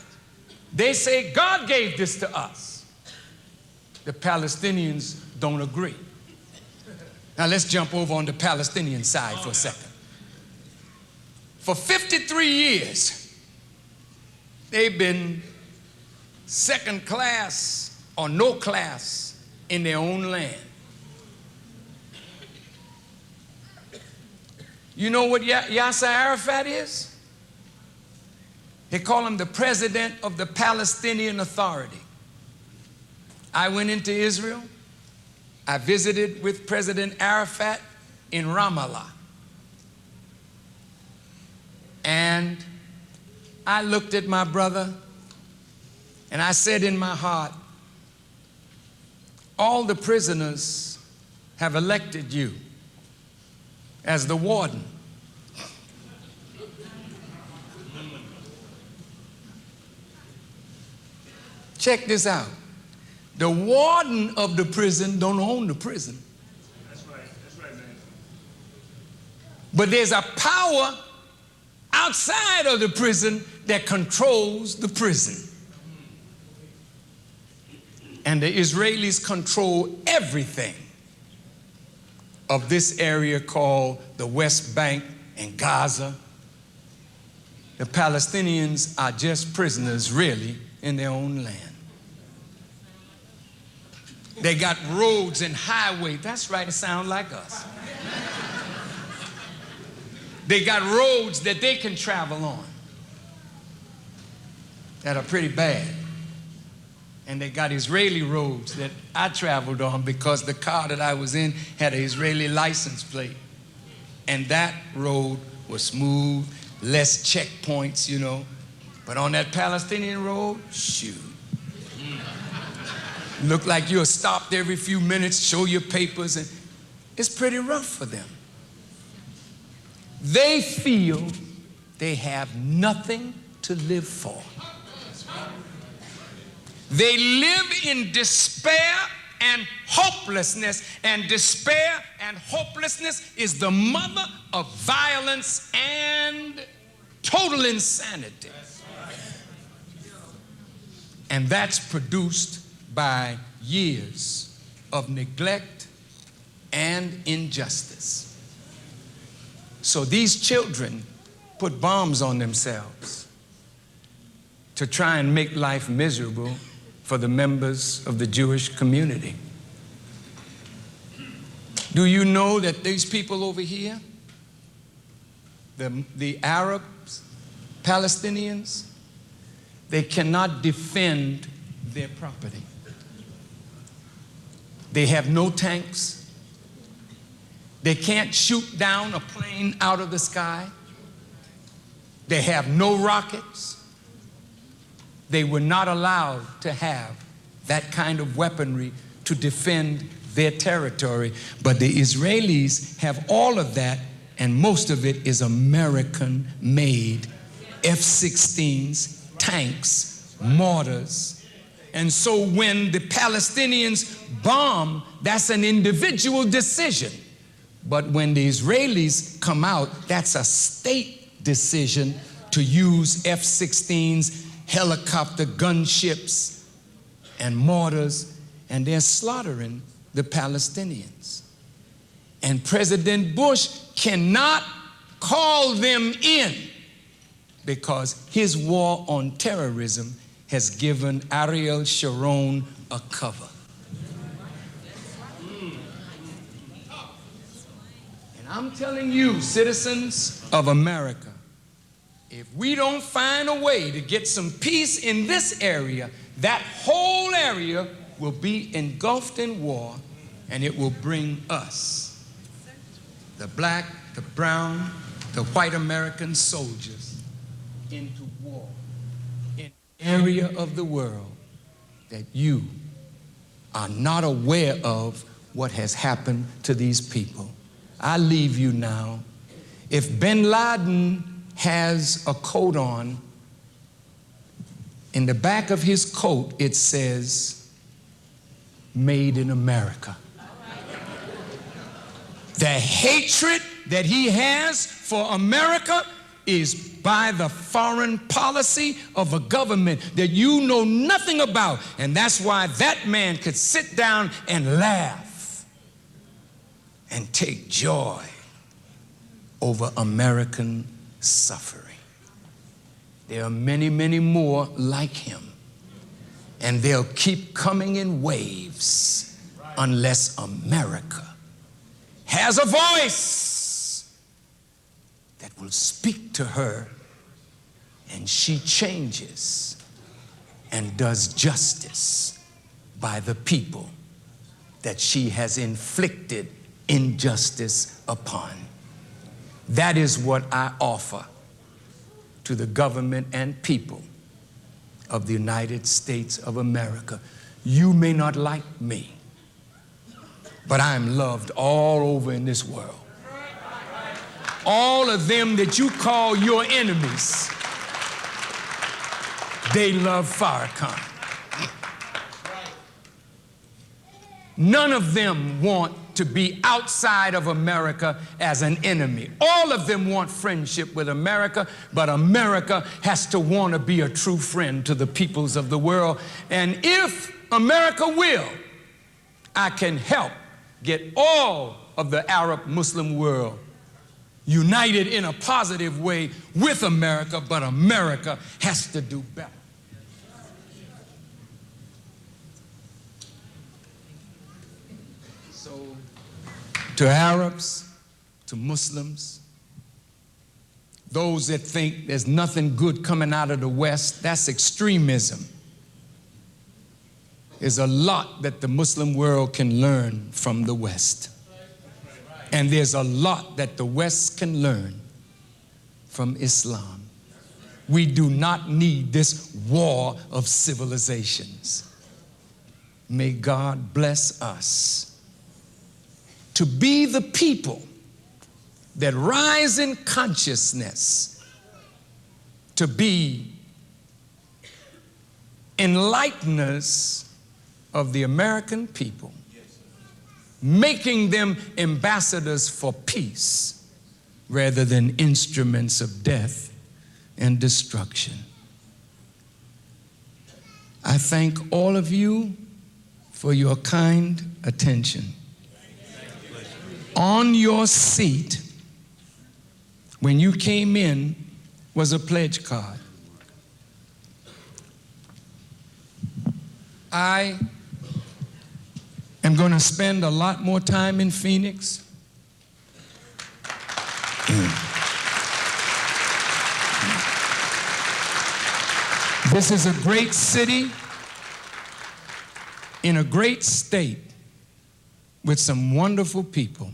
They say God gave this to us. The Palestinians don't agree. Now let's jump over on the Palestinian side for a second. For 53 years, they've been second class or no class in their own land. You know what Yasser Arafat is? They call him the president of the Palestinian Authority. I went into Israel. I visited with President Arafat in Ramallah. And I looked at my brother and I said in my heart, all the prisoners have elected you as the warden. Check this out. The warden of the prison don't own the prison. That's right, man. But there's a power outside of the prison that controls the prison. And the Israelis control everything of this area called the West Bank and Gaza. The Palestinians are just prisoners, really, in their own land. They got roads and highways. That's right, it sounds like us. They got roads that they can travel on that are pretty bad. And they got Israeli roads that I traveled on because the car that I was in had an Israeli license plate. And that road was smooth, less checkpoints, you know. But on that Palestinian road, shoot. Look like you're stopped every few minutes, show your papers, and it's pretty rough for them. They feel they have nothing to live for. They live in despair and hopelessness, and despair and hopelessness is the mother of violence and total insanity. And that's produced by years of neglect and injustice. So these children put bombs on themselves to try and make life miserable for the members of the Jewish community. Do you know that these people over here, the Arabs, Palestinians, They cannot defend their property. They have no tanks. They can't shoot down a plane out of the sky. They have no rockets. They were not allowed to have that kind of weaponry to defend their territory. But the Israelis have all of that, and most of it is American-made F-16s, tanks, mortars. And so when the Palestinians bomb, that's an individual decision. But when the Israelis come out, that's a state decision to use F-16s, helicopter gunships, and mortars, and they're slaughtering the Palestinians. And President Bush cannot call them in because his war on terrorism has given Ariel Sharon a cover. And I'm telling you, citizens of America, if we don't find a way to get some peace in this area, that whole area will be engulfed in war, and it will bring us, the black, the brown, the white American soldiers, into war in an area of the world that you are not aware of what has happened to these people. I leave you now. If bin Laden has a coat on, in the back of his coat it says, "Made in America." The hatred that he has for America is by the foreign policy of a government that you know nothing about. And that's why that man could sit down and laugh and take joy over American suffering. There are many, many more like him. And they'll keep coming in waves unless America has a voice that will speak to her, and she changes and does justice by the people that she has inflicted injustice upon. That is what I offer to the government and people of the United States of America. You may not like me, but I'm loved all over in this world. All of them that you call your enemies, they love Farrakhan. None of them want to be outside of America as an enemy. All of them want friendship with America, but America has to want to be a true friend to the peoples of the world. And if America will, I can help get all of the Arab Muslim world united in a positive way with America, but America has to do better. So, to Arabs, to Muslims, those that think there's nothing good coming out of the West, that's extremism. There's a lot that the Muslim world can learn from the West. And there's a lot that the West can learn from Islam. We do not need this war of civilizations. May God bless us to be the people that rise in consciousness, to be enlighteners of the American people, making them ambassadors for peace rather than instruments of death and destruction. I thank all of you for your kind attention. On your seat, when you came in, was a pledge card. I am going to spend a lot more time in Phoenix. This is a great city in a great state with some wonderful people.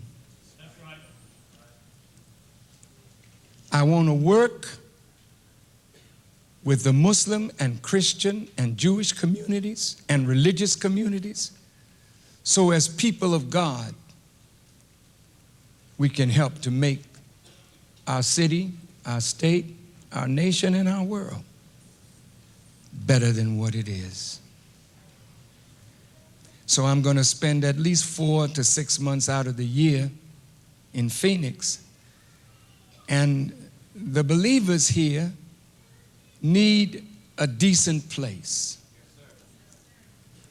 I want to work with the Muslim and Christian and Jewish communities and religious communities, so as people of God, we can help to make our city, our state, our nation, and our world better than what it is. So I'm going to spend at least 4 to 6 months out of the year in Phoenix, and the believers here need a decent place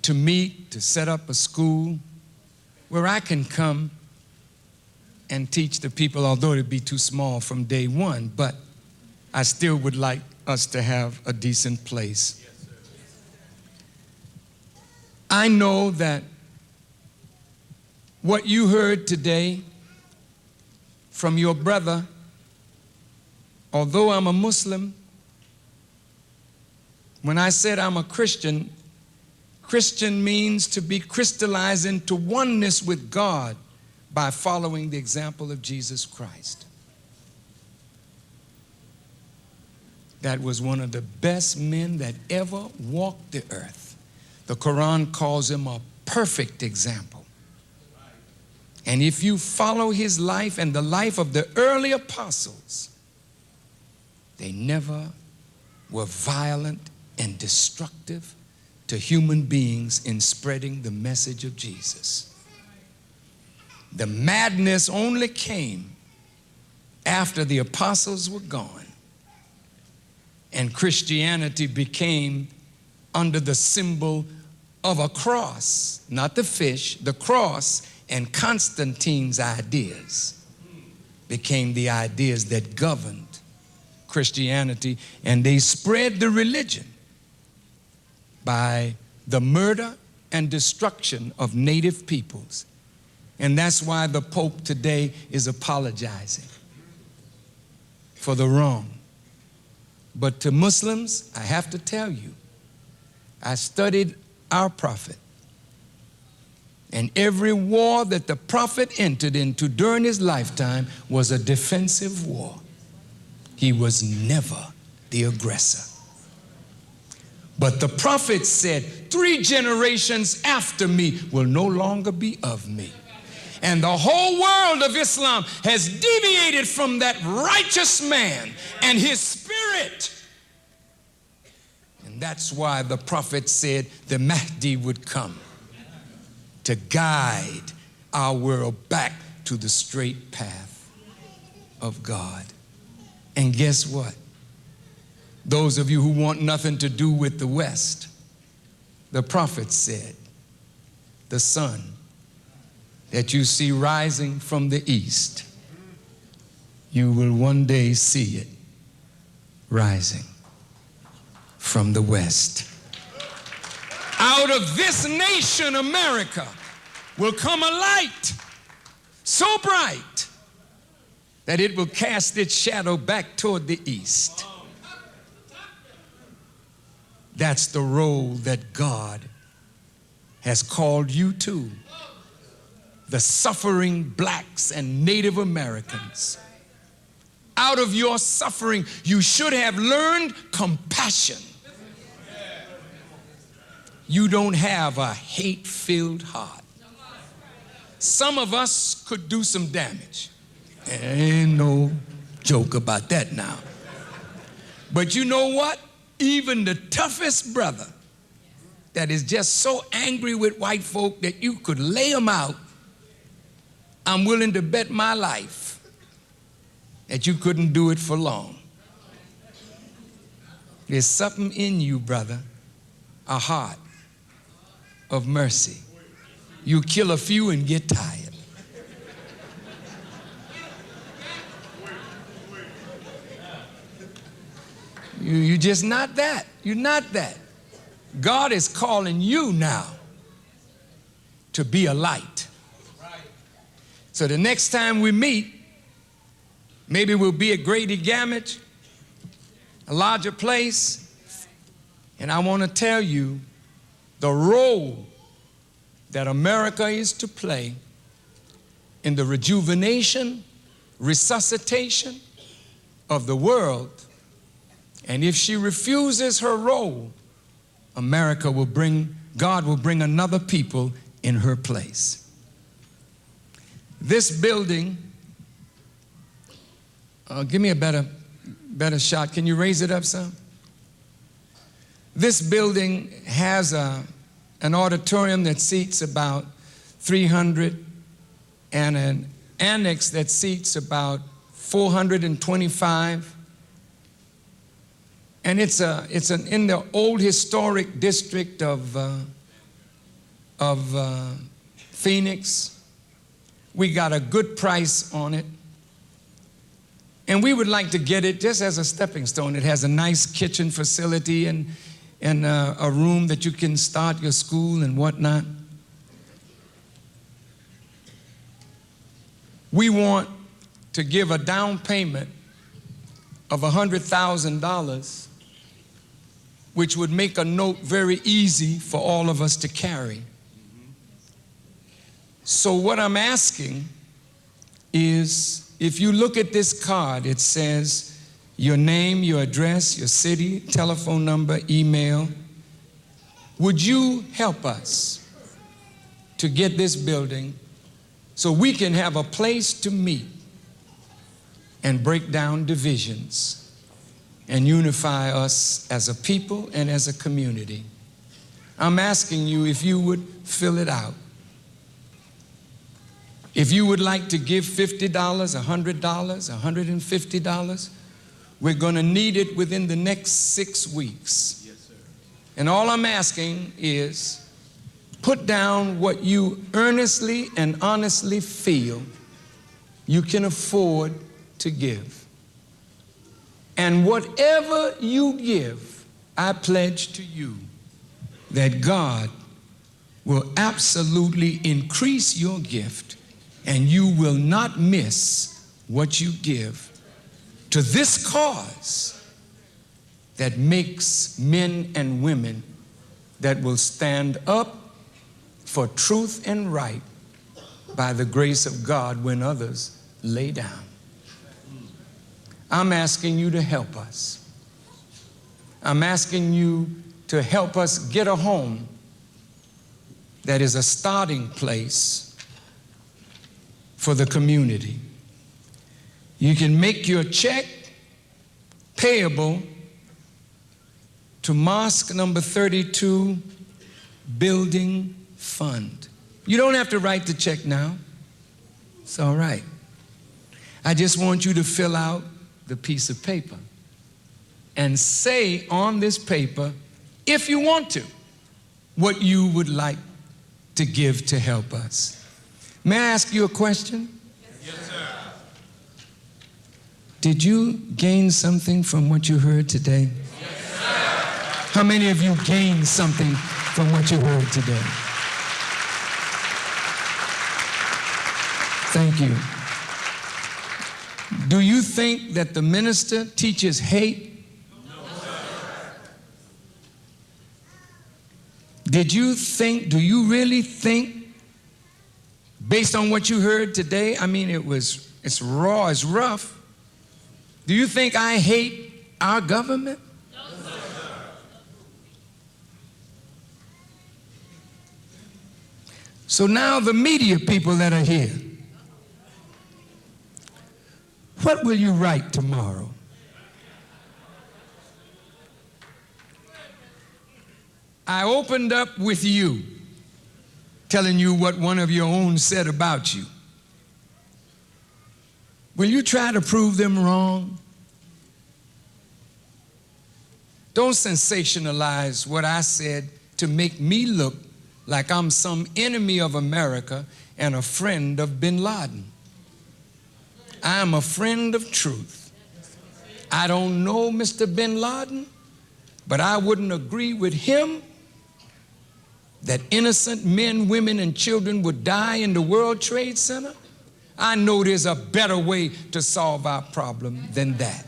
to meet, to set up a school where I can come and teach the people, although it'd be too small from day one, but I still would like us to have a decent place. I know that what you heard today from your brother, although I'm a Muslim, when I said I'm a Christian, Christian means to be crystallized into oneness with God by following the example of Jesus Christ. That was one of the best men that ever walked the earth. The Quran calls him a perfect example. And if you follow his life and the life of the early apostles, they never were violent and destructive to human beings in spreading the message of Jesus. The madness only came after the apostles were gone and Christianity became under the symbol of a cross, not the fish, the cross, and Constantine's ideas became the ideas that governed Christianity, and they spread the religion by the murder and destruction of native peoples. And that's why the Pope today is apologizing for the wrong. But to Muslims, I have to tell you, I studied our prophet, and every war that the prophet entered into during his lifetime was a defensive war. He was never the aggressor. But the prophet said, 3 generations after me will no longer be of me. And the whole world of Islam has deviated from that righteous man and his spirit. And that's why the prophet said the Mahdi would come to guide our world back to the straight path of God. And guess what? Those of you who want nothing to do with the West, the prophet said, the sun that you see rising from the east, you will one day see it rising from the west. Out of this nation, America, will come a light so bright that it will cast its shadow back toward the east. That's the role that God has called you to. The suffering blacks and Native Americans. Out of your suffering, you should have learned compassion. You don't have a hate-filled heart. Some of us could do some damage. Ain't no joke about that now. But you know what? Even the toughest brother that is just so angry with white folk that you could lay them out, I'm willing to bet my life that you couldn't do it for long. There's something in you, brother, a heart of mercy. You kill a few and get tired. You're just not that. You're not that. God is calling you now to be a light. So the next time we meet, maybe we'll be at Grady Gamage, a larger place, And I want to tell you the role that America is to play in the rejuvenation, resuscitation of the world. And if she refuses her role, God will bring another people in her place. This building, give me a better shot. Can you raise it up some? This building has an auditorium that seats about 300 and an annex that seats about 425. And it's in the old historic district of Phoenix. We got a good price on it. And we would like to get it just as a stepping stone. It has a nice kitchen facility and a room that you can start your school and whatnot. We want to give a down payment of $100,000, which would make a note very easy for all of us to carry. So what I'm asking is, if you look at this card, it says your name, your address, your city, telephone number, email. Would you help us to get this building so we can have a place to meet and break down divisions and unify us as a people and as a community? I'm asking you if you would fill it out. If you would like to give $50, $100, $150, we're going to need it within the next 6 weeks. Yes, sir. And all I'm asking is put down what you earnestly and honestly feel you can afford to give. And whatever you give, I pledge to you that God will absolutely increase your gift, and you will not miss what you give to this cause that makes men and women that will stand up for truth and right by the grace of God when others lay down. I'm asking you to help us. I'm asking you to help us get a home that is a starting place for the community. You can make your check payable to Mosque number 32 Building Fund. You don't have to write the check now. It's all right. I just want you to fill out the piece of paper and say on this paper, if you want to, what you would like to give to help us. May I ask you a question? Yes, sir. Did you gain something from what you heard today? Yes, sir. How many of you gained something from what you heard today? Thank you. Do you think that the minister teaches hate? No, sir. Do you really think, based on what you heard today, I mean, it's raw, it's rough. Do you think I hate our government? No, sir. So now the media people that are here, what will you write tomorrow? I opened up with you, telling you what one of your own said about you. Will you try to prove them wrong? Don't sensationalize what I said to make me look like I'm some enemy of America and a friend of bin Laden. I am a friend of truth. I don't know Mr. bin Laden, but I wouldn't agree with him that innocent men, women, and children would die in the World Trade Center. I know there's a better way to solve our problem than that.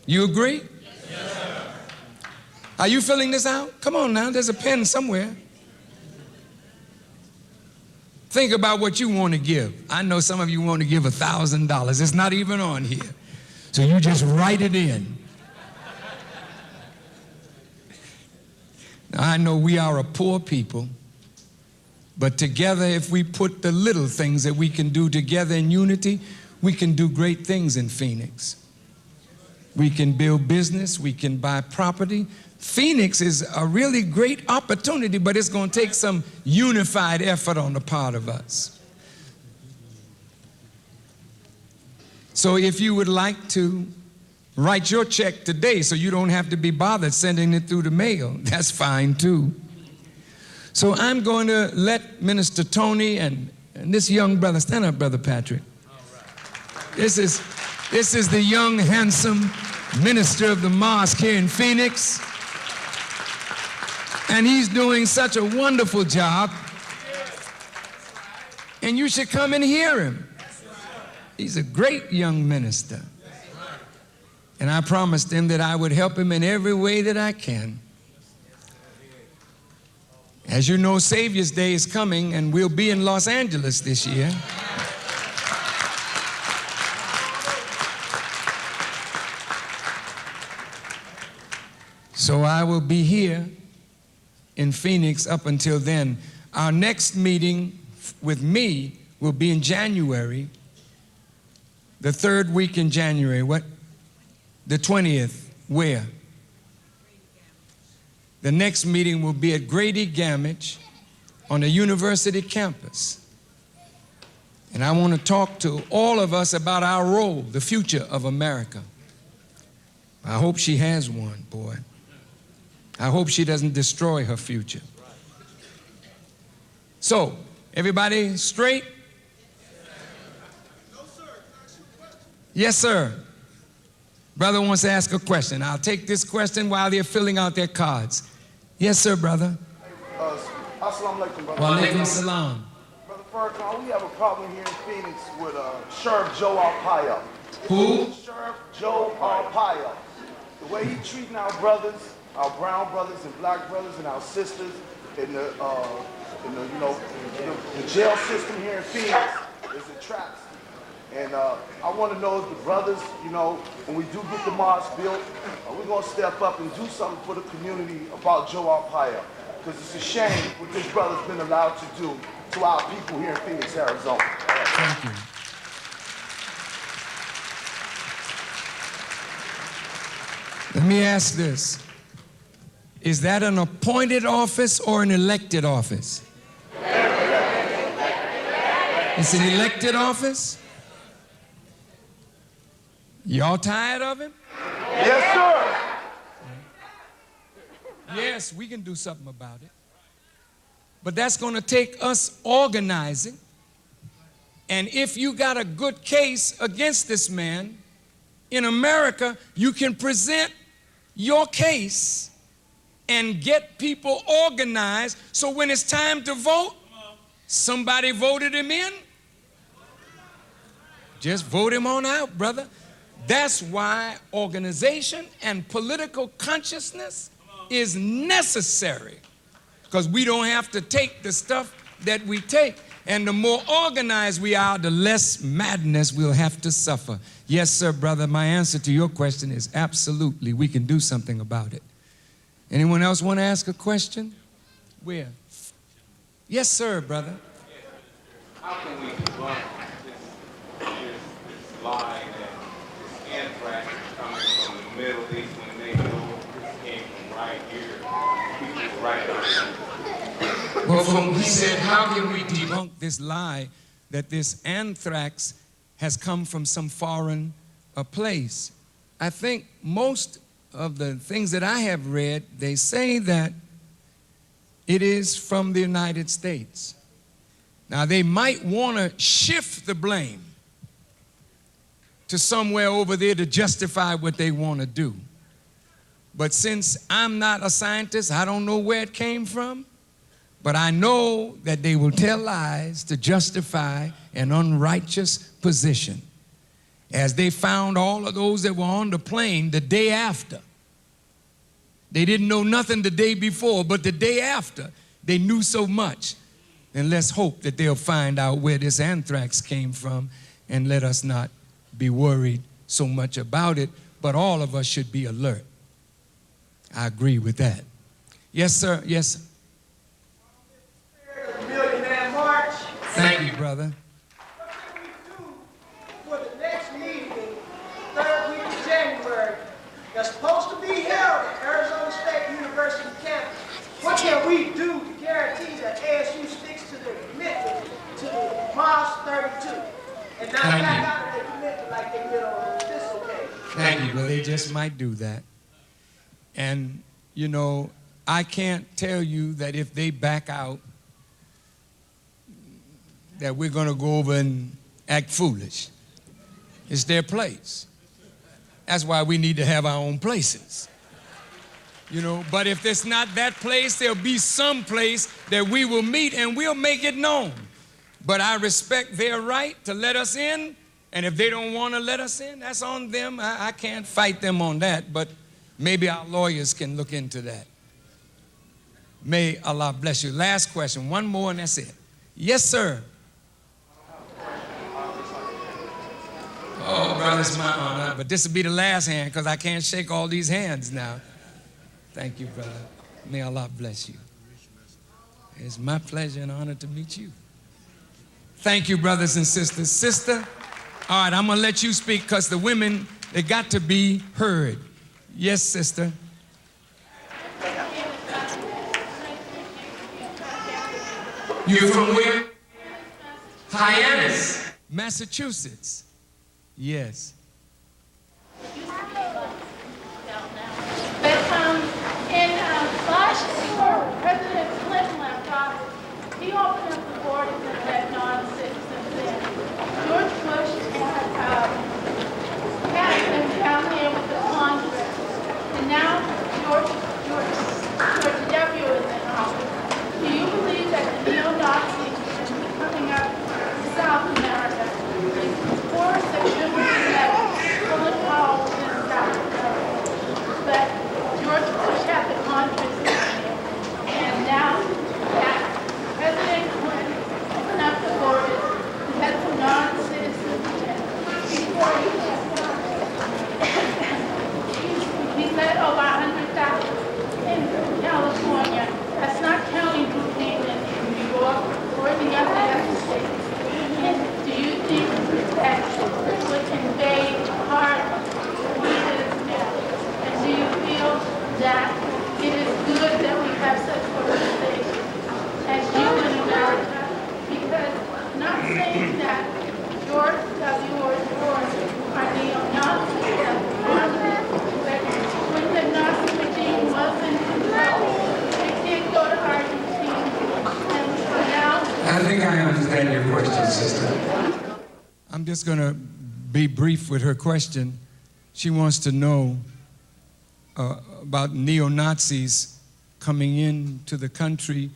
You agree? Yes, sir. Are you filling this out? Come on now, there's a pen somewhere. Think about what you want to give. I know some of you want to give $1,000. It's not even on here. So you just write it in. Now, I know we are a poor people, but together, if we put the little things that we can do together in unity, we can do great things in Phoenix. We can build business, we can buy property. Phoenix is a really great opportunity, but it's going to take some unified effort on the part of us. So if you would like to write your check today so you don't have to be bothered sending it through the mail, that's fine too. So I'm going to let Minister Tony and this young brother, stand up, Brother Patrick. This is the young, handsome minister of the mosque here in Phoenix. And he's doing such a wonderful job. And you should come and hear him. He's a great young minister. And I promised him that I would help him in every way that I can. As you know, Savior's Day is coming, and we'll be in Los Angeles this year. So I will be here in Phoenix up until then. Our next meeting with me will be in January, the third week in January. What? The 20th. Where? The next meeting will be at Grady Gamage on the university campus. And I want to talk to all of us about our role, the future of America. I hope she has one, boy. I hope she doesn't destroy her future. So, everybody straight? Yes, sir. Brother wants to ask a question. I'll take this question while they're filling out their cards. Yes, sir, brother. Assalamu alaikum, brother. Wa alaikum salam. Brother Farrakhan, we have a problem here in Phoenix with Sheriff Joe Arpaio. Who? Sheriff Joe Arpaio. The way he treating our brothers, our brown brothers and black brothers and our sisters in the jail system here in Phoenix is a trap. And I want to know if the brothers, when we do get the mosque built, we're going to step up and do something for the community about Joe Arpaio. Because it's a shame what this brother's been allowed to do to our people here in Phoenix, Arizona. Thank you. Let me ask this. Is that an appointed office or an elected office? It's an elected office? Y'all tired of him? Yes, sir. Yes, we can do something about it. But that's going to take us organizing. And if you got a good case against this man, in America, you can present your case and get people organized so when it's time to vote, somebody voted him in. Just vote him on out, brother. That's why organization and political consciousness is necessary, because we don't have to take the stuff that we take. And the more organized we are, the less madness we'll have to suffer. Yes, sir, brother, my answer to your question is absolutely, we can do something about it. Anyone else want to ask a question? Where? Yes, sir, brother. How can we debunk this lie that anthrax is coming from the Middle East when they know it came from right here? People right here. Well, he said, how can we debunk this lie that this anthrax has come from some foreign place? I think most of the things that I have read, they say that it is from the United States. Now, they might want to shift the blame to somewhere over there to justify what they want to do. But since I'm not a scientist, I don't know where it came from, but I know that they will tell lies to justify an unrighteous position. As they found all of those that were on the plane the day after, They didn't know nothing the day before, but the day after, they knew so much. And let's hope that they'll find out where this anthrax came from, and let us not be worried so much about it, but all of us should be alert. I agree with that. Yes, sir. Yes. Millionaire March. Thank you, brother. What can we do for the next meeting, third week of January, that's supposed to be held at Arizona State University campus? What can we do to guarantee that ASU sticks to their commitment to the Mars 32 and not back out of their commitment like they did on this occasion? Thank you, but they just might do that. And, you know, I can't tell you that if they back out, that we're going to go over and act foolish. It's their place. That's why we need to have our own places. You know, but if it's not that place, there'll be some place that we will meet and we'll make it known. But I respect their right to let us in, and if they don't want to let us in, that's on them. I can't fight them on that, but maybe our lawyers can look into that. May Allah bless you. Last question, one more and that's it. Yes, sir. Oh, brother, it's my honor, but this will be the last hand because I can't shake all these hands now. Thank you, brother. May Allah bless you. It's my pleasure and honor to meet you. Thank you, brothers and sisters. Sister, all right, I'm going to let you speak because the women, they got to be heard. Yes, sister. You're from where? Hyannis, Massachusetts. Yes. In last year, President Clinton left office. He opened up the borders and let non-citizens in. George Bush had them down here with the Congress. And now George W. is in office. Do you believe that the neo-Nazis coming up to South America is force that should be met full of power in South America? But George Bush had the Congress in here, and now that President Clinton opened up the borders and had some non-citizens in before he left he said over 100,000 in California. That's not counting New England, New York, or any other states. And do you think that this would convey hard leaders now? And do you feel that it is good that we have such organizations as you in America? Because I'm not saying that George W. or George are neo-Nazis, but when the Nazi regime was in control, they did go to Argentina, and now... I think I understand your question, sister. I'm just going to be brief with her question. She wants to know about neo-Nazis coming into the country.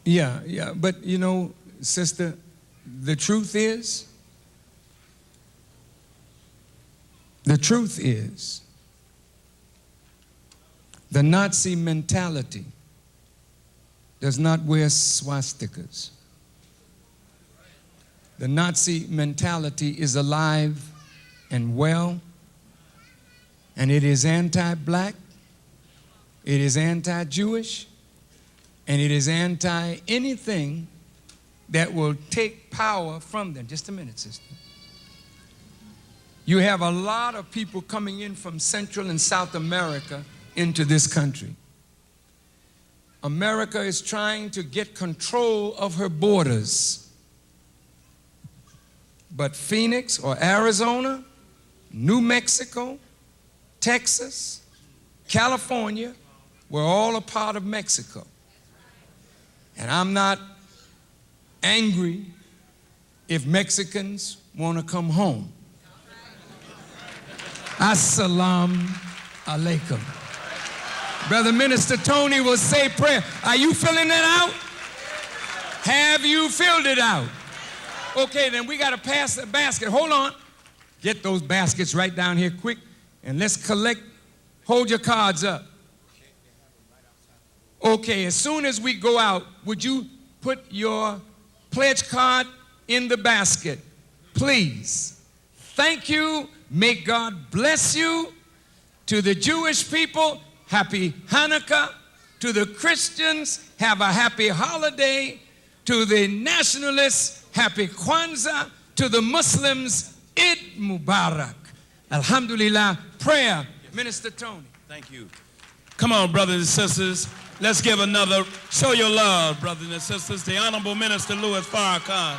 Yeah, but you know, sister, the truth is, the Nazi mentality does not wear swastikas. The Nazi mentality is alive and well, and it is anti-black, it is anti-Jewish, and it is anti-anything that will take power from them. Just a minute, sister. You have a lot of people coming in from Central and South America into this country. America is trying to get control of her borders. But Phoenix or Arizona, New Mexico, Texas, California, we're all a part of Mexico. And I'm not angry if Mexicans want to come home. Assalamu alaikum. Brother Minister Tony will say prayer. Are you filling that out? Have you filled it out? Okay, then we got to pass the basket. Hold on. Get those baskets right down here quick. And let's collect. Hold your cards up. Okay, as soon as we go out, would you put your pledge card in the basket, please? Thank you. May God bless you. To the Jewish people, happy Hanukkah. To the Christians, have a happy holiday. To the nationalists, happy Kwanzaa. To the Muslims, Eid Mubarak. Alhamdulillah. Prayer. Minister Tony. Thank you. Come on, brothers and sisters. Let's give another, show your love, brothers and sisters. The Honorable Minister Louis Farrakhan.